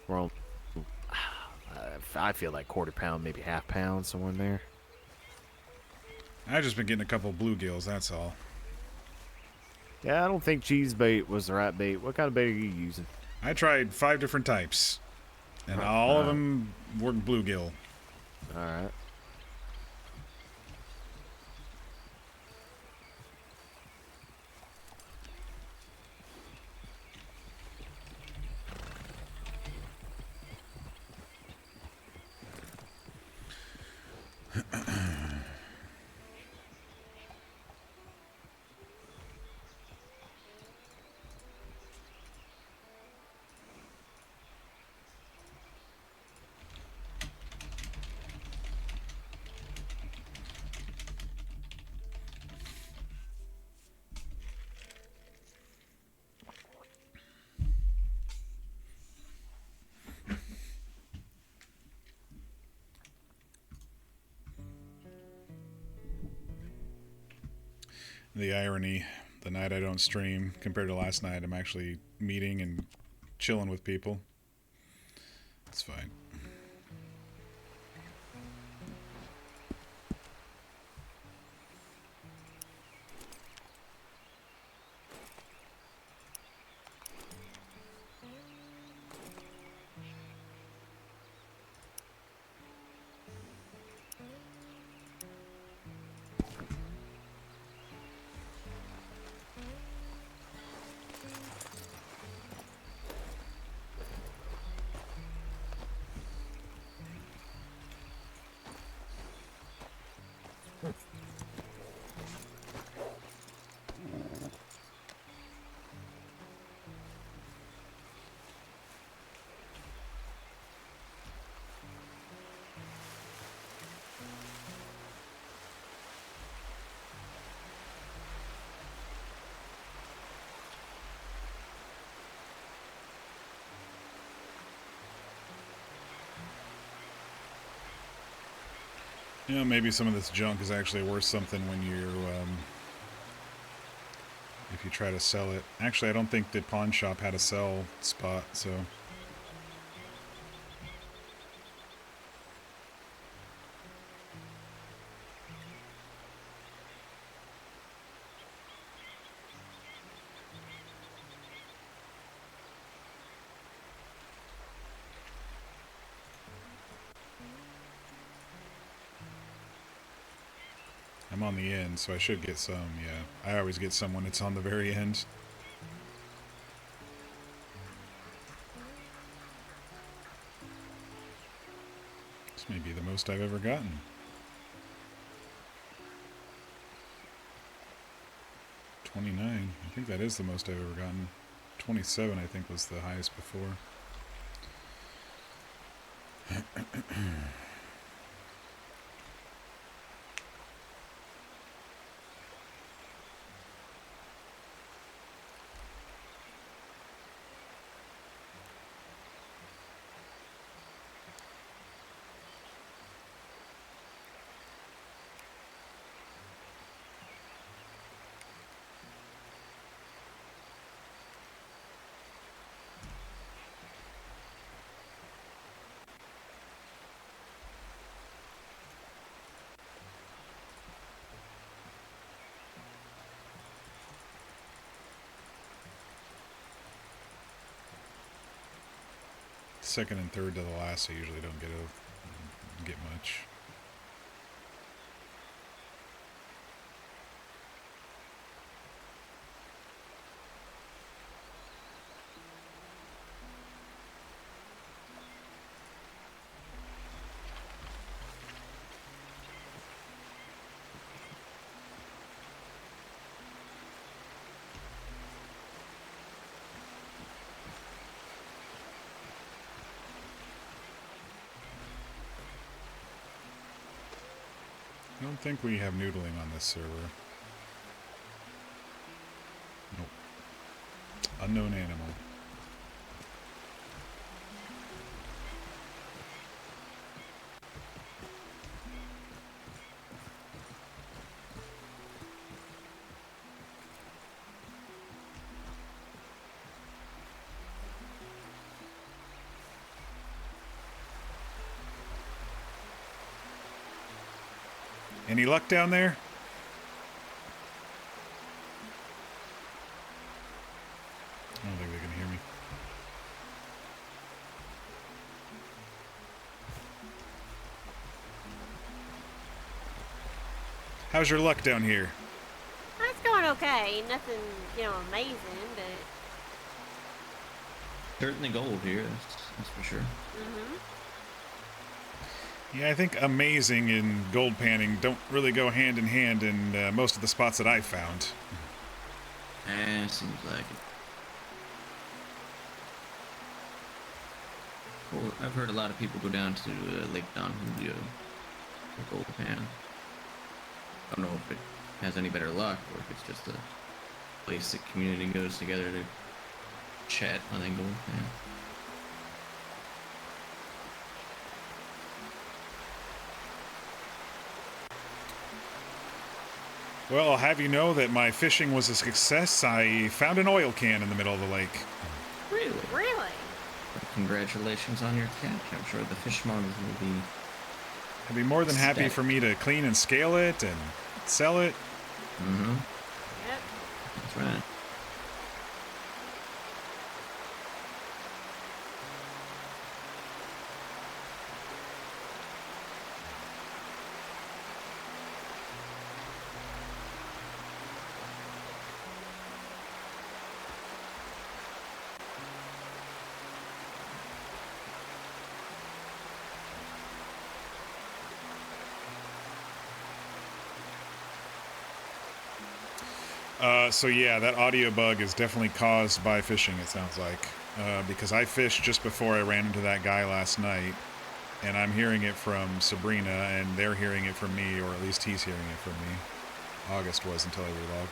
[SPEAKER 5] We're on, I feel like quarter pound, maybe half pound, somewhere in there.
[SPEAKER 1] I've just been getting a couple bluegills, that's all.
[SPEAKER 5] Yeah, I don't think cheese bait was the right bait. What kind of bait are you using?
[SPEAKER 1] I tried 5 different types, and all of them work bluegill.
[SPEAKER 5] All right.
[SPEAKER 1] The irony, the night I don't stream compared to last night, I'm actually meeting and chilling with people. It's fine. You know, maybe some of this junk is actually worth something when you, if you try to sell it. Actually, I don't think the pawn shop had a sell spot, so... I'm on the end, so I should get some, yeah. I always get some when it's on the very end. This may be the most I've ever gotten. 29. I think that is the most I've ever gotten. 27, I think, was the highest before. Second and third to the last, I usually don't get much. I don't think we have noodling on this server. Nope. Unknown animal. Any luck down there? I don't think they can hear me. How's your luck down here?
[SPEAKER 6] It's going okay. Nothing, amazing, but...
[SPEAKER 4] Certainly gold here, that's for sure.
[SPEAKER 6] Mm-hmm.
[SPEAKER 1] Yeah, I think amazing and gold panning don't really go hand in hand in most of the spots that I've found.
[SPEAKER 4] Seems like it. Well, I've heard a lot of people go down to Lake Don Julio for gold pan. I don't know if it has any better luck or if it's just a place the community goes together to chat on a gold pan.
[SPEAKER 1] Well, I'll have you know that my fishing was a success. I found an oil can in the middle of the lake.
[SPEAKER 4] Really?
[SPEAKER 6] Really?
[SPEAKER 4] Congratulations on your catch. I'm sure the fishmongers will be...
[SPEAKER 1] I'd be more than happy
[SPEAKER 4] ecstatic
[SPEAKER 1] for me to clean and scale it and sell it.
[SPEAKER 4] Mm-hmm.
[SPEAKER 6] Yep.
[SPEAKER 4] That's right.
[SPEAKER 1] So yeah, that audio bug is definitely caused by fishing, it sounds like. Because I fished just before I ran into that guy last night, and I'm hearing it from Sabrina, and they're hearing it from me, or at least he's hearing it from me. August was until I relogged.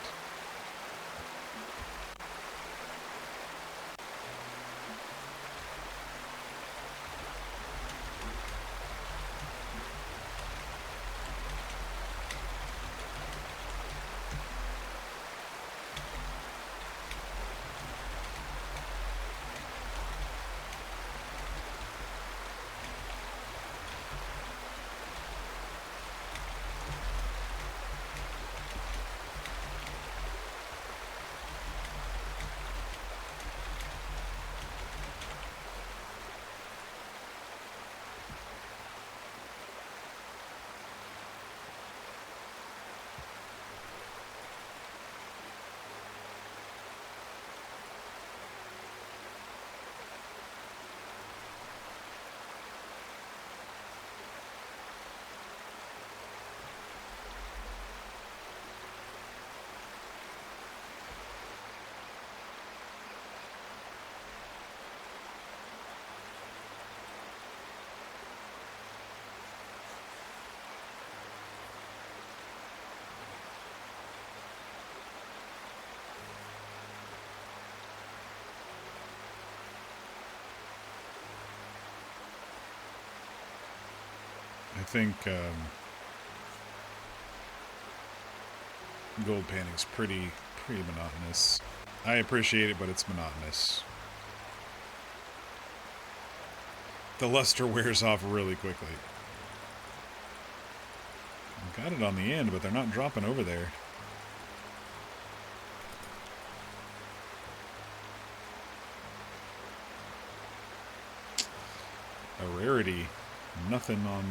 [SPEAKER 1] I think gold pannings's pretty monotonous. I appreciate it, but it's monotonous. The luster wears off really quickly. Got it on the end, but they're not dropping over there. A rarity. Nothing on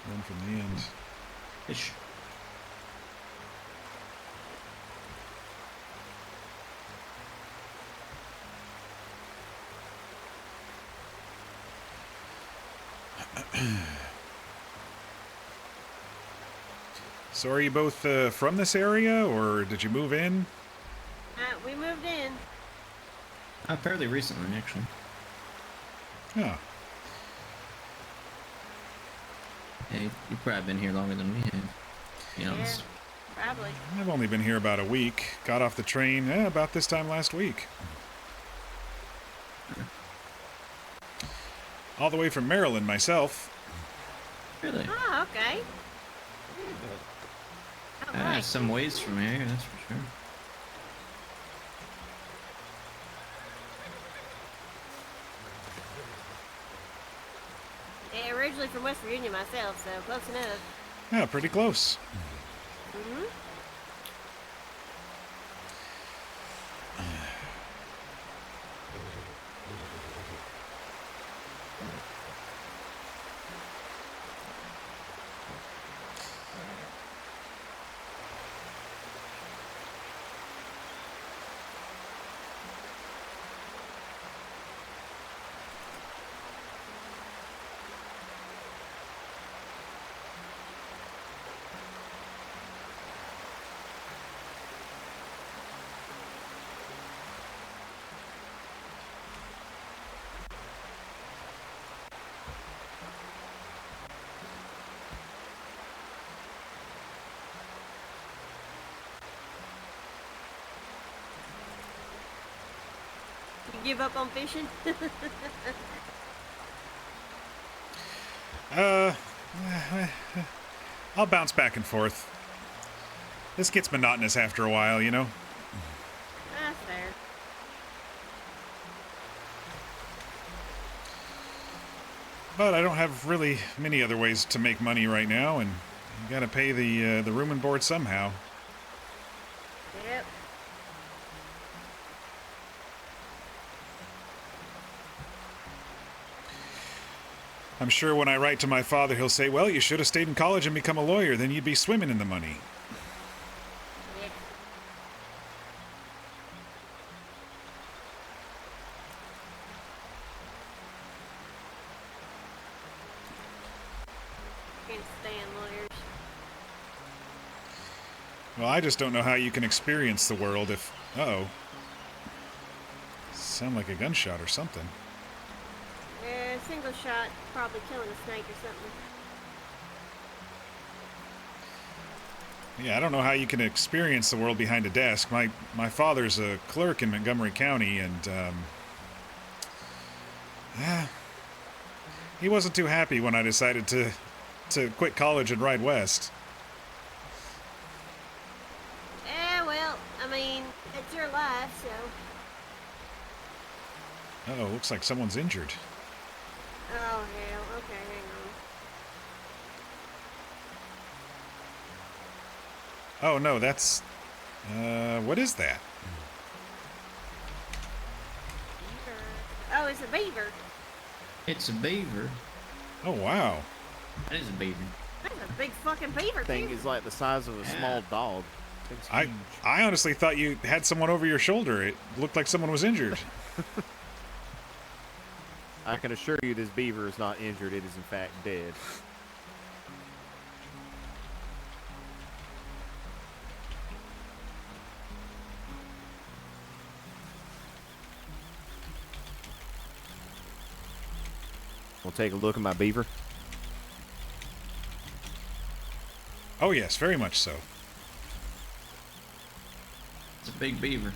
[SPEAKER 1] one from the end.
[SPEAKER 4] Ish.
[SPEAKER 1] So are you both from this area, or did you move in?
[SPEAKER 6] We moved in.
[SPEAKER 4] Fairly recently, actually.
[SPEAKER 1] Oh.
[SPEAKER 4] Yeah, you've probably been here longer than we have, to be honest.
[SPEAKER 6] Yeah, probably.
[SPEAKER 1] I've only been here about a week. Got off the train about this time last week. All the way from Maryland myself.
[SPEAKER 4] Really?
[SPEAKER 6] Oh, okay. Alright.
[SPEAKER 4] Some ways from here, that's for sure.
[SPEAKER 6] Yeah, originally from West Virginia myself, so close enough.
[SPEAKER 1] Yeah, pretty close.
[SPEAKER 6] Mm-hmm. You give up on fishing?
[SPEAKER 1] I'll bounce back and forth. This gets monotonous after a while, you know?
[SPEAKER 6] That's fair.
[SPEAKER 1] But I don't have really many other ways to make money right now, and you gotta pay the room and board somehow.
[SPEAKER 6] Yep.
[SPEAKER 1] I'm sure when I write to my father, he'll say, well, you should have stayed in college and become a lawyer, then you'd be swimming in the money.
[SPEAKER 6] Yeah. Can't stand lawyers.
[SPEAKER 1] Well, I just don't know how you can experience the world if... Uh-oh. Sound like a gunshot or something.
[SPEAKER 6] Yeah, single shot, probably killing a snake or something.
[SPEAKER 1] Yeah, I don't know how you can experience the world behind a desk. My father's a clerk in Montgomery County, and he wasn't too happy when I decided to quit college and ride west.
[SPEAKER 6] Yeah, well, I mean, it's your life, so...
[SPEAKER 1] Uh-oh, looks like someone's injured.
[SPEAKER 6] Oh, hell. Okay, hang on.
[SPEAKER 1] Oh, no, that's... what is that?
[SPEAKER 6] Oh, it's a beaver.
[SPEAKER 4] It's a beaver.
[SPEAKER 1] Oh, wow.
[SPEAKER 4] That is a beaver.
[SPEAKER 6] That's a big fucking beaver,
[SPEAKER 5] Thing
[SPEAKER 6] too.
[SPEAKER 5] is like the size of a small dog. It's
[SPEAKER 1] I
[SPEAKER 5] huge.
[SPEAKER 1] honestly thought you had someone over your shoulder. It looked like someone was injured.
[SPEAKER 5] I can assure you this beaver is not injured. It is in fact dead. We'll take a look at my beaver.
[SPEAKER 1] Oh, yes, very much so.
[SPEAKER 4] It's a big beaver.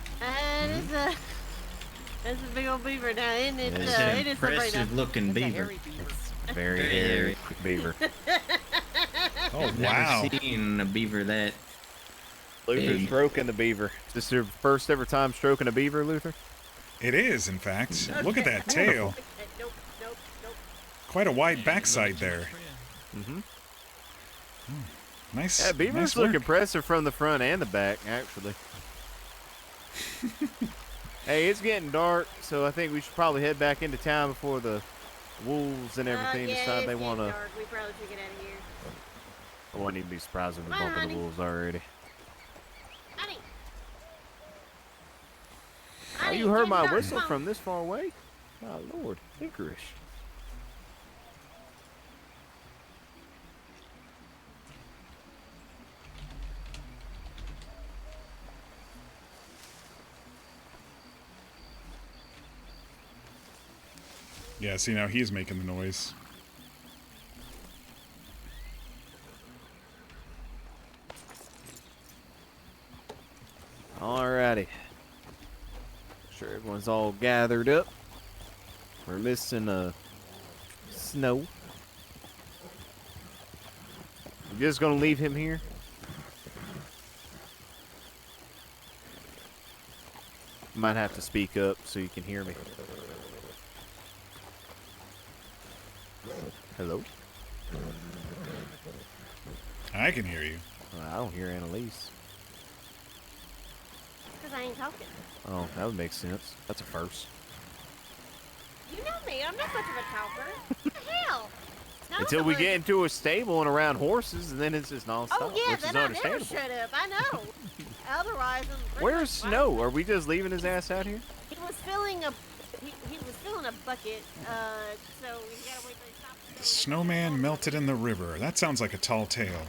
[SPEAKER 6] That's a big old beaver now, isn't it?
[SPEAKER 5] It's
[SPEAKER 4] It's an
[SPEAKER 6] it is somebody
[SPEAKER 4] impressive looking
[SPEAKER 7] It's a
[SPEAKER 4] beaver.
[SPEAKER 7] hairy beaver.
[SPEAKER 5] Very
[SPEAKER 4] Very
[SPEAKER 5] hairy.
[SPEAKER 4] hairy.
[SPEAKER 5] beaver.
[SPEAKER 1] Oh,
[SPEAKER 4] Never
[SPEAKER 1] wow.
[SPEAKER 4] seen a beaver that.
[SPEAKER 5] Luther's
[SPEAKER 4] Big.
[SPEAKER 5] stroking the beaver. Is this your first ever time stroking a beaver, Luther?
[SPEAKER 1] It is, in fact. Look at that
[SPEAKER 6] Okay.
[SPEAKER 1] tail.
[SPEAKER 6] Nope, nope, nope.
[SPEAKER 1] Quite a wide backside there.
[SPEAKER 5] Mm-hmm.
[SPEAKER 1] Nice.
[SPEAKER 5] Yeah, beavers
[SPEAKER 1] nice
[SPEAKER 5] look
[SPEAKER 1] work.
[SPEAKER 5] impressive from the front and the back, actually. Hey, it's getting dark, so I think we should probably head back into town before the wolves and everything
[SPEAKER 6] Yeah,
[SPEAKER 5] decide
[SPEAKER 6] it's
[SPEAKER 5] they
[SPEAKER 6] getting
[SPEAKER 5] want to.
[SPEAKER 6] dark. We probably should get out of here.
[SPEAKER 5] I wouldn't even be surprised if we
[SPEAKER 6] Come on,
[SPEAKER 5] bump into
[SPEAKER 6] honey.
[SPEAKER 5] wolves already.
[SPEAKER 6] Honey.
[SPEAKER 5] Oh,
[SPEAKER 6] Honey,
[SPEAKER 5] you
[SPEAKER 6] it's
[SPEAKER 5] heard
[SPEAKER 6] getting
[SPEAKER 5] my
[SPEAKER 6] dark.
[SPEAKER 5] whistle
[SPEAKER 6] Come on.
[SPEAKER 5] from this far away? My lord, licorice.
[SPEAKER 1] Yeah, see, now he's making the noise.
[SPEAKER 5] Alrighty. Sure everyone's all gathered up. We're missing Snow. You just gonna leave him here? Might have to speak up so you can hear me. Hello?
[SPEAKER 1] I can hear you.
[SPEAKER 5] I don't hear Annalise.
[SPEAKER 6] Because I ain't talking.
[SPEAKER 5] Oh, that would make sense. That's a first.
[SPEAKER 6] You know me. I'm not much of a talker. What the hell? None
[SPEAKER 5] Until
[SPEAKER 6] of
[SPEAKER 5] we
[SPEAKER 6] us-
[SPEAKER 5] get into a stable and around horses, and then it's just nonstop,
[SPEAKER 6] Oh yeah,
[SPEAKER 5] which is
[SPEAKER 6] then I never
[SPEAKER 5] understandable.
[SPEAKER 6] shut up. I know. Otherwise, I'm pretty
[SPEAKER 5] Where's
[SPEAKER 6] much
[SPEAKER 5] Snow? Are we just leaving his ass out here?
[SPEAKER 6] He was filling a he was filling a bucket. So we gotta wait till he stops.
[SPEAKER 1] The snowman melted in the river. That sounds like a tall tale.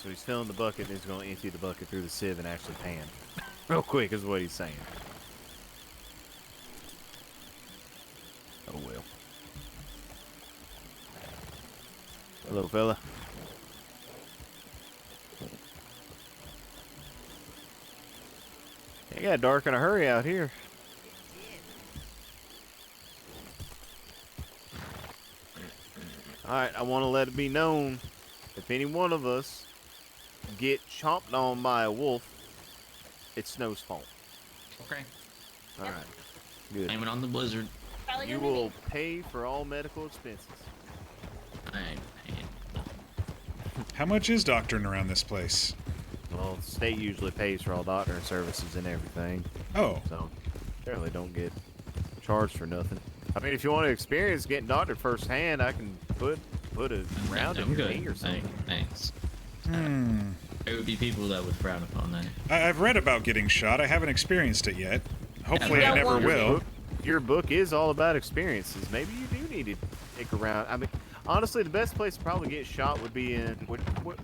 [SPEAKER 5] So he's filling the bucket, and he's going to empty the bucket through the sieve and actually pan. Real quick is what he's saying. Oh well. Hello, fella. It got dark in a hurry out here. Alright, I want to let it be known, if any one of us get chomped on by a wolf, it's Snow's fault.
[SPEAKER 4] Okay.
[SPEAKER 5] Alright. Good.
[SPEAKER 4] Blame it on the blizzard.
[SPEAKER 6] Probably
[SPEAKER 5] You
[SPEAKER 6] gonna be
[SPEAKER 5] will
[SPEAKER 6] me.
[SPEAKER 5] pay for all medical expenses.
[SPEAKER 4] I ain't paying.
[SPEAKER 1] How much is doctoring around this place?
[SPEAKER 5] Well, the state usually pays for all doctoring services and everything,
[SPEAKER 1] Oh,
[SPEAKER 5] so apparently don't get charged for nothing. I mean, if you want to experience getting doctored firsthand, I can put a round in
[SPEAKER 4] I'm
[SPEAKER 5] your
[SPEAKER 4] good.
[SPEAKER 5] knee or something.
[SPEAKER 4] Thanks.
[SPEAKER 1] hmm.
[SPEAKER 4] There would be people that would frown upon that.
[SPEAKER 1] I've read about getting shot. I haven't experienced it yet. Hopefully,
[SPEAKER 6] Yeah,
[SPEAKER 1] I never
[SPEAKER 6] well,
[SPEAKER 1] will.
[SPEAKER 5] Your book is all about experiences. Maybe you do need to stick around. I mean, honestly, the best place to probably get shot would be in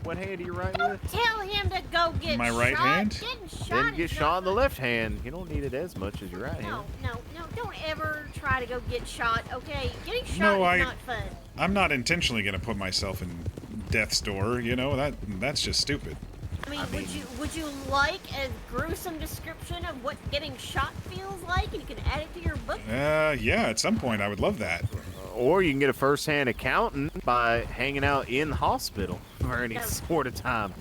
[SPEAKER 5] what hand do you write with?
[SPEAKER 6] Don't tell him to go get
[SPEAKER 1] My right
[SPEAKER 6] shot.
[SPEAKER 1] hand?
[SPEAKER 6] Getting shot
[SPEAKER 5] Then
[SPEAKER 6] is
[SPEAKER 5] get
[SPEAKER 6] not
[SPEAKER 5] shot in the
[SPEAKER 6] fun.
[SPEAKER 5] left hand. You don't need it as much as your right hand.
[SPEAKER 6] No, don't ever try to go get shot, okay? Getting shot
[SPEAKER 1] No,
[SPEAKER 6] is not fun.
[SPEAKER 1] I'm not intentionally going to put myself in death's door. You know that's just stupid.
[SPEAKER 6] I mean, would you like a gruesome description of what getting shot feels like, and you can add it to your book?
[SPEAKER 1] Yeah. At some point, I would love that.
[SPEAKER 5] Or you can get a first-hand accountant by hanging out in the hospital for any sort of time.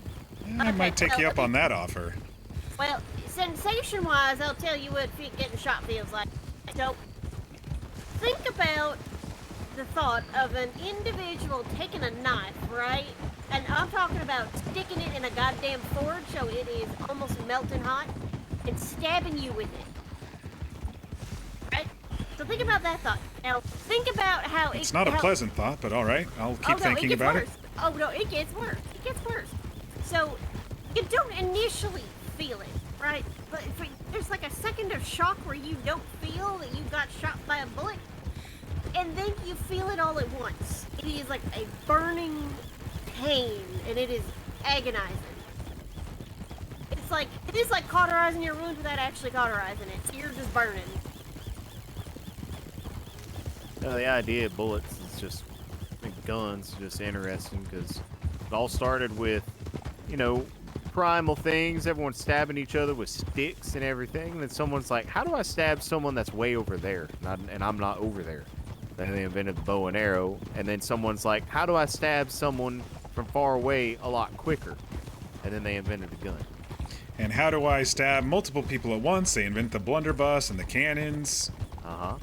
[SPEAKER 1] I might take you up on that offer.
[SPEAKER 6] Well, sensation-wise, I'll tell you what getting shot feels like. So, think about the thought of an individual taking a knife, right? And I'm talking about sticking it in a goddamn forge so it is almost melting hot and stabbing you with it. Right? So think about that thought. Now, think about how
[SPEAKER 1] It's not a pleasant thought, but all right. I'll keep thinking
[SPEAKER 6] it gets
[SPEAKER 1] about
[SPEAKER 6] worse. Oh no, it gets worse. It gets worse. So you don't initially feel it, right? But there's like a second of shock where you don't feel that you got shot by a bullet, and then you feel it all at once. It is like a burning pain, and it is agonizing. It's it is like cauterizing your wound without actually cauterizing it. So you're just burning.
[SPEAKER 5] You know, the idea of bullets is just, I think guns is just interesting because it all started with, you know, primal things, everyone stabbing each other with sticks and everything, and then someone's like, how do I stab someone that's way over there? And I'm not over there. Then they invented the bow and arrow, and then someone's like, how do I stab someone from far away a lot quicker? And then they invented the gun.
[SPEAKER 1] And how do I stab multiple people at once? They invent the blunderbuss and the cannons.
[SPEAKER 5] Uh-huh.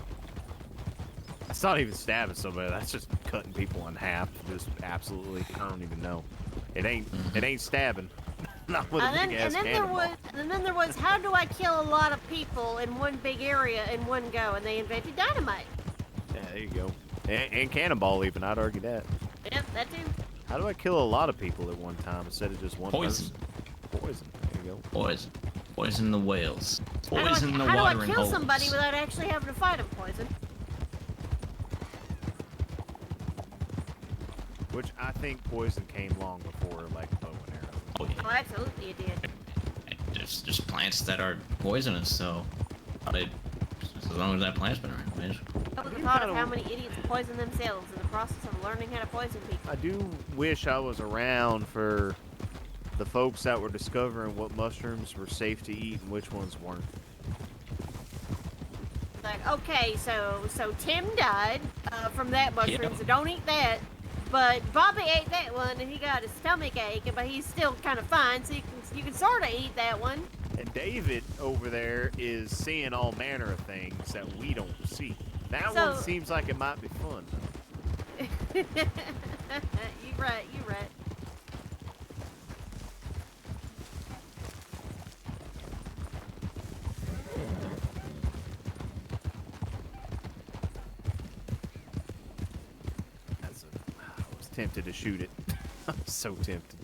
[SPEAKER 5] That's not even stabbing somebody, that's just cutting people in half. Just absolutely, I don't even know. It ain't stabbing. Not with a big ass cannonball.
[SPEAKER 6] And then there was, how do I kill a lot of people in one big area in one go? And they invented dynamite.
[SPEAKER 5] Yeah, there you go. And cannonball even, I'd argue that.
[SPEAKER 6] Yep, that too.
[SPEAKER 5] How do I kill a lot of people at one time instead of just one
[SPEAKER 4] Poison.
[SPEAKER 5] person? Poison. There you go.
[SPEAKER 4] Poison. Poison the whales.
[SPEAKER 6] How
[SPEAKER 4] Poison the
[SPEAKER 6] do I
[SPEAKER 4] watering
[SPEAKER 6] kill
[SPEAKER 4] holes.
[SPEAKER 6] somebody without actually having to fight them? Poison.
[SPEAKER 5] Which I think poison came long before, like, bow and arrow.
[SPEAKER 4] Oh, yeah.
[SPEAKER 6] Oh, absolutely it did.
[SPEAKER 4] There's just plants that are poisonous, so as long as that plant's been around, man.
[SPEAKER 6] I would have thought of how many idiots poison themselves in the process of learning how to poison people.
[SPEAKER 5] I do wish I was around for the folks that were discovering what mushrooms were safe to eat and which ones weren't.
[SPEAKER 6] Like, okay, so Tim died from that mushroom, so don't eat that. But Bobby ate that one and he got a stomach ache, but he's still kind of fine, so you can sort of eat that one.
[SPEAKER 5] And David over there is seeing all manner of things that we don't see. That one seems like it might be fun.
[SPEAKER 6] You're right, you're right.
[SPEAKER 5] I was tempted to shoot it. I'm so tempted.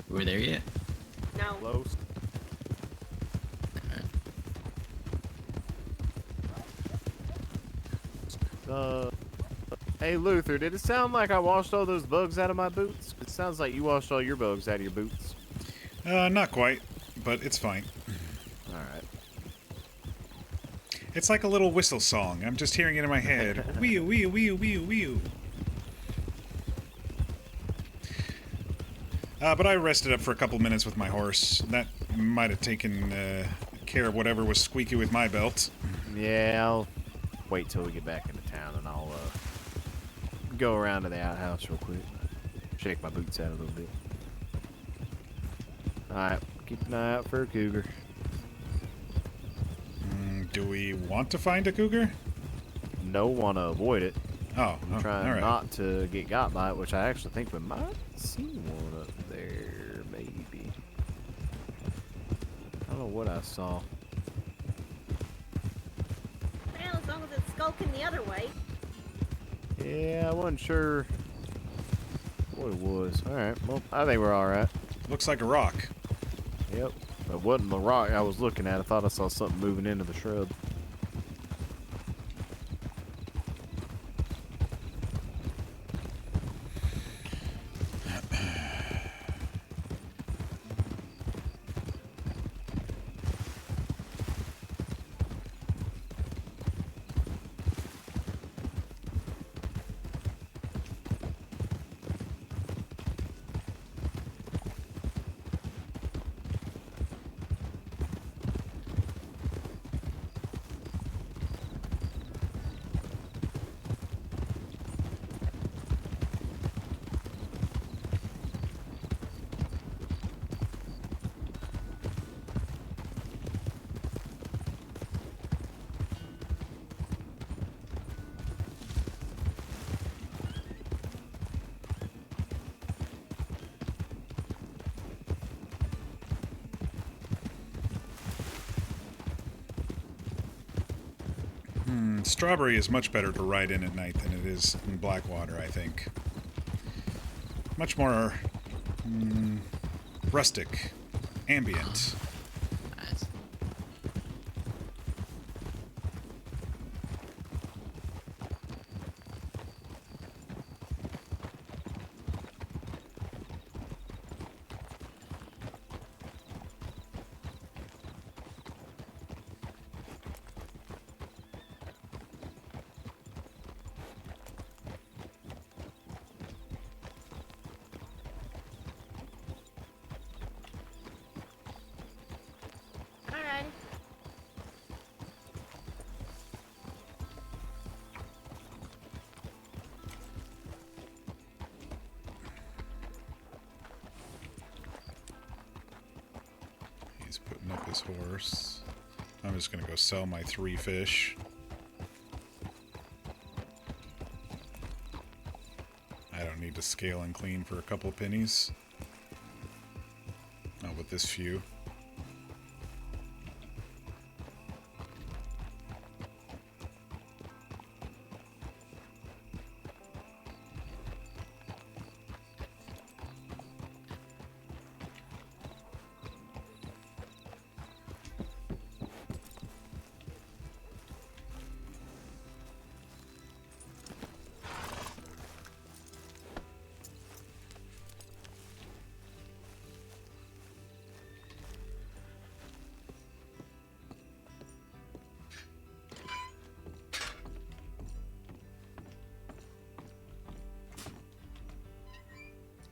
[SPEAKER 4] We're there yet?
[SPEAKER 6] No.
[SPEAKER 5] Close. Hey Luther, did it sound like I washed all those bugs out of my boots? It sounds like you washed all your bugs out of your boots.
[SPEAKER 1] Not quite, but it's fine.
[SPEAKER 5] Alright.
[SPEAKER 1] It's like a little whistle song. I'm just hearing it in my head. Wee wee wee wee wee. But I rested up for a couple minutes with my horse. That might have taken care of whatever was squeaky with my belt.
[SPEAKER 5] Yeah, I'll wait till we get back into town and I'll go around to the outhouse real quick. Shake my boots out a little bit. Alright, keep an eye out for a cougar.
[SPEAKER 1] Do we want to find a cougar?
[SPEAKER 5] No, want to avoid it.
[SPEAKER 1] Oh,
[SPEAKER 5] I'm trying
[SPEAKER 1] all right.
[SPEAKER 5] not to get got by it, which I actually think we might see one up there, maybe. I don't know what I saw.
[SPEAKER 6] Well, as long as it's skulking the other way.
[SPEAKER 5] Yeah, I wasn't sure what it was. Alright, well, I think we're alright.
[SPEAKER 1] Looks like a rock.
[SPEAKER 5] Yep. It wasn't the rock I was looking at. I thought I saw something moving into the shrub.
[SPEAKER 1] Strawberry is much better to ride in at night than it is in Blackwater, I think. Much more rustic, ambient. up his horse. I'm just gonna go sell my 3 fish. I don't need to scale and clean for a couple pennies. Not with this few.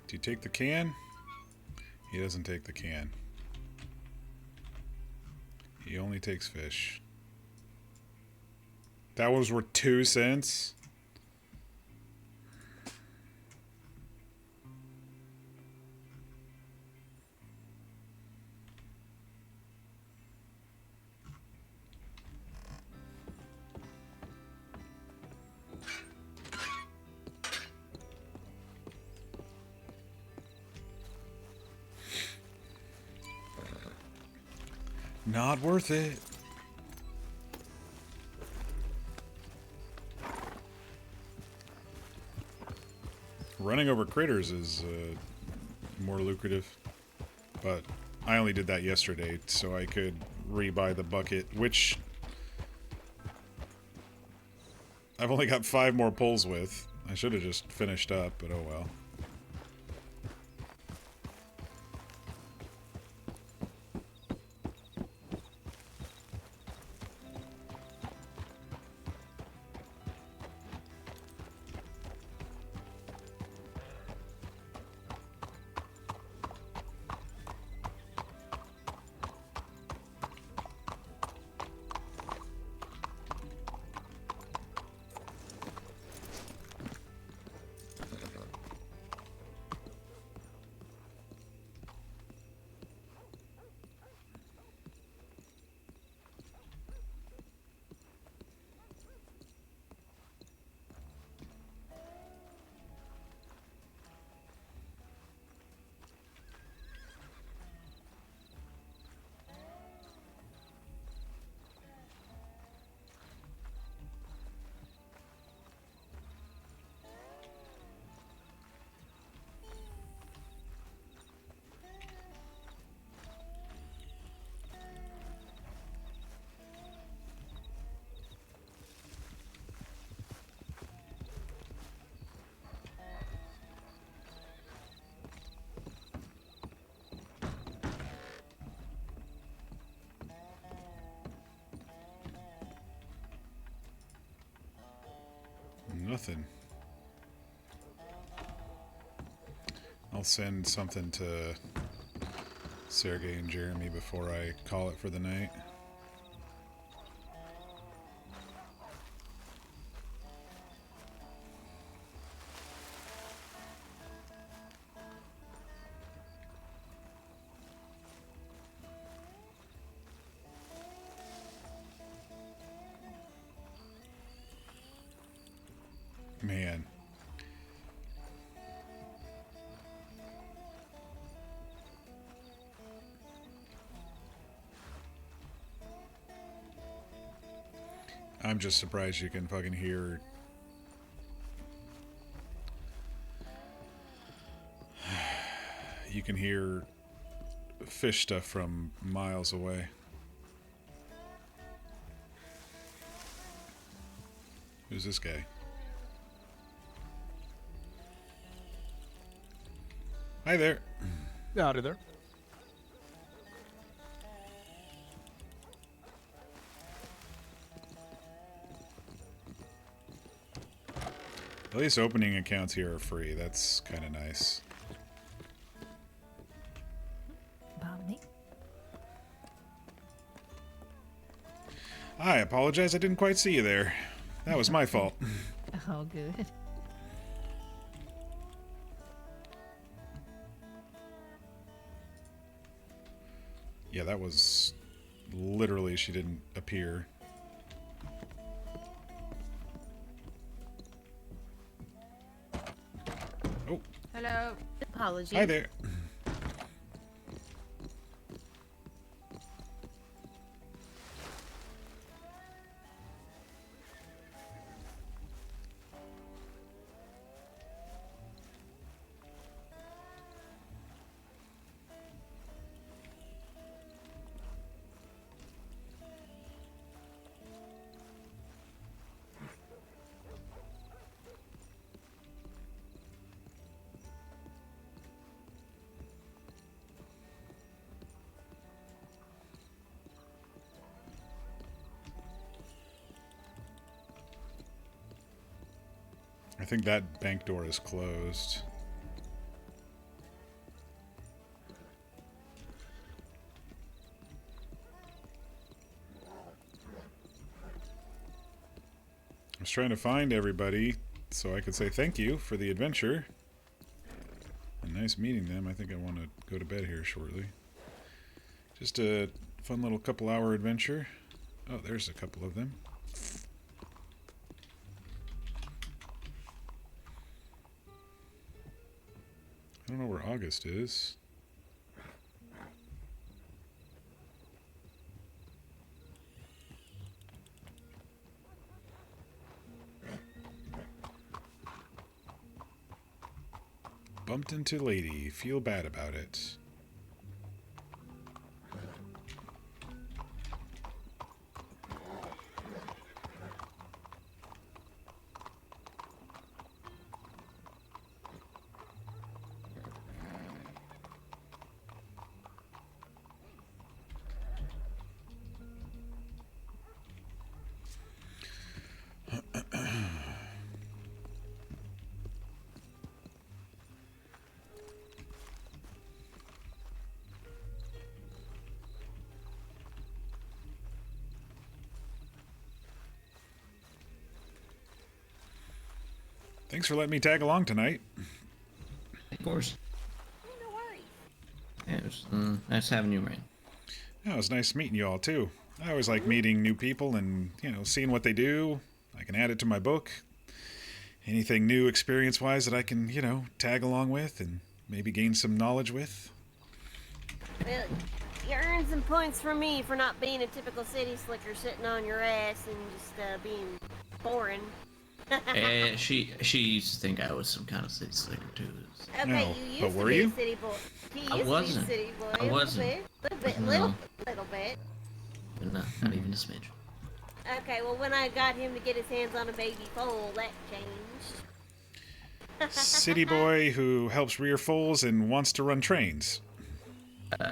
[SPEAKER 1] Do you take the can? He doesn't take the can. He only takes fish. That was worth 2 cents? Not worth it. Running over critters is more lucrative, but I only did that yesterday so I could rebuy the bucket, which I've only got 5 more pulls with. I should have just finished up, but oh well. Nothing. I'll send something to Sergey and Jeremy before I call it for the night. Man. I'm just surprised you can fucking hear you can hear fish stuff from miles away. Who's this guy? Hi there.
[SPEAKER 11] Howdy there.
[SPEAKER 1] At least opening accounts here are free. That's kind of nice.
[SPEAKER 12] Balmy.
[SPEAKER 1] I apologize. I didn't quite see you there. That was my fault.
[SPEAKER 12] Oh, good.
[SPEAKER 1] Yeah, that was literally she didn't appear. Oh.
[SPEAKER 12] Hello.
[SPEAKER 6] Apologies.
[SPEAKER 1] Hi there. I think that bank door is closed. I was trying to find everybody so I could say thank you for the adventure. And nice meeting them. I think I want to go to bed here shortly. Just a fun little couple-hour adventure. Oh, there's a couple of them. I don't know where August is. Bumped into lady. Feel bad about it. Thanks for letting me tag along tonight.
[SPEAKER 4] Of course.
[SPEAKER 6] No worries.
[SPEAKER 4] Yeah, it was nice having you, Rain.
[SPEAKER 1] Yeah, it was nice meeting you all too. I always like meeting new people and, you know, seeing what they do. I can add it to my book. Anything new experience-wise that I can, you know, tag along with and maybe gain some knowledge with.
[SPEAKER 6] Well, you earned some points from me for not being a typical city slicker sitting on your ass and just being boring.
[SPEAKER 4] She used to think I was some kind of city slicker too.
[SPEAKER 6] Okay,
[SPEAKER 1] No,
[SPEAKER 6] you
[SPEAKER 1] but
[SPEAKER 6] used to
[SPEAKER 1] were
[SPEAKER 6] be
[SPEAKER 1] you?
[SPEAKER 6] a city boy. You used
[SPEAKER 4] I
[SPEAKER 6] to be
[SPEAKER 4] wasn't.
[SPEAKER 6] a city boy.
[SPEAKER 4] I wasn't.
[SPEAKER 6] A
[SPEAKER 4] No.
[SPEAKER 6] little bit.
[SPEAKER 4] But not even a smidge.
[SPEAKER 6] Okay, well when I got him to get his hands on a baby foal, that changed.
[SPEAKER 1] City boy who helps rear foals and wants to run trains.
[SPEAKER 6] Basic both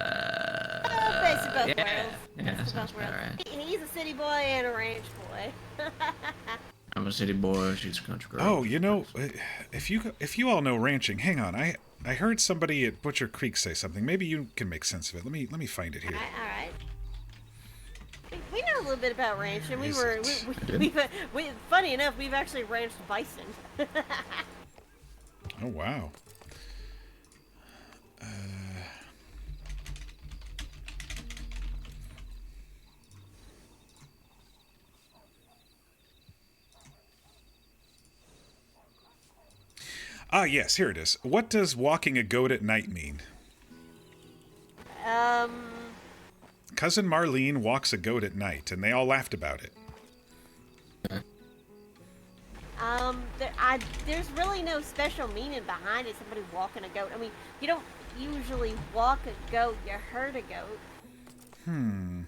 [SPEAKER 4] yeah.
[SPEAKER 6] worlds.
[SPEAKER 4] Yeah,
[SPEAKER 6] Basic
[SPEAKER 4] sounds
[SPEAKER 6] both worlds.
[SPEAKER 4] about right.
[SPEAKER 6] He's a city boy and a ranch boy.
[SPEAKER 4] I'm a city boy, she's a country girl.
[SPEAKER 1] Oh, you know, if you all know ranching, hang on. I heard somebody at Butcher Creek say something. Maybe you can make sense of it. Let me find it here.
[SPEAKER 6] All right. We know a little bit about ranching.
[SPEAKER 1] Is
[SPEAKER 6] We funny enough, we've actually ranched bison.
[SPEAKER 1] Oh wow. Ah, yes, here it is. What does walking a goat at night mean? Cousin Marlene walks a goat at night, and they all laughed about it.
[SPEAKER 6] There's really no special meaning behind it. Somebody walking a goat. I mean, you don't usually walk a goat. You herd a goat. There's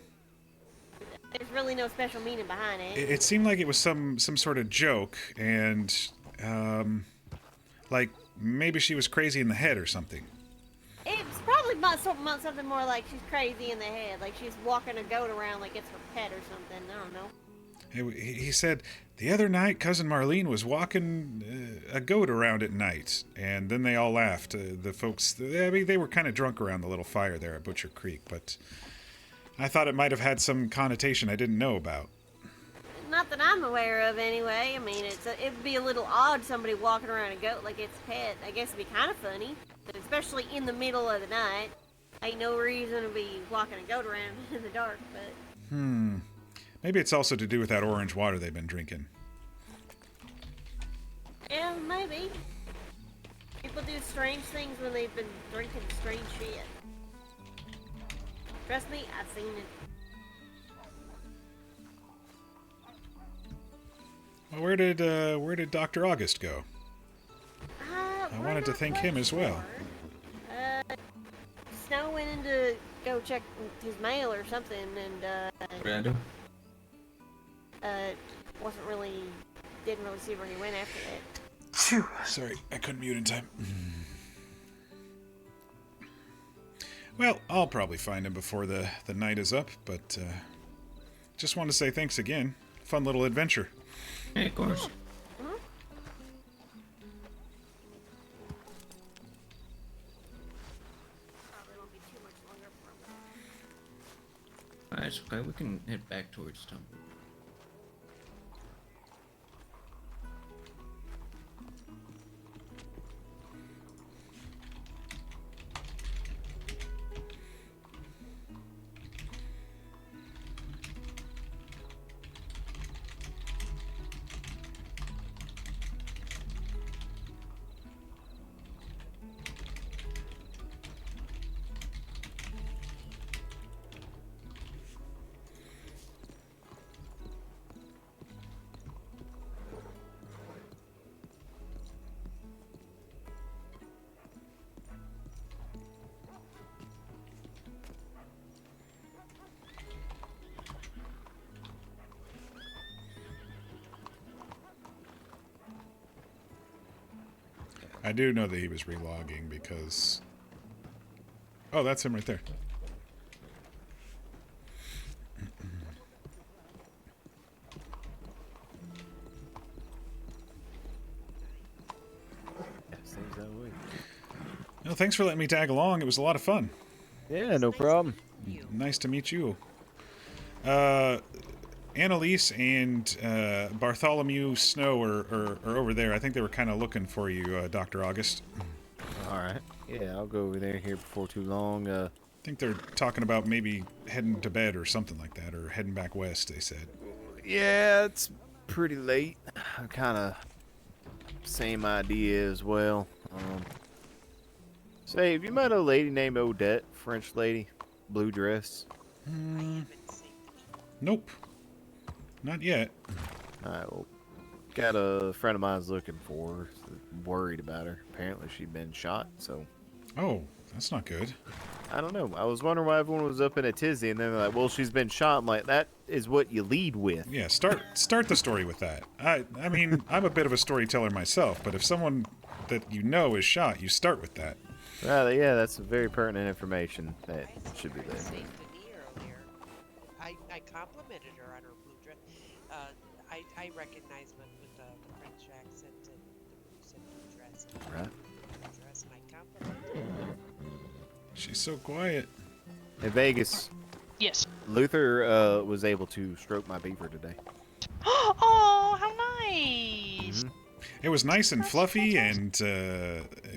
[SPEAKER 6] really no special meaning behind it.
[SPEAKER 1] It seemed like it was some sort of joke, and like maybe she was crazy in the head or something.
[SPEAKER 6] It's probably something more like she's crazy in the head, like she's walking a goat around like it's her pet or something. I don't know.
[SPEAKER 1] He said the other night Cousin Marlene was walking a goat around at night, and then they all laughed. The folks, I mean, they were kind of drunk around the little fire there at Butcher Creek, but I thought it might have had some connotation I didn't know about.
[SPEAKER 6] Not that I'm aware of, anyway. I mean, it'd be a little odd somebody walking around a goat like it's a pet. I guess it'd be kind of funny, but especially in the middle of the night. Ain't no reason to be walking a goat around in the dark, but...
[SPEAKER 1] Maybe it's also to do with that orange water they've been drinking.
[SPEAKER 6] Yeah, maybe. People do strange things when they've been drinking strange shit. Trust me, I've seen it.
[SPEAKER 1] Well, where did Dr. August go? I wanted to thank him as well.
[SPEAKER 6] Snow went in to go check his mail or something, and
[SPEAKER 4] What did I do?
[SPEAKER 6] didn't really see where he went after that.
[SPEAKER 1] Phew. Sorry, I couldn't mute in time. Well, I'll probably find him before the night is up, but just want to say thanks again. Fun little adventure.
[SPEAKER 4] Yeah, of course. Alright, so okay, we can head back towards Tumble.
[SPEAKER 1] I do know that he was relogging because... Oh, that's him right there.
[SPEAKER 5] Seems that way.
[SPEAKER 1] Well, thanks for letting me tag along. It was a lot of fun.
[SPEAKER 5] Yeah, no problem.
[SPEAKER 1] Nice to meet you. Annalise and Bartholomew Snow are over there. I think they were kind of looking for you, Dr. August.
[SPEAKER 5] All right. Yeah, I'll go over there here before too long.
[SPEAKER 1] I think they're talking about maybe heading to bed or something like that, or heading back west, they said.
[SPEAKER 5] Yeah, it's pretty late. I'm kind of same idea as well. Say, have you met a lady named Odette? French lady? Blue dress?
[SPEAKER 1] Nope. Not yet.
[SPEAKER 5] Alright, well, got a friend of mine's looking for her. Worried about her. Apparently she'd been shot, so...
[SPEAKER 1] Oh, that's not good.
[SPEAKER 5] I don't know. I was wondering why everyone was up in a tizzy, and then they're like, well, she's been shot. I'm like, that is what you lead with.
[SPEAKER 1] Yeah, start the story with that. I mean, I'm a bit of a storyteller myself, but if someone that you know is shot, you start with that.
[SPEAKER 5] Right, yeah, that's very pertinent information. That should be there.
[SPEAKER 7] I complimented her on her blue dress. I recognize with the French accent and the blue dress.
[SPEAKER 5] Right.
[SPEAKER 7] Dress, and I complimented her.
[SPEAKER 1] She's so quiet.
[SPEAKER 5] Hey, Vegas.
[SPEAKER 10] Yes.
[SPEAKER 5] Luther was able to stroke my beaver today.
[SPEAKER 10] Oh, how nice!
[SPEAKER 1] It was nice and fluffy and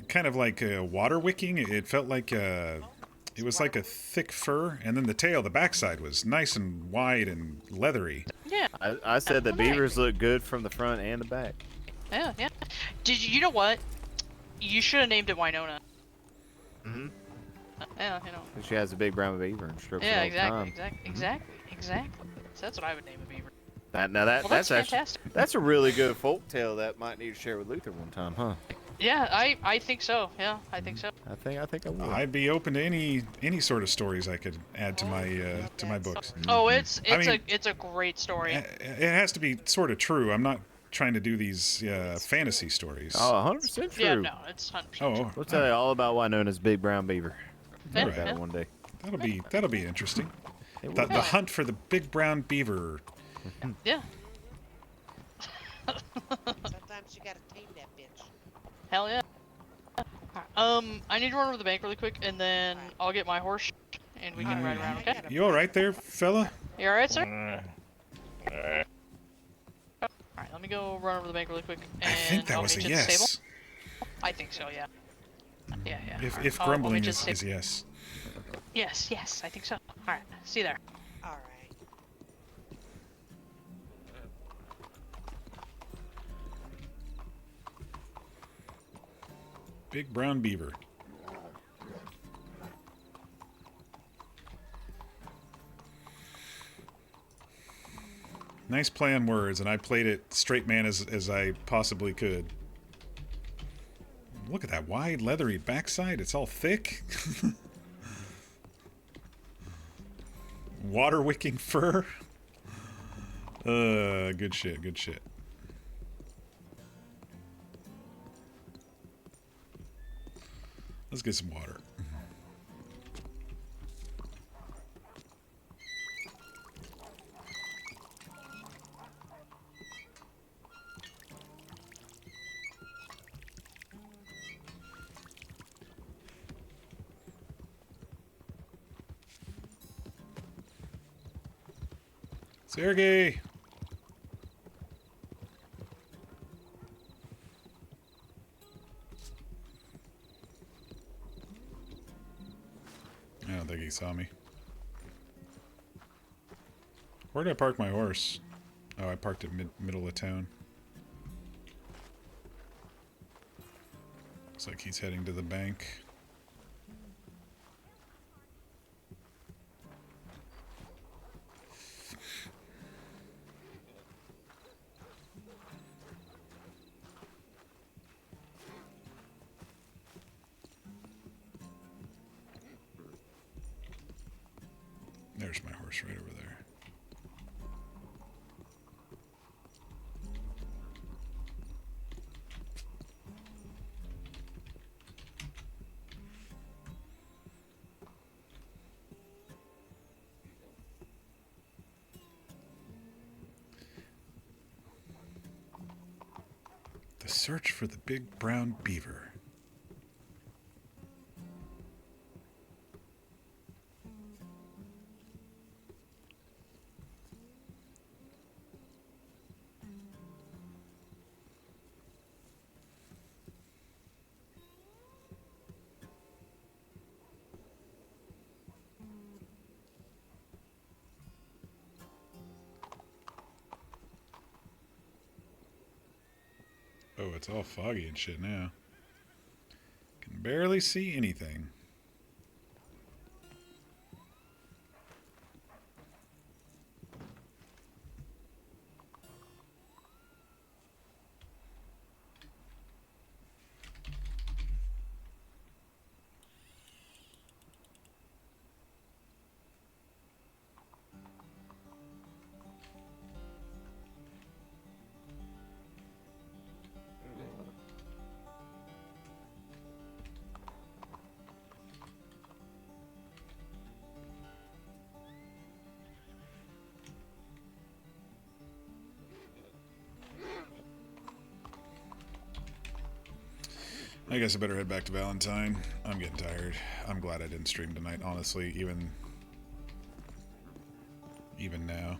[SPEAKER 1] kind of like water wicking. It felt like it was like a thick fur, and then the tail, the backside was nice and wide and leathery.
[SPEAKER 10] Yeah.
[SPEAKER 5] I said the beavers look good from the front and the back.
[SPEAKER 10] Yeah, yeah. You know what? You should have named it Winona. Yeah, you know.
[SPEAKER 5] She has a big brown beaver and strokes
[SPEAKER 10] Yeah,
[SPEAKER 5] it all the time.
[SPEAKER 10] exactly. So that's what I would name a beaver.
[SPEAKER 5] That's
[SPEAKER 10] that's
[SPEAKER 5] actually,
[SPEAKER 10] fantastic.
[SPEAKER 5] that's a really good folk tale that might need to share with Luther one time, huh?
[SPEAKER 10] Yeah, I think so. Yeah, I think so.
[SPEAKER 5] I think I will.
[SPEAKER 1] I'd be open to any sort of stories I could add to my books.
[SPEAKER 10] Oh, it's
[SPEAKER 1] I mean,
[SPEAKER 10] a great story.
[SPEAKER 1] It has to be sort of true. I'm not trying to do these fantasy stories.
[SPEAKER 5] Oh, 100% true.
[SPEAKER 10] Yeah, no, it's 100%.
[SPEAKER 1] Oh,
[SPEAKER 5] We'll tell you all about Winona's big brown beaver.
[SPEAKER 10] Yeah,
[SPEAKER 5] About it
[SPEAKER 10] yeah.
[SPEAKER 5] one day.
[SPEAKER 1] that'll be interesting.
[SPEAKER 5] It
[SPEAKER 1] The
[SPEAKER 5] will.
[SPEAKER 1] hunt for the big brown beaver.
[SPEAKER 10] Yeah.
[SPEAKER 7] Sometimes you gotta tame that bitch.
[SPEAKER 10] Hell yeah. I need to run over to the bank really quick, and then I'll get my horse, and we can ride around. Okay?
[SPEAKER 1] You all right there, fella?
[SPEAKER 10] You all right, sir? All right, let me go run over to the bank really quick, and
[SPEAKER 1] I think that
[SPEAKER 10] I'll
[SPEAKER 1] was a
[SPEAKER 10] meet you at the
[SPEAKER 1] yes.
[SPEAKER 10] stable. I think so, yeah. Yeah, yeah.
[SPEAKER 1] If
[SPEAKER 10] I'll meet
[SPEAKER 1] grumbling
[SPEAKER 10] you at
[SPEAKER 1] is
[SPEAKER 10] the
[SPEAKER 1] yes.
[SPEAKER 10] Yes, yes, I think so. Alright, see you there.
[SPEAKER 7] All right.
[SPEAKER 1] Big brown beaver. Nice play on words, and I played it straight man as I possibly could. Look at that wide, leathery backside. It's all thick. Water wicking fur. Good shit, good shit. Let's get some water. Sergey! I don't think he saw me. Where did I park my horse? Oh, I parked it middle of town. Looks like he's heading to the bank. There's my horse right over there. The search for the big brown beaver. Oh, it's all foggy and shit now. Can barely see anything. I guess I better head back to Valentine. I'm getting tired. I'm glad I didn't stream tonight, honestly, even now.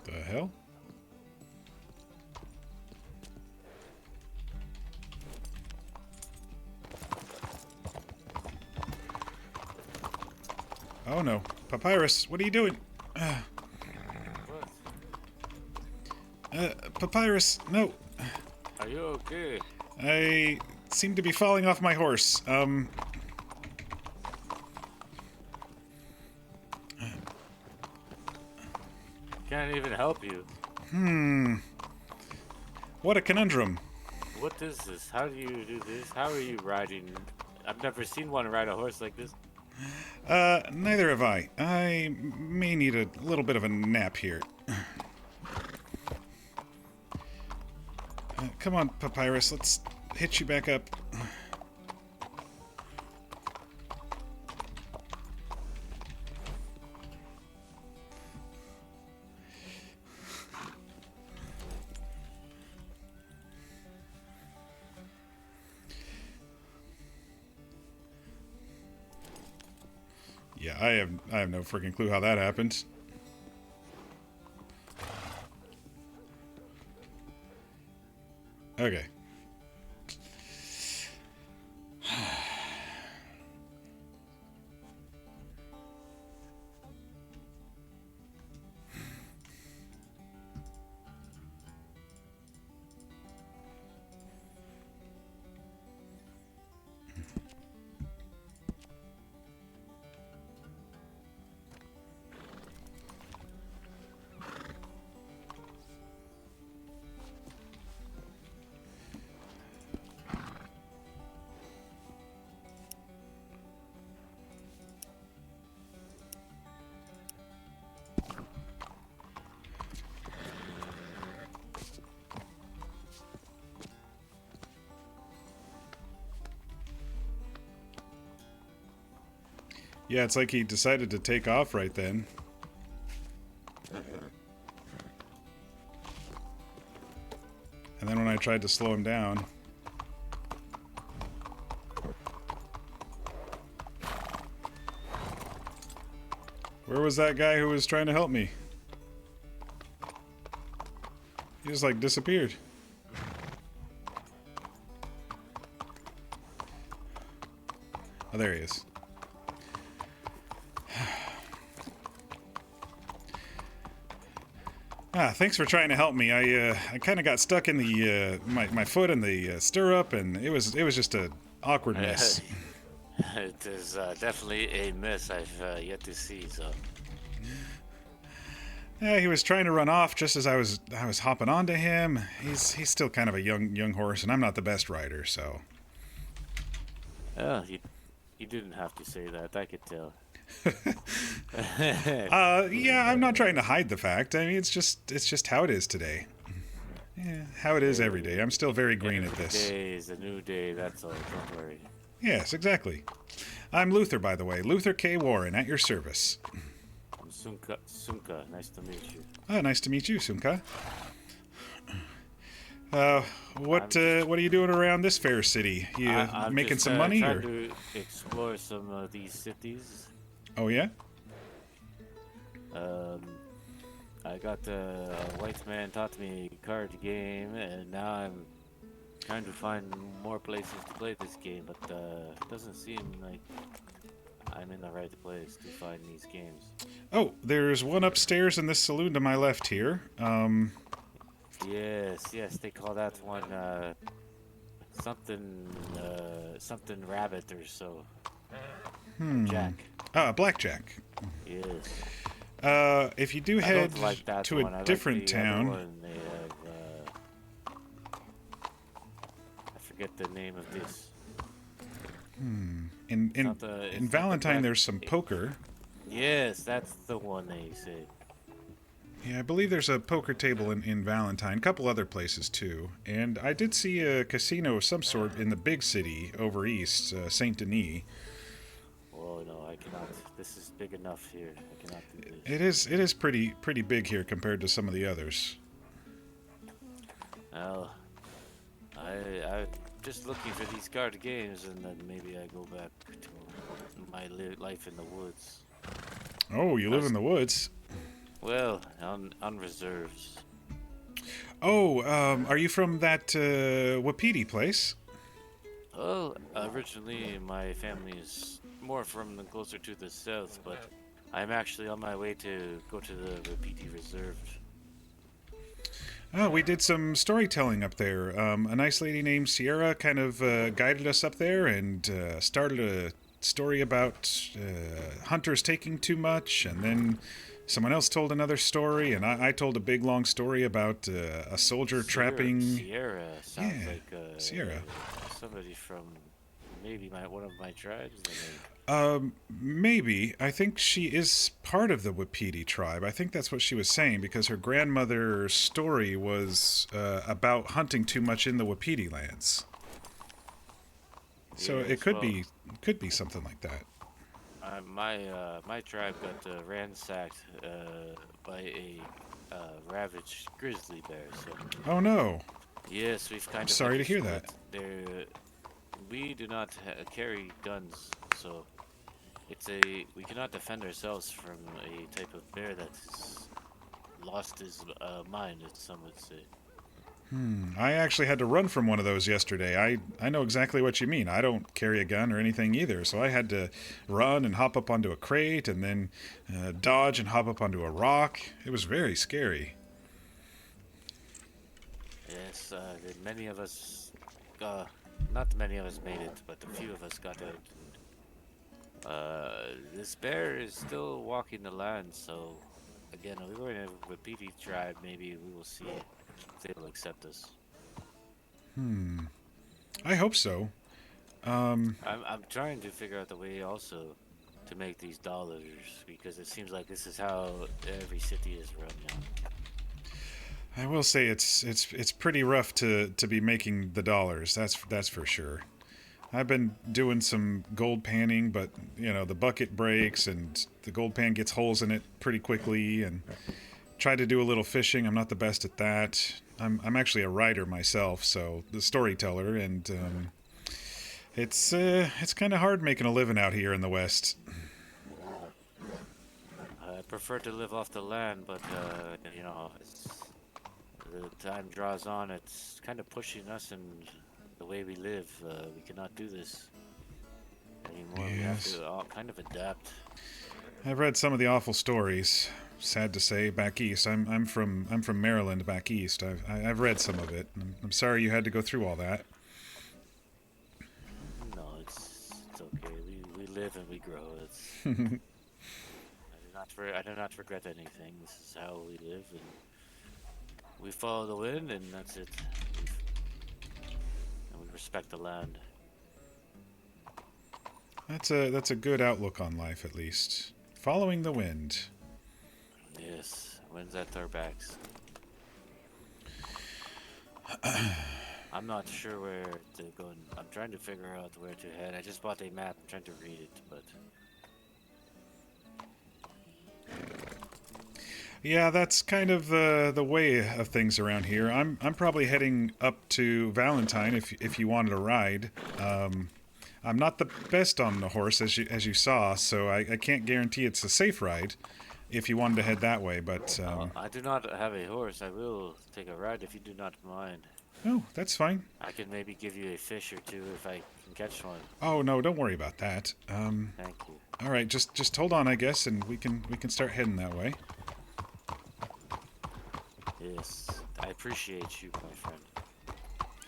[SPEAKER 1] The hell? Oh no. Papyrus, what are you doing? Papyrus, no.
[SPEAKER 11] Are you okay?
[SPEAKER 1] I seem to be falling off my horse.
[SPEAKER 11] Can't even help you.
[SPEAKER 1] What a conundrum.
[SPEAKER 11] What is this? How do you do this? How are you riding? I've never seen one ride a horse like this.
[SPEAKER 1] Neither have I. I may need a little bit of a nap here. Come on, Papyrus, let's hitch you back up. Yeah, I have no freaking clue how that happened. Okay, Yeah, it's like he decided to take off right then. And then when I tried to slow him down... Where was that guy who was trying to help me? He just, like, disappeared. Oh, there he is. Thanks for trying to help me. I kind of got stuck in the my foot in the stirrup, and it was just a awkward mess.
[SPEAKER 11] It is definitely a mess I've yet to see. So.
[SPEAKER 1] Yeah, he was trying to run off just as I was hopping onto him. He's still kind of a young horse, and I'm not the best rider, so.
[SPEAKER 11] Oh, you didn't have to say that. I could tell.
[SPEAKER 1] Yeah, I'm not trying to hide the fact. I mean, it's just how it is today. Yeah, how it is every day. I'm still very green at this.
[SPEAKER 11] Every day is a new day. That's all. Don't worry.
[SPEAKER 1] Yes, exactly. I'm Luther, by the way. Luther K. Warren, at your service.
[SPEAKER 11] I'm Sunka. Nice to meet you.
[SPEAKER 1] Oh, nice to meet you, Sunka. What are you doing around this fair city? You
[SPEAKER 11] I'm
[SPEAKER 1] making
[SPEAKER 11] just,
[SPEAKER 1] some money,
[SPEAKER 11] trying
[SPEAKER 1] or?
[SPEAKER 11] to explore some of these cities.
[SPEAKER 1] Oh yeah.
[SPEAKER 11] I got a white man taught me a card game, and now I'm trying to find more places to play this game, but it doesn't seem like I'm in the right place to find these games.
[SPEAKER 1] Oh, there's one upstairs in this saloon to my left here.
[SPEAKER 11] Yes, they call that one something rabbit or so. Jack.
[SPEAKER 1] Blackjack.
[SPEAKER 11] Yes.
[SPEAKER 1] If you do head to a different town.
[SPEAKER 11] I forget the name of this.
[SPEAKER 1] In Valentine, there's some poker.
[SPEAKER 11] Yes, that's the one they say.
[SPEAKER 1] Yeah, I believe there's a poker table in Valentine. A couple other places, too. And I did see a casino of some sort in the big city over east, Saint Denis.
[SPEAKER 11] Oh, no, I cannot. This is big enough here. I cannot do this.
[SPEAKER 1] It is pretty big here compared to some of the others.
[SPEAKER 11] Well, I'm just looking for these card games, and then maybe I go back to my life in the woods.
[SPEAKER 1] Oh, you live in the woods?
[SPEAKER 11] Well, on reserves.
[SPEAKER 1] Oh, are you from that Wapiti place?
[SPEAKER 11] Well, originally my family is more from closer to the south, but I'm actually on my way to go to the Wapiti Reserve.
[SPEAKER 1] Oh, we did some storytelling up there. A nice lady named Sierra kind of guided us up there and started a story about hunters taking too much, and then someone else told another story, and I told a big long story about a soldier trapping.
[SPEAKER 11] Sierra sounds like
[SPEAKER 1] Sierra.
[SPEAKER 11] Somebody from maybe one of my tribes.
[SPEAKER 1] Maybe. I think she is part of the Wapiti tribe. I think that's what she was saying, because her grandmother's story was about hunting too much in the Wapiti lands. So
[SPEAKER 11] Yes,
[SPEAKER 1] it could be something like that.
[SPEAKER 11] My tribe got ransacked by a ravaged grizzly bear. So.
[SPEAKER 1] Oh no.
[SPEAKER 11] Yes, we've kind of.
[SPEAKER 1] Sorry to hear that.
[SPEAKER 11] We do not carry guns, so we cannot defend ourselves from a type of bear that's lost his mind, as some would say.
[SPEAKER 1] I actually had to run from one of those yesterday. I know exactly what you mean. I don't carry a gun or anything either, so I had to run and hop up onto a crate and then dodge and hop up onto a rock. It was very scary.
[SPEAKER 11] Yes, many of us, not many of us made it, but a few of us got out. This bear is still walking the land, so again, we were in a Wapiti tribe. Maybe we will see if they will accept us.
[SPEAKER 1] I hope so.
[SPEAKER 11] I'm trying to figure out the way also to make these dollars, because it seems like this is how every city is run now.
[SPEAKER 1] I will say it's pretty rough to be making the dollars. That's for sure. I've been doing some gold panning, but you know the bucket breaks and the gold pan gets holes in it pretty quickly. And tried to do a little fishing. I'm not the best at that. I'm actually a writer myself, so the storyteller, and it's kind of hard making a living out here in the West.
[SPEAKER 11] I prefer to live off the land, but you know, as the time draws on, it's kind of pushing us in the way we live. We cannot do this anymore. We have to all kind of adapt.
[SPEAKER 1] I've read some of the awful stories. Sad to say, back east. I'm from Maryland, back east. I've read some of it. I'm sorry you had to go through all that.
[SPEAKER 11] No, it's okay. We live and we grow. It's I do not regret anything. This is how we live, and we follow the wind, and that's it. And we respect the land.
[SPEAKER 1] That's a good outlook on life, at least. Following the wind.
[SPEAKER 11] Yes, wind's at our backs. I'm not sure where to go. I'm trying to figure out where to head. I just bought a map. I'm trying to read it, but
[SPEAKER 1] yeah, that's kind of the way of things around here. I'm probably heading up to Valentine if you wanted a ride. I'm not the best on the horse as you saw, so I can't guarantee it's a safe ride if you wanted to head that way. But
[SPEAKER 11] I do not have a horse. I will take a ride if you do not mind.
[SPEAKER 1] Oh, that's fine.
[SPEAKER 11] I can maybe give you a fish or two if I can catch one.
[SPEAKER 1] Oh no, don't worry about that.
[SPEAKER 11] Thank you.
[SPEAKER 1] All right, just hold on, I guess, and we can start heading that way.
[SPEAKER 11] Yes, I appreciate you, my friend.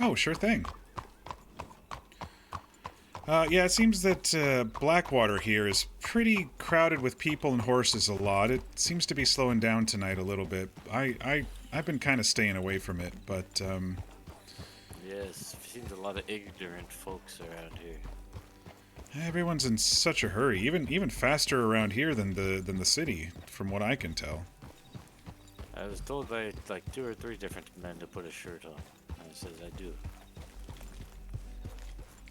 [SPEAKER 1] Oh, sure thing. Yeah, it seems that Blackwater here is pretty crowded with people and horses a lot. It seems to be slowing down tonight a little bit. I've been kind of staying away from it, but
[SPEAKER 11] yes, seems a lot of ignorant folks around here.
[SPEAKER 1] Everyone's in such a hurry, even faster around here than the city, from what I can tell.
[SPEAKER 11] I was told by like 2 or 3 different men to put a shirt on. And it says I do.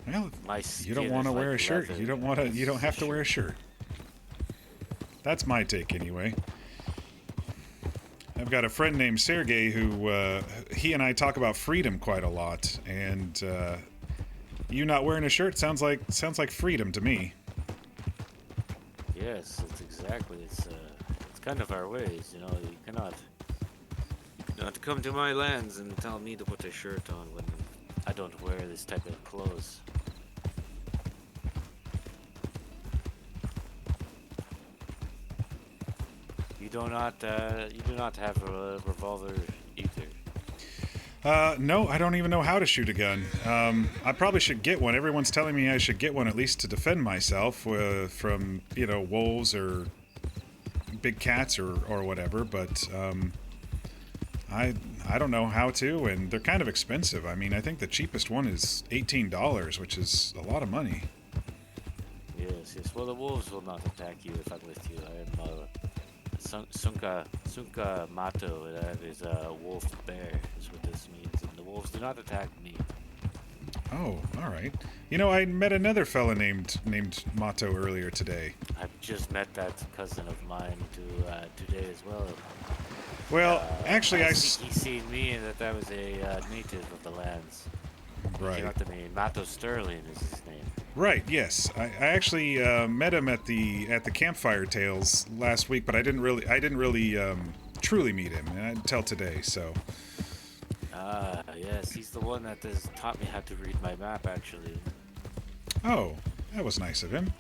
[SPEAKER 1] Well,
[SPEAKER 11] My
[SPEAKER 1] you don't
[SPEAKER 11] skin
[SPEAKER 1] want to
[SPEAKER 11] is
[SPEAKER 1] wear
[SPEAKER 11] like
[SPEAKER 1] a shirt.
[SPEAKER 11] leather.
[SPEAKER 1] You don't have to wear a shirt. That's my take anyway. I've got a friend named Sergey who he and I talk about freedom quite a lot, and you not wearing a shirt sounds like freedom to me.
[SPEAKER 11] Yes, it's exactly. It's kind of our ways, you know. You cannot come to my lands and tell me to put a shirt on when I don't wear this type of clothes. You do not have a revolver either.
[SPEAKER 1] No, I don't even know how to shoot a gun. I probably should get one. Everyone's telling me I should get one at least to defend myself from, you know, wolves or big cats or whatever, but I don't know how to, and they're kind of expensive. I mean, I think the cheapest one is $18, which is a lot of money.
[SPEAKER 11] Yes. Well, the wolves will not attack you if I'm with you. I am Sunka Mato. That is a wolf bear, is what this means. And the wolves do not attack me.
[SPEAKER 1] Oh, all right. You know, I met another fella named Mato earlier today.
[SPEAKER 11] I've just met that cousin of mine today as well.
[SPEAKER 1] Well, actually,
[SPEAKER 11] he seen me and that was a native of the lands.
[SPEAKER 1] Right.
[SPEAKER 11] Came up to me. Mato Sterling is his name.
[SPEAKER 1] Right. Yes, I actually met him at the Campfire Tales last week, but I didn't really truly meet him until today. So.
[SPEAKER 11] Ah, yes, he's the one that has taught me how to read my map, actually.
[SPEAKER 1] Oh, that was nice of him.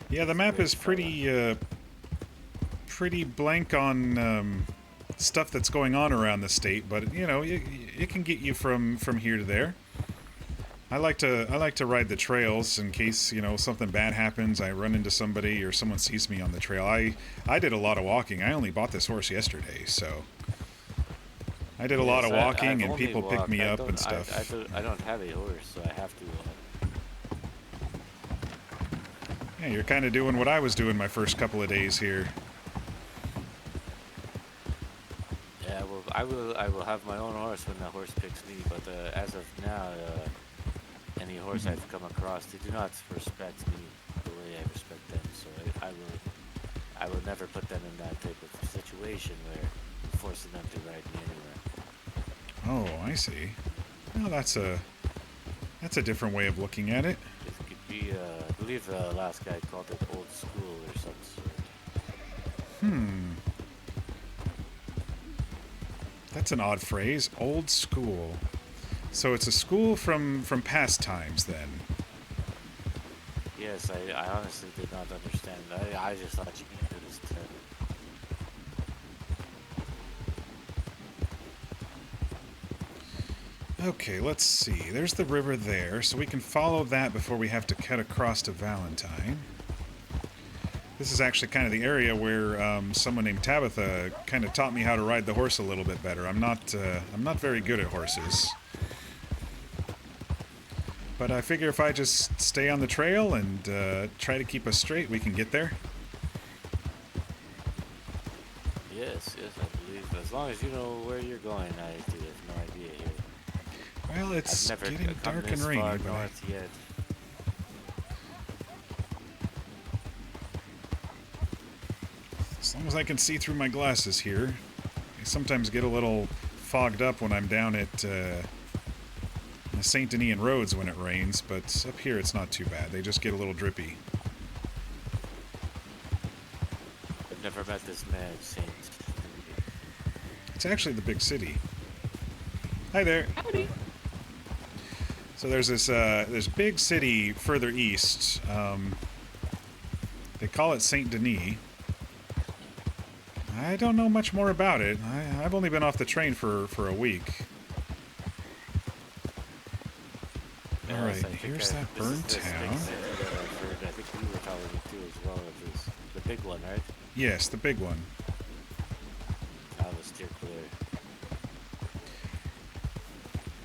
[SPEAKER 1] Yeah, the map is pretty blank on stuff that's going on around the state, but you know, it can get you from here to there. I like to ride the trails in case, you know, something bad happens. I run into somebody or someone sees me on the trail. I did a lot of walking. I only bought this horse yesterday, so I did a lot of walking, and people picked me up and stuff.
[SPEAKER 11] I don't have a horse, so I have to.
[SPEAKER 1] Yeah, you're kind of doing what I was doing my first couple of days here.
[SPEAKER 11] Yeah, well, I will have my own horse when the horse picks me. But as of now, any horse I've come across, they do not respect me the way I respect them. So I will never put them in that type of situation where I'm forcing them to ride me anywhere.
[SPEAKER 1] Oh, I see. Well, that's a different way of looking at it.
[SPEAKER 11] It could be, I believe the last guy called it old school or some sort.
[SPEAKER 1] That's an odd phrase. Old school. So it's a school from past times, then.
[SPEAKER 11] Yes, I honestly did not understand. I just thought you knew this term.
[SPEAKER 1] Okay, let's see. There's the river there, so we can follow that before we have to cut across to Valentine. This is actually kind of the area where someone named Tabitha kind of taught me how to ride the horse a little bit better. I'm not very good at horses. But I figure if I just stay on the trail and try to keep us straight, we can get there.
[SPEAKER 11] Yes, I believe. As long as you know where you're going, I do have no idea here.
[SPEAKER 1] Well, it's
[SPEAKER 11] I've never
[SPEAKER 1] getting
[SPEAKER 11] come
[SPEAKER 1] dark
[SPEAKER 11] this
[SPEAKER 1] and rainy,
[SPEAKER 11] far
[SPEAKER 1] but
[SPEAKER 11] north yet.
[SPEAKER 1] as long as I can see through my glasses here. I sometimes get a little fogged up when I'm down at the St. Denis roads when it rains, but up here it's not too bad. They just get a little drippy.
[SPEAKER 11] I've never met this man, Saint.
[SPEAKER 1] It's actually the big city. Hi there.
[SPEAKER 10] Howdy.
[SPEAKER 1] So there's this big city further east. They call it St. Denis. I don't know much more about it. I've only been off the train for a week. Alright, here's that burned town.
[SPEAKER 11] I think we were telling you too as well. It was the big one, right?
[SPEAKER 1] Yes, the big one.
[SPEAKER 11] I will steer clear.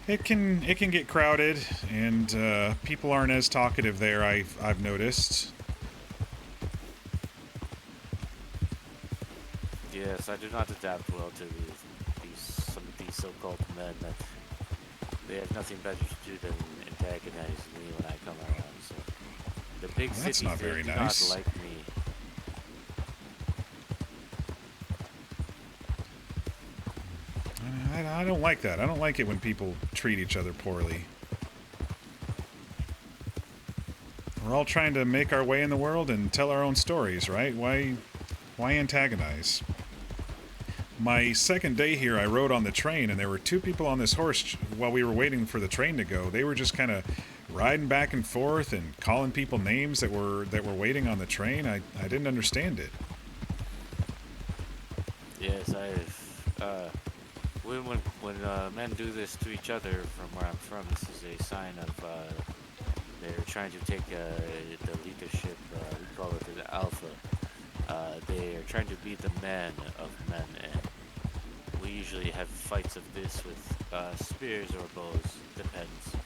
[SPEAKER 1] It can get crowded, and people aren't as talkative there. I've noticed.
[SPEAKER 11] Yes, I do not adapt well to some of these so-called men that they have nothing better to do than antagonize me when I come around. So the big
[SPEAKER 1] Well, that's
[SPEAKER 11] cities
[SPEAKER 1] not
[SPEAKER 11] they
[SPEAKER 1] very
[SPEAKER 11] do
[SPEAKER 1] nice.
[SPEAKER 11] not like me.
[SPEAKER 1] I don't like that. I don't like it when people treat each other poorly. We're all trying to make our way in the world and tell our own stories, right? Why antagonize? My second day here, I rode on the train, and there were two people on this horse while we were waiting for the train to go. They were just kind of riding back and forth and calling people names that were waiting on the train. I didn't understand it.
[SPEAKER 11] Yes, when men do this to each other, from where I'm from, this is a sign of they're trying to take the leadership. We call it the alpha. They are trying to be the man of men, and we usually have fights of this with spears or bows. Depends.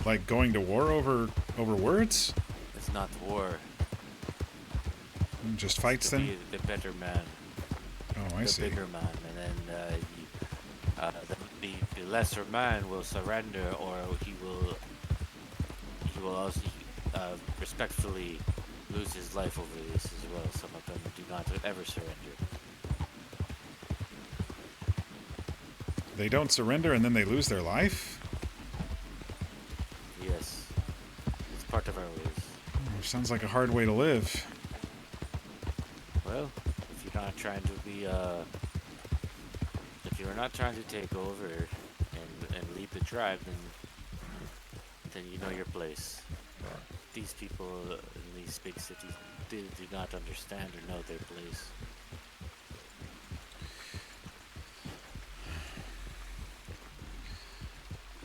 [SPEAKER 1] Like going to war over words?
[SPEAKER 11] It's not war.
[SPEAKER 1] Just fights
[SPEAKER 11] To
[SPEAKER 1] then?
[SPEAKER 11] be the better man.
[SPEAKER 1] Oh, I see.
[SPEAKER 11] The bigger man, and then the lesser man will surrender, or he will also respectfully lose his life over this as well. Some of them do not ever surrender.
[SPEAKER 1] They don't surrender and then they lose their life?
[SPEAKER 11] Yes, it's part of our ways.
[SPEAKER 1] Sounds like a hard way to live.
[SPEAKER 11] Well, if you're not trying to be, if you're not trying to take over and lead the tribe, then you know your place. These people in these big cities do not understand or know their place.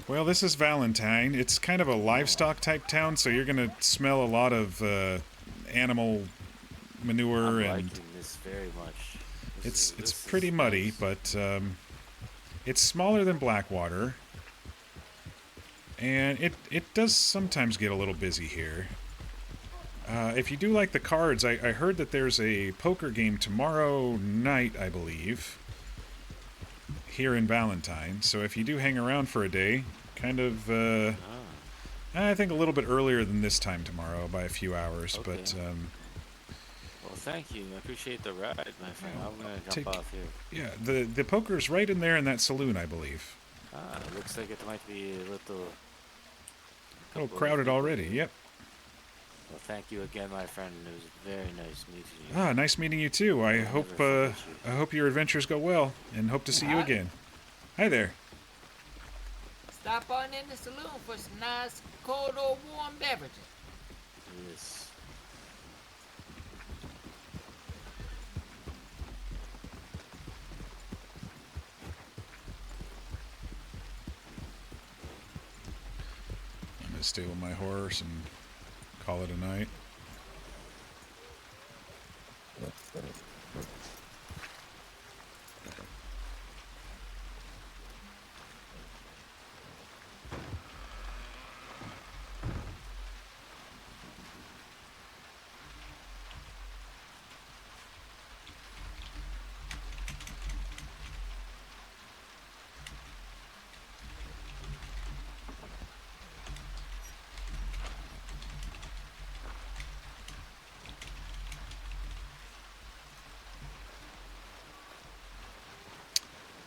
[SPEAKER 1] Well, this is Valentine. It's kind of a livestock type town, so you're going to smell a lot of animal manure,
[SPEAKER 11] I'm
[SPEAKER 1] and
[SPEAKER 11] liking this very much.
[SPEAKER 1] it's pretty muddy, but it's smaller than Blackwater, and it does sometimes get a little busy here. If you do like the cards, I heard that there's a poker game tomorrow night, I believe, here in Valentine. So if you do hang around for a day, kind of, I think a little bit earlier than this time tomorrow by a few hours,
[SPEAKER 11] Okay.
[SPEAKER 1] but
[SPEAKER 11] Well, thank you. I appreciate the ride, my friend. I'm gonna jump
[SPEAKER 1] take-
[SPEAKER 11] off here.
[SPEAKER 1] yeah, the poker's right in there in that saloon, I believe.
[SPEAKER 11] Looks like it might be a little...
[SPEAKER 1] A little crowded already, yep.
[SPEAKER 11] Well, thank you again, my friend. It was very nice meeting you.
[SPEAKER 1] Nice meeting you too. I hope your adventures go well, and hope to see you again. Hi there.
[SPEAKER 13] Stop on in the saloon for some nice, cold or warm beverages.
[SPEAKER 11] Yes.
[SPEAKER 1] I'm gonna stay with my horse and call it a night.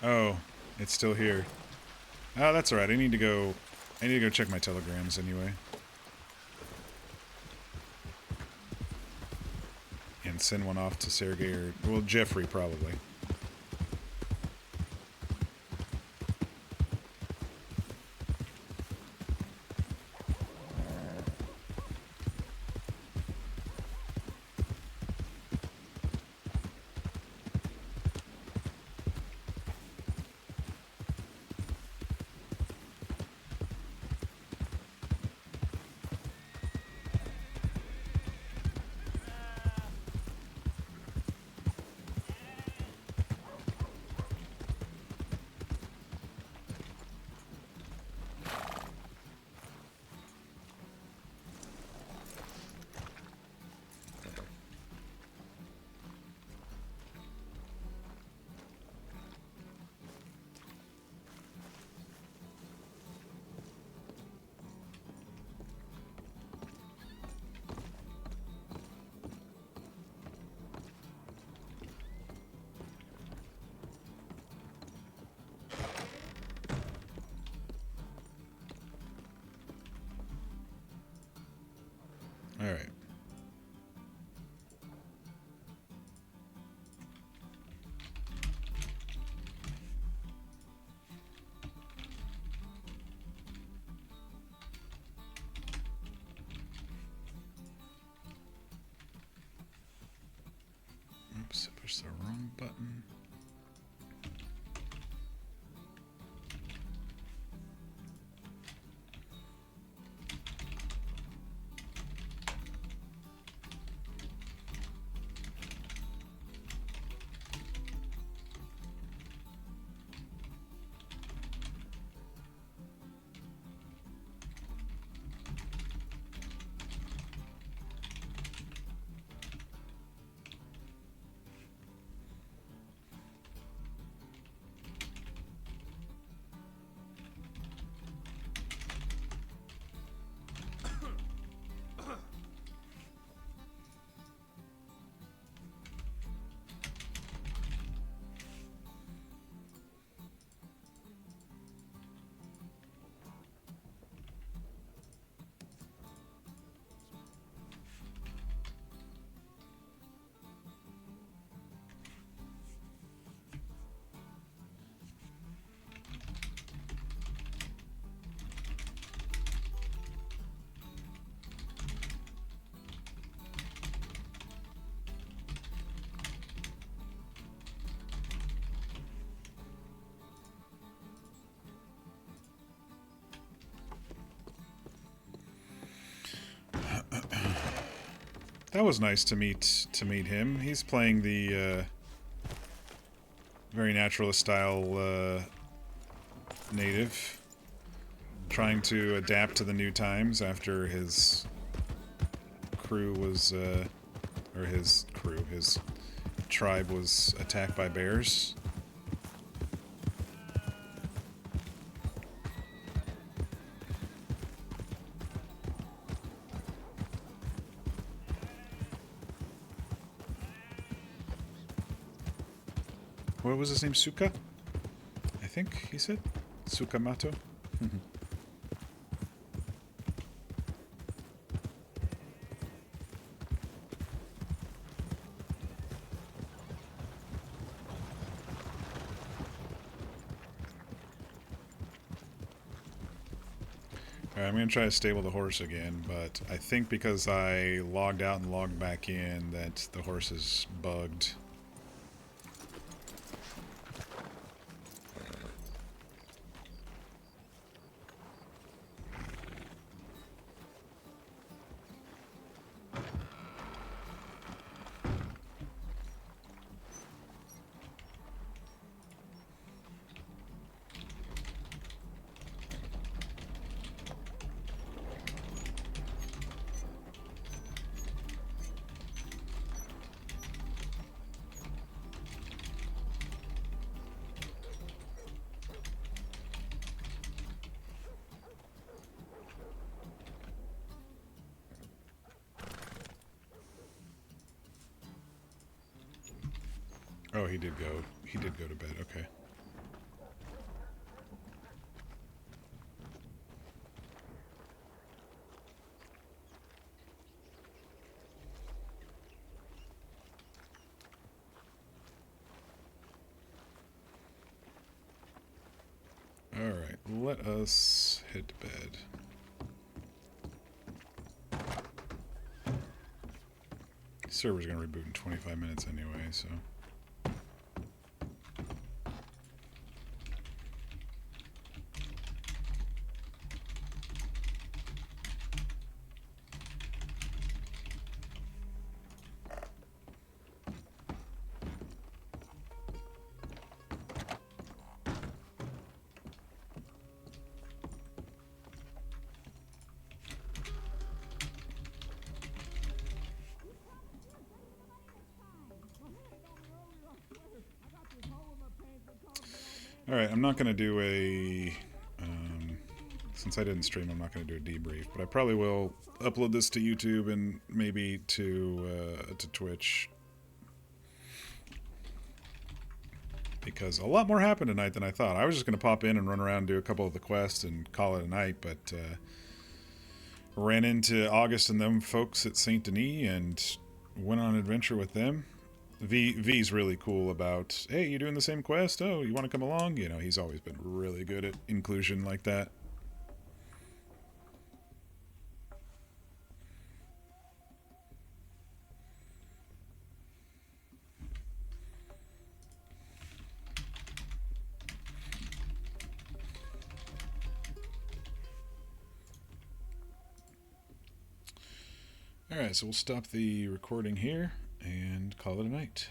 [SPEAKER 1] Oh, it's still here. Oh, that's alright. I need to go check my telegrams anyway. And send one off to Sergey or, well, Jeffrey probably. Alright. Oops, I pushed the wrong button. That was nice to meet him. He's playing the very naturalist style native, trying to adapt to the new times after his crew was, or his crew, his tribe was attacked by bears. What was his name? Suka? I think he said? Sukamato? Alright, I'm going to try to stable the horse again, but I think because I logged out and logged back in that the horse is bugged. Oh, he did go. He did go to bed. Okay. All right, let us head to bed. The server's gonna reboot in 25 minutes anyway, so. Alright, I'm not going to do a... since I didn't stream, I'm not going to do a debrief, but I probably will upload this to YouTube and maybe to Twitch. Because a lot more happened tonight than I thought. I was just going to pop in and run around and do a couple of the quests and call it a night, but ran into August and them folks at Saint Denis and went on an adventure with them. V's really cool about, hey, you doing the same quest? Oh, you want to come along? You know, he's always been really good at inclusion like that. Alright, so we'll stop the recording here and call it a night.